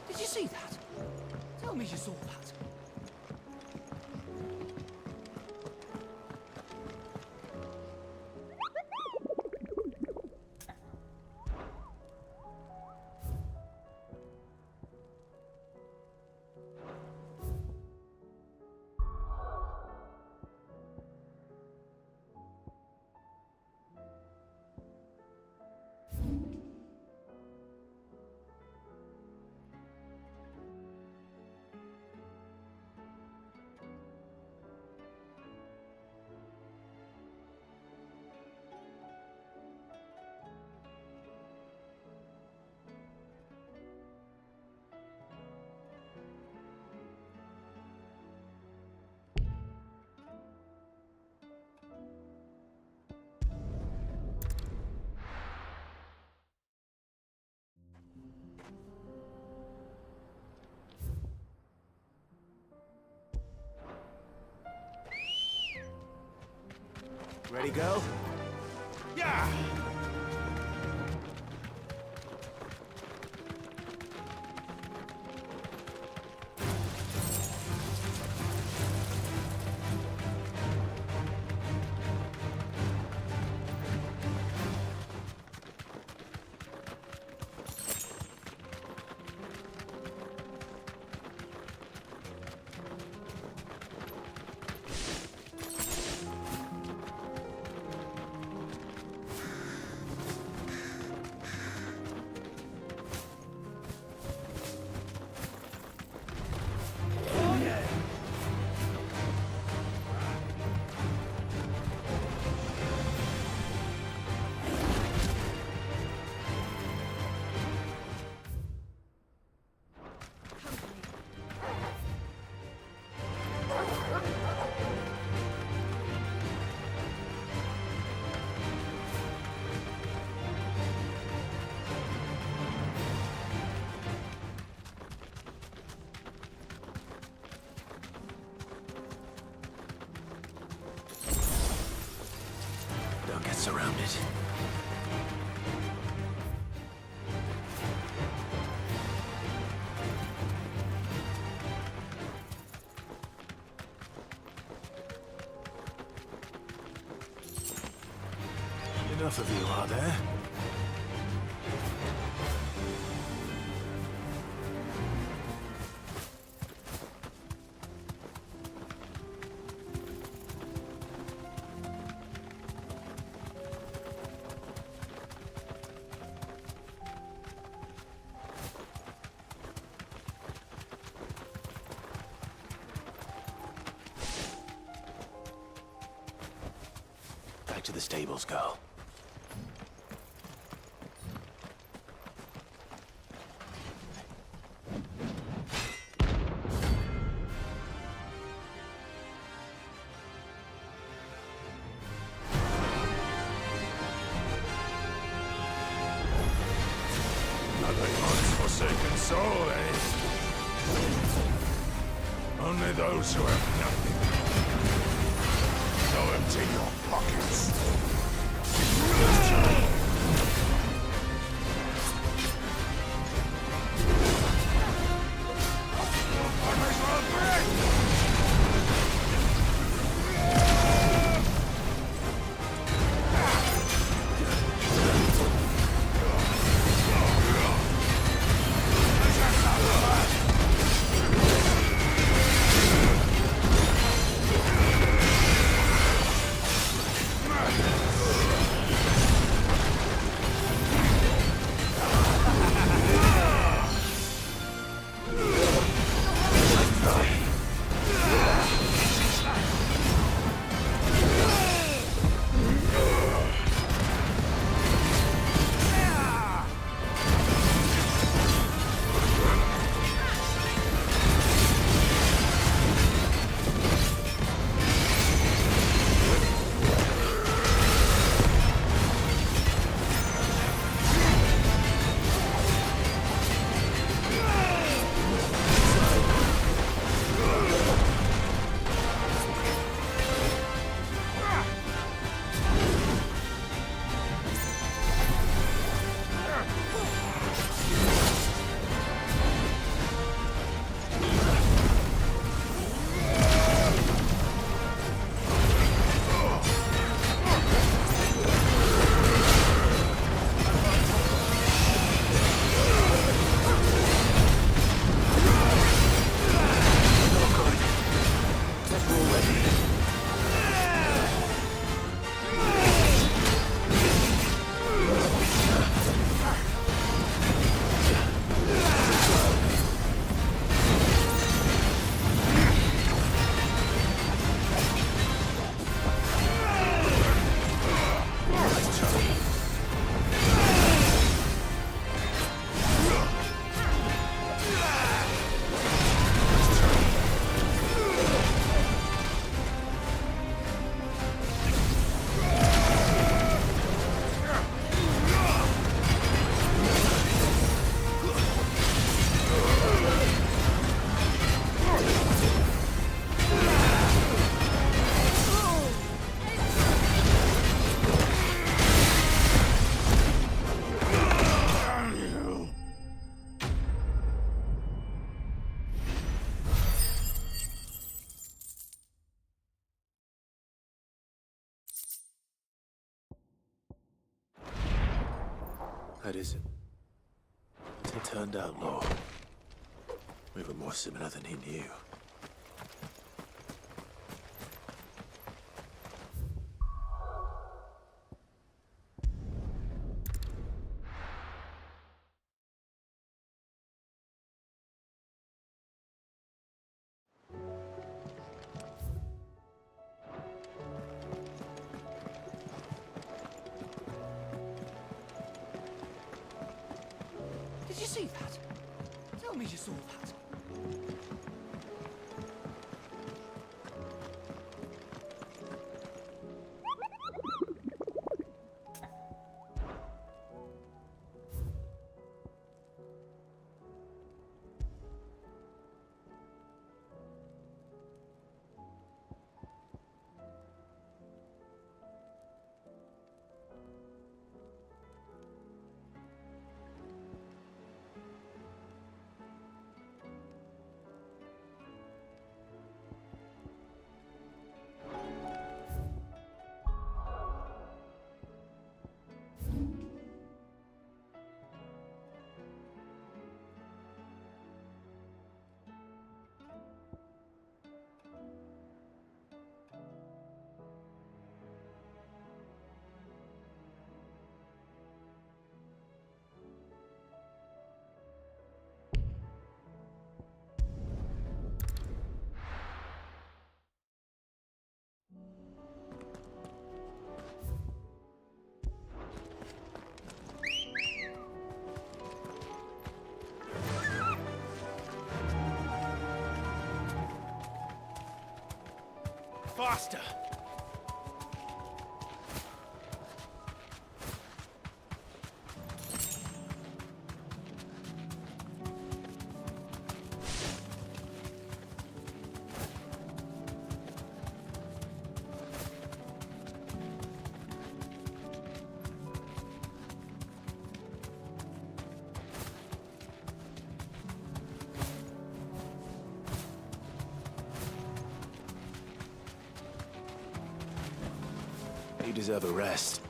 Did you see that? Tell me you saw that. Ready, go? Yeah! Don't get surrounded. Enough of you, are there? Back to the stables, girl. Another godforsaken soul, eh? Only those who have nothing. So empty your pockets. How is it? As it turned out, Lord, we were more similar than he knew. Did you see that? Tell me you saw that. Faster! You deserve a rest.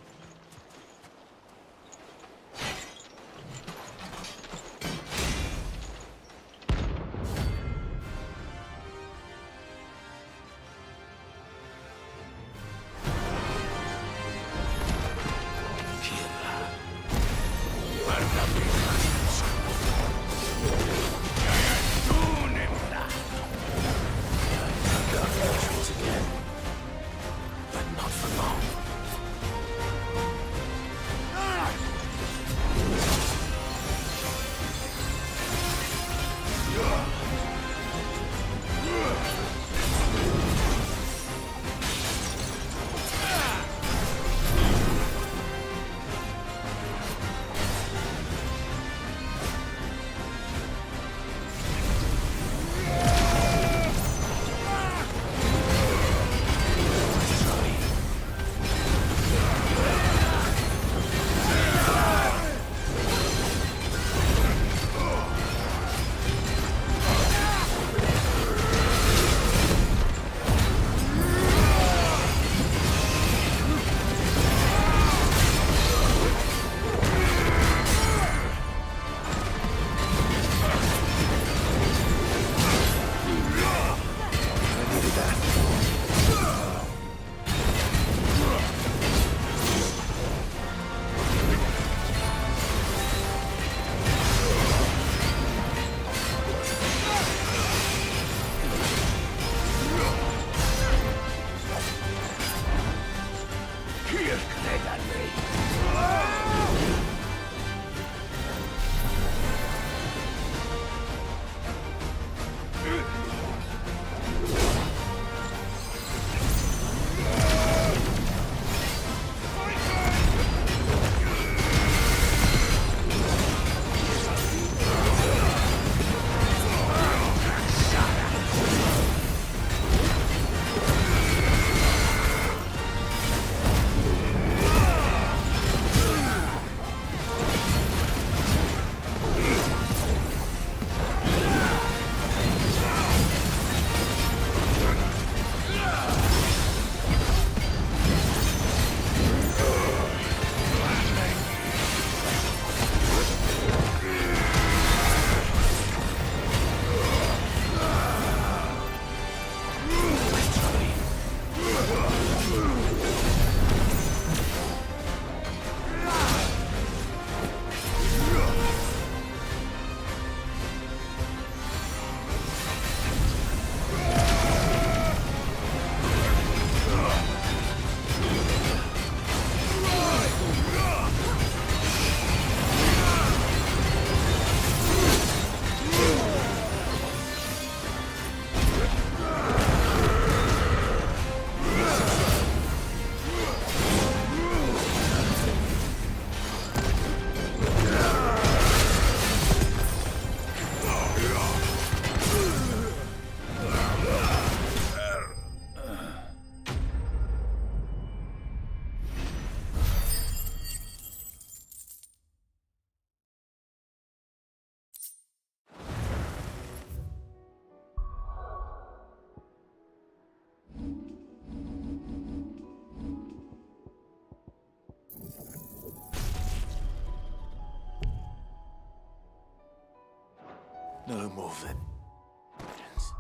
No more vengeance.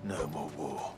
No more war.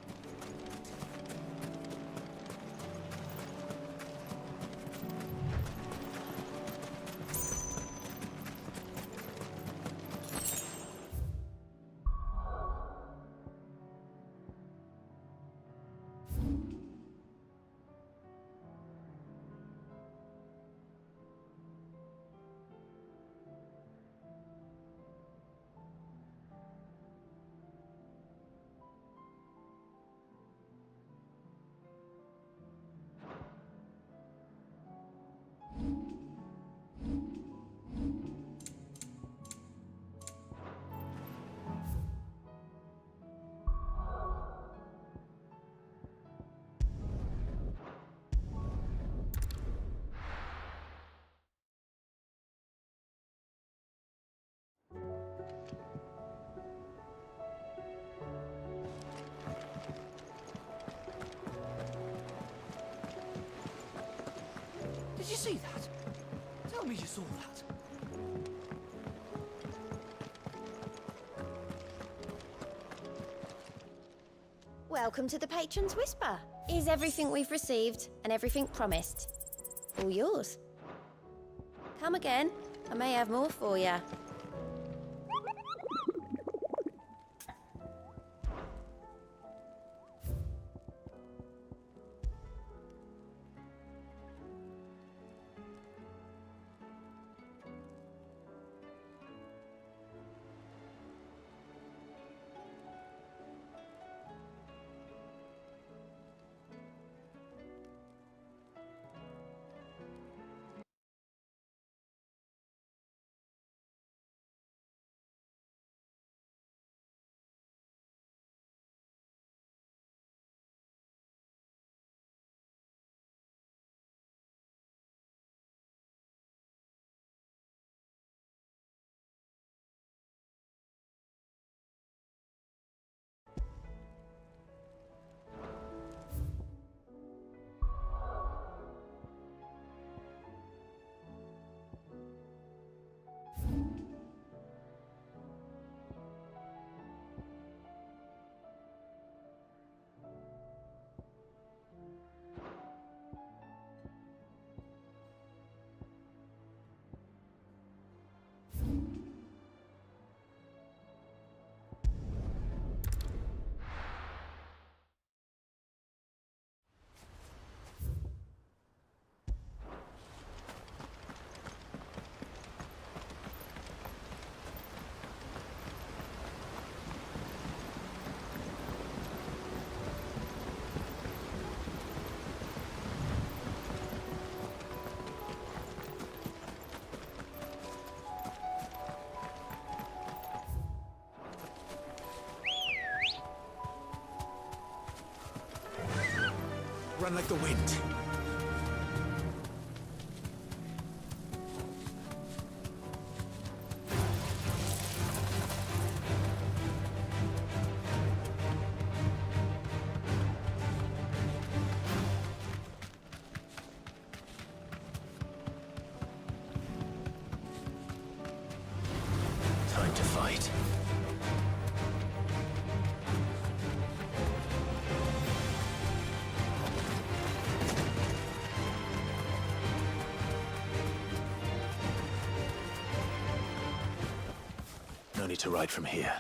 Did you see that? Tell me you saw that. Welcome to the Patron's Whisper. Is everything we've received and everything promised all yours? Come again. I may have more for you. Run like the wind. Time to fight. No need to ride from here.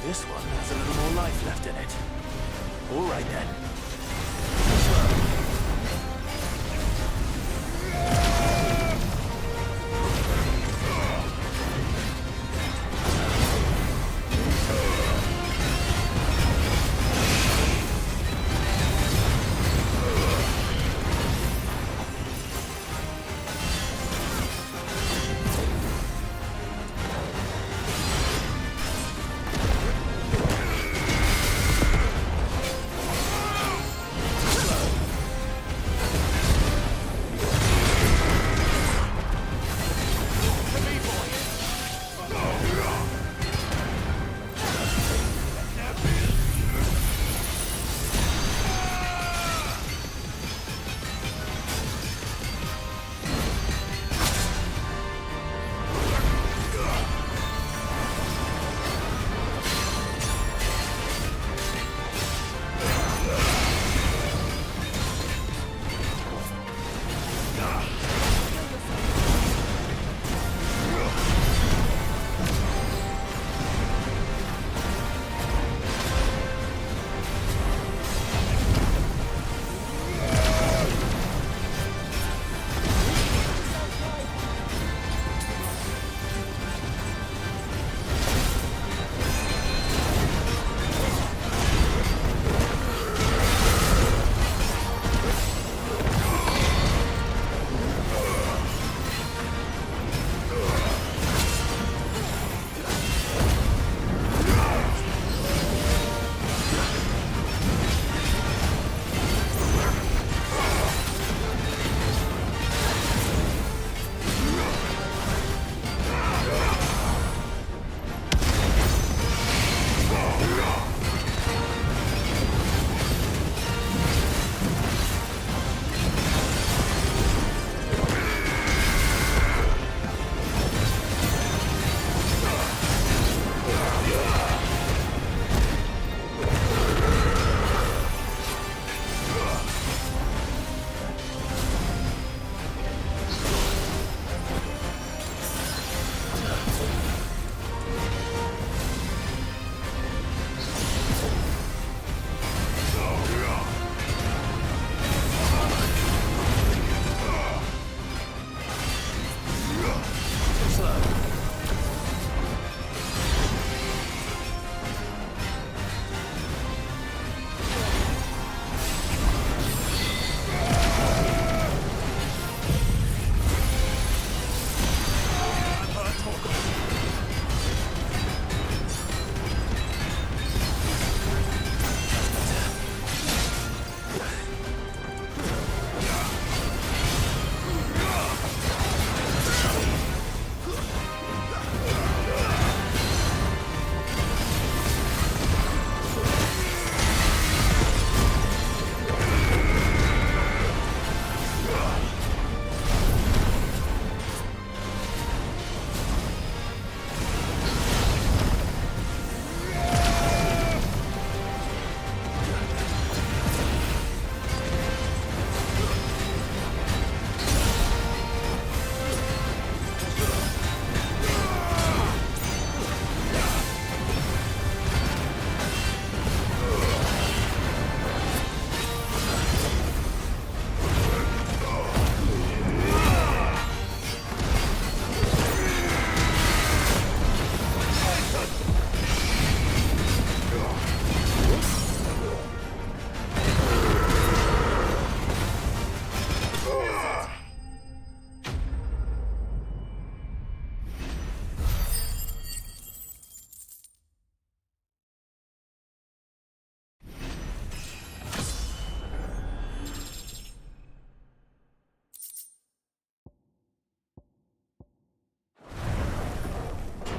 This one has a little more life left in it. All right then.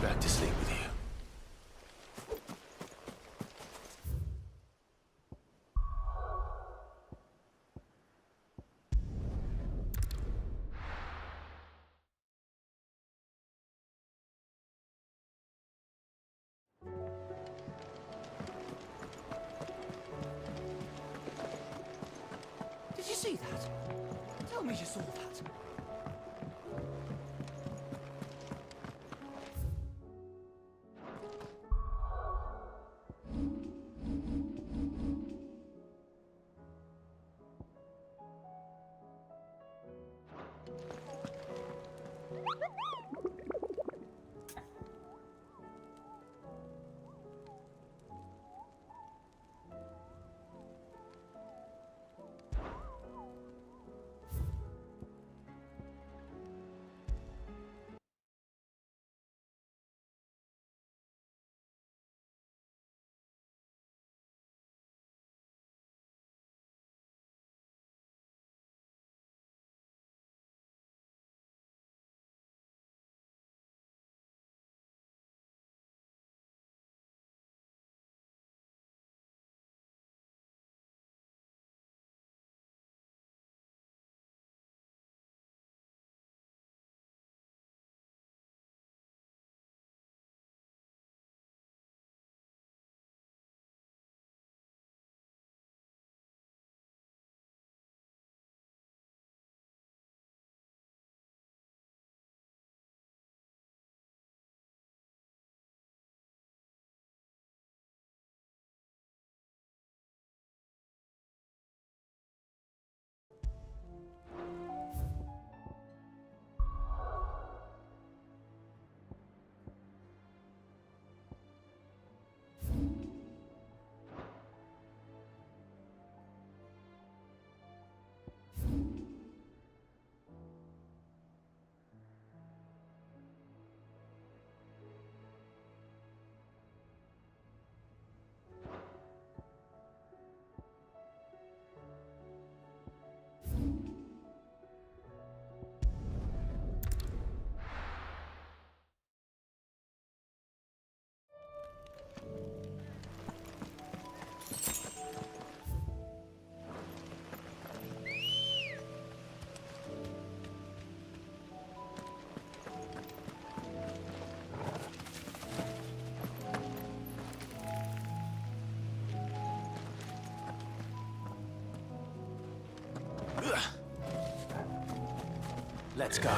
Back to sleep with you. Did you see that? Tell me you saw that. Let's go.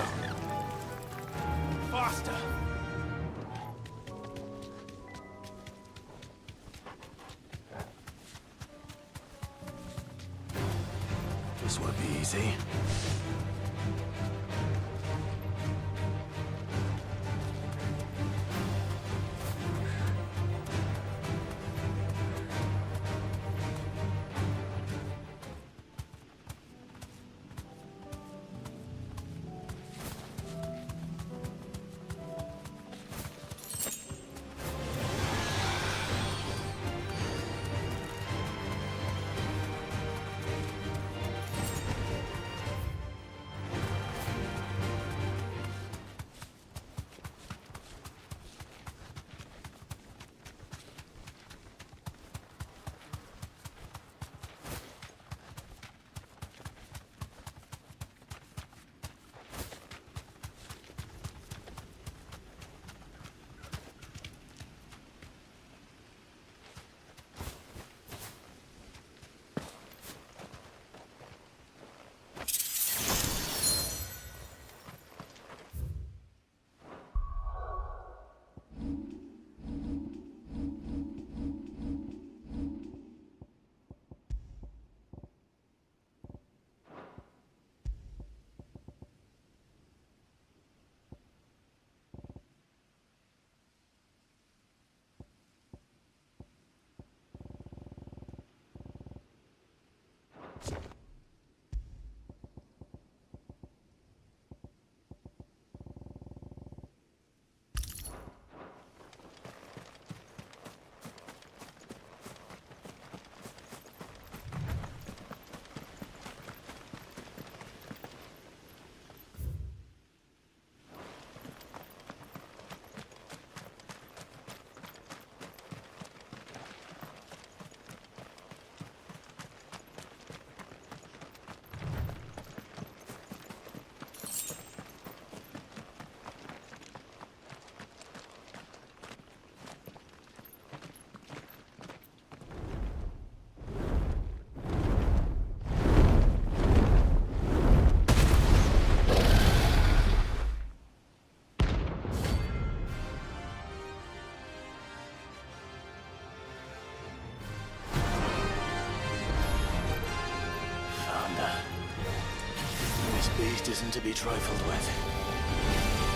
Faster! This won't be easy. This beast isn't to be trifled with.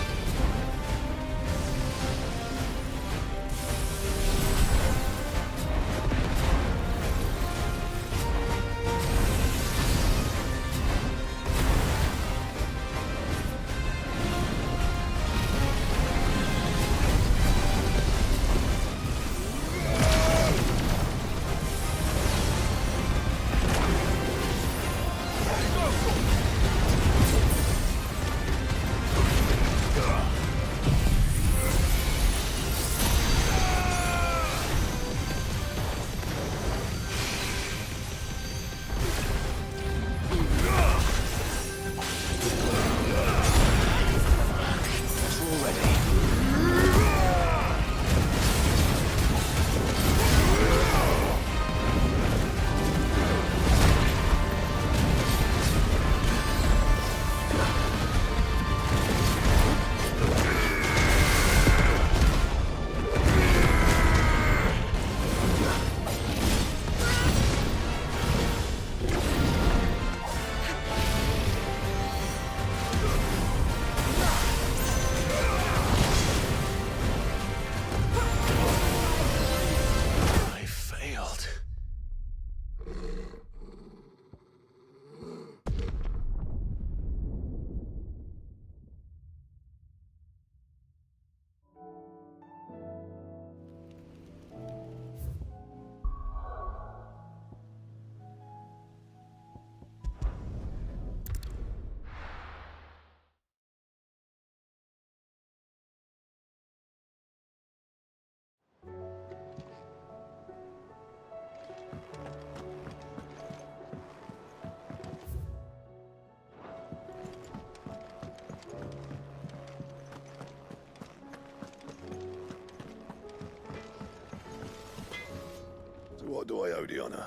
What do I owe the honor?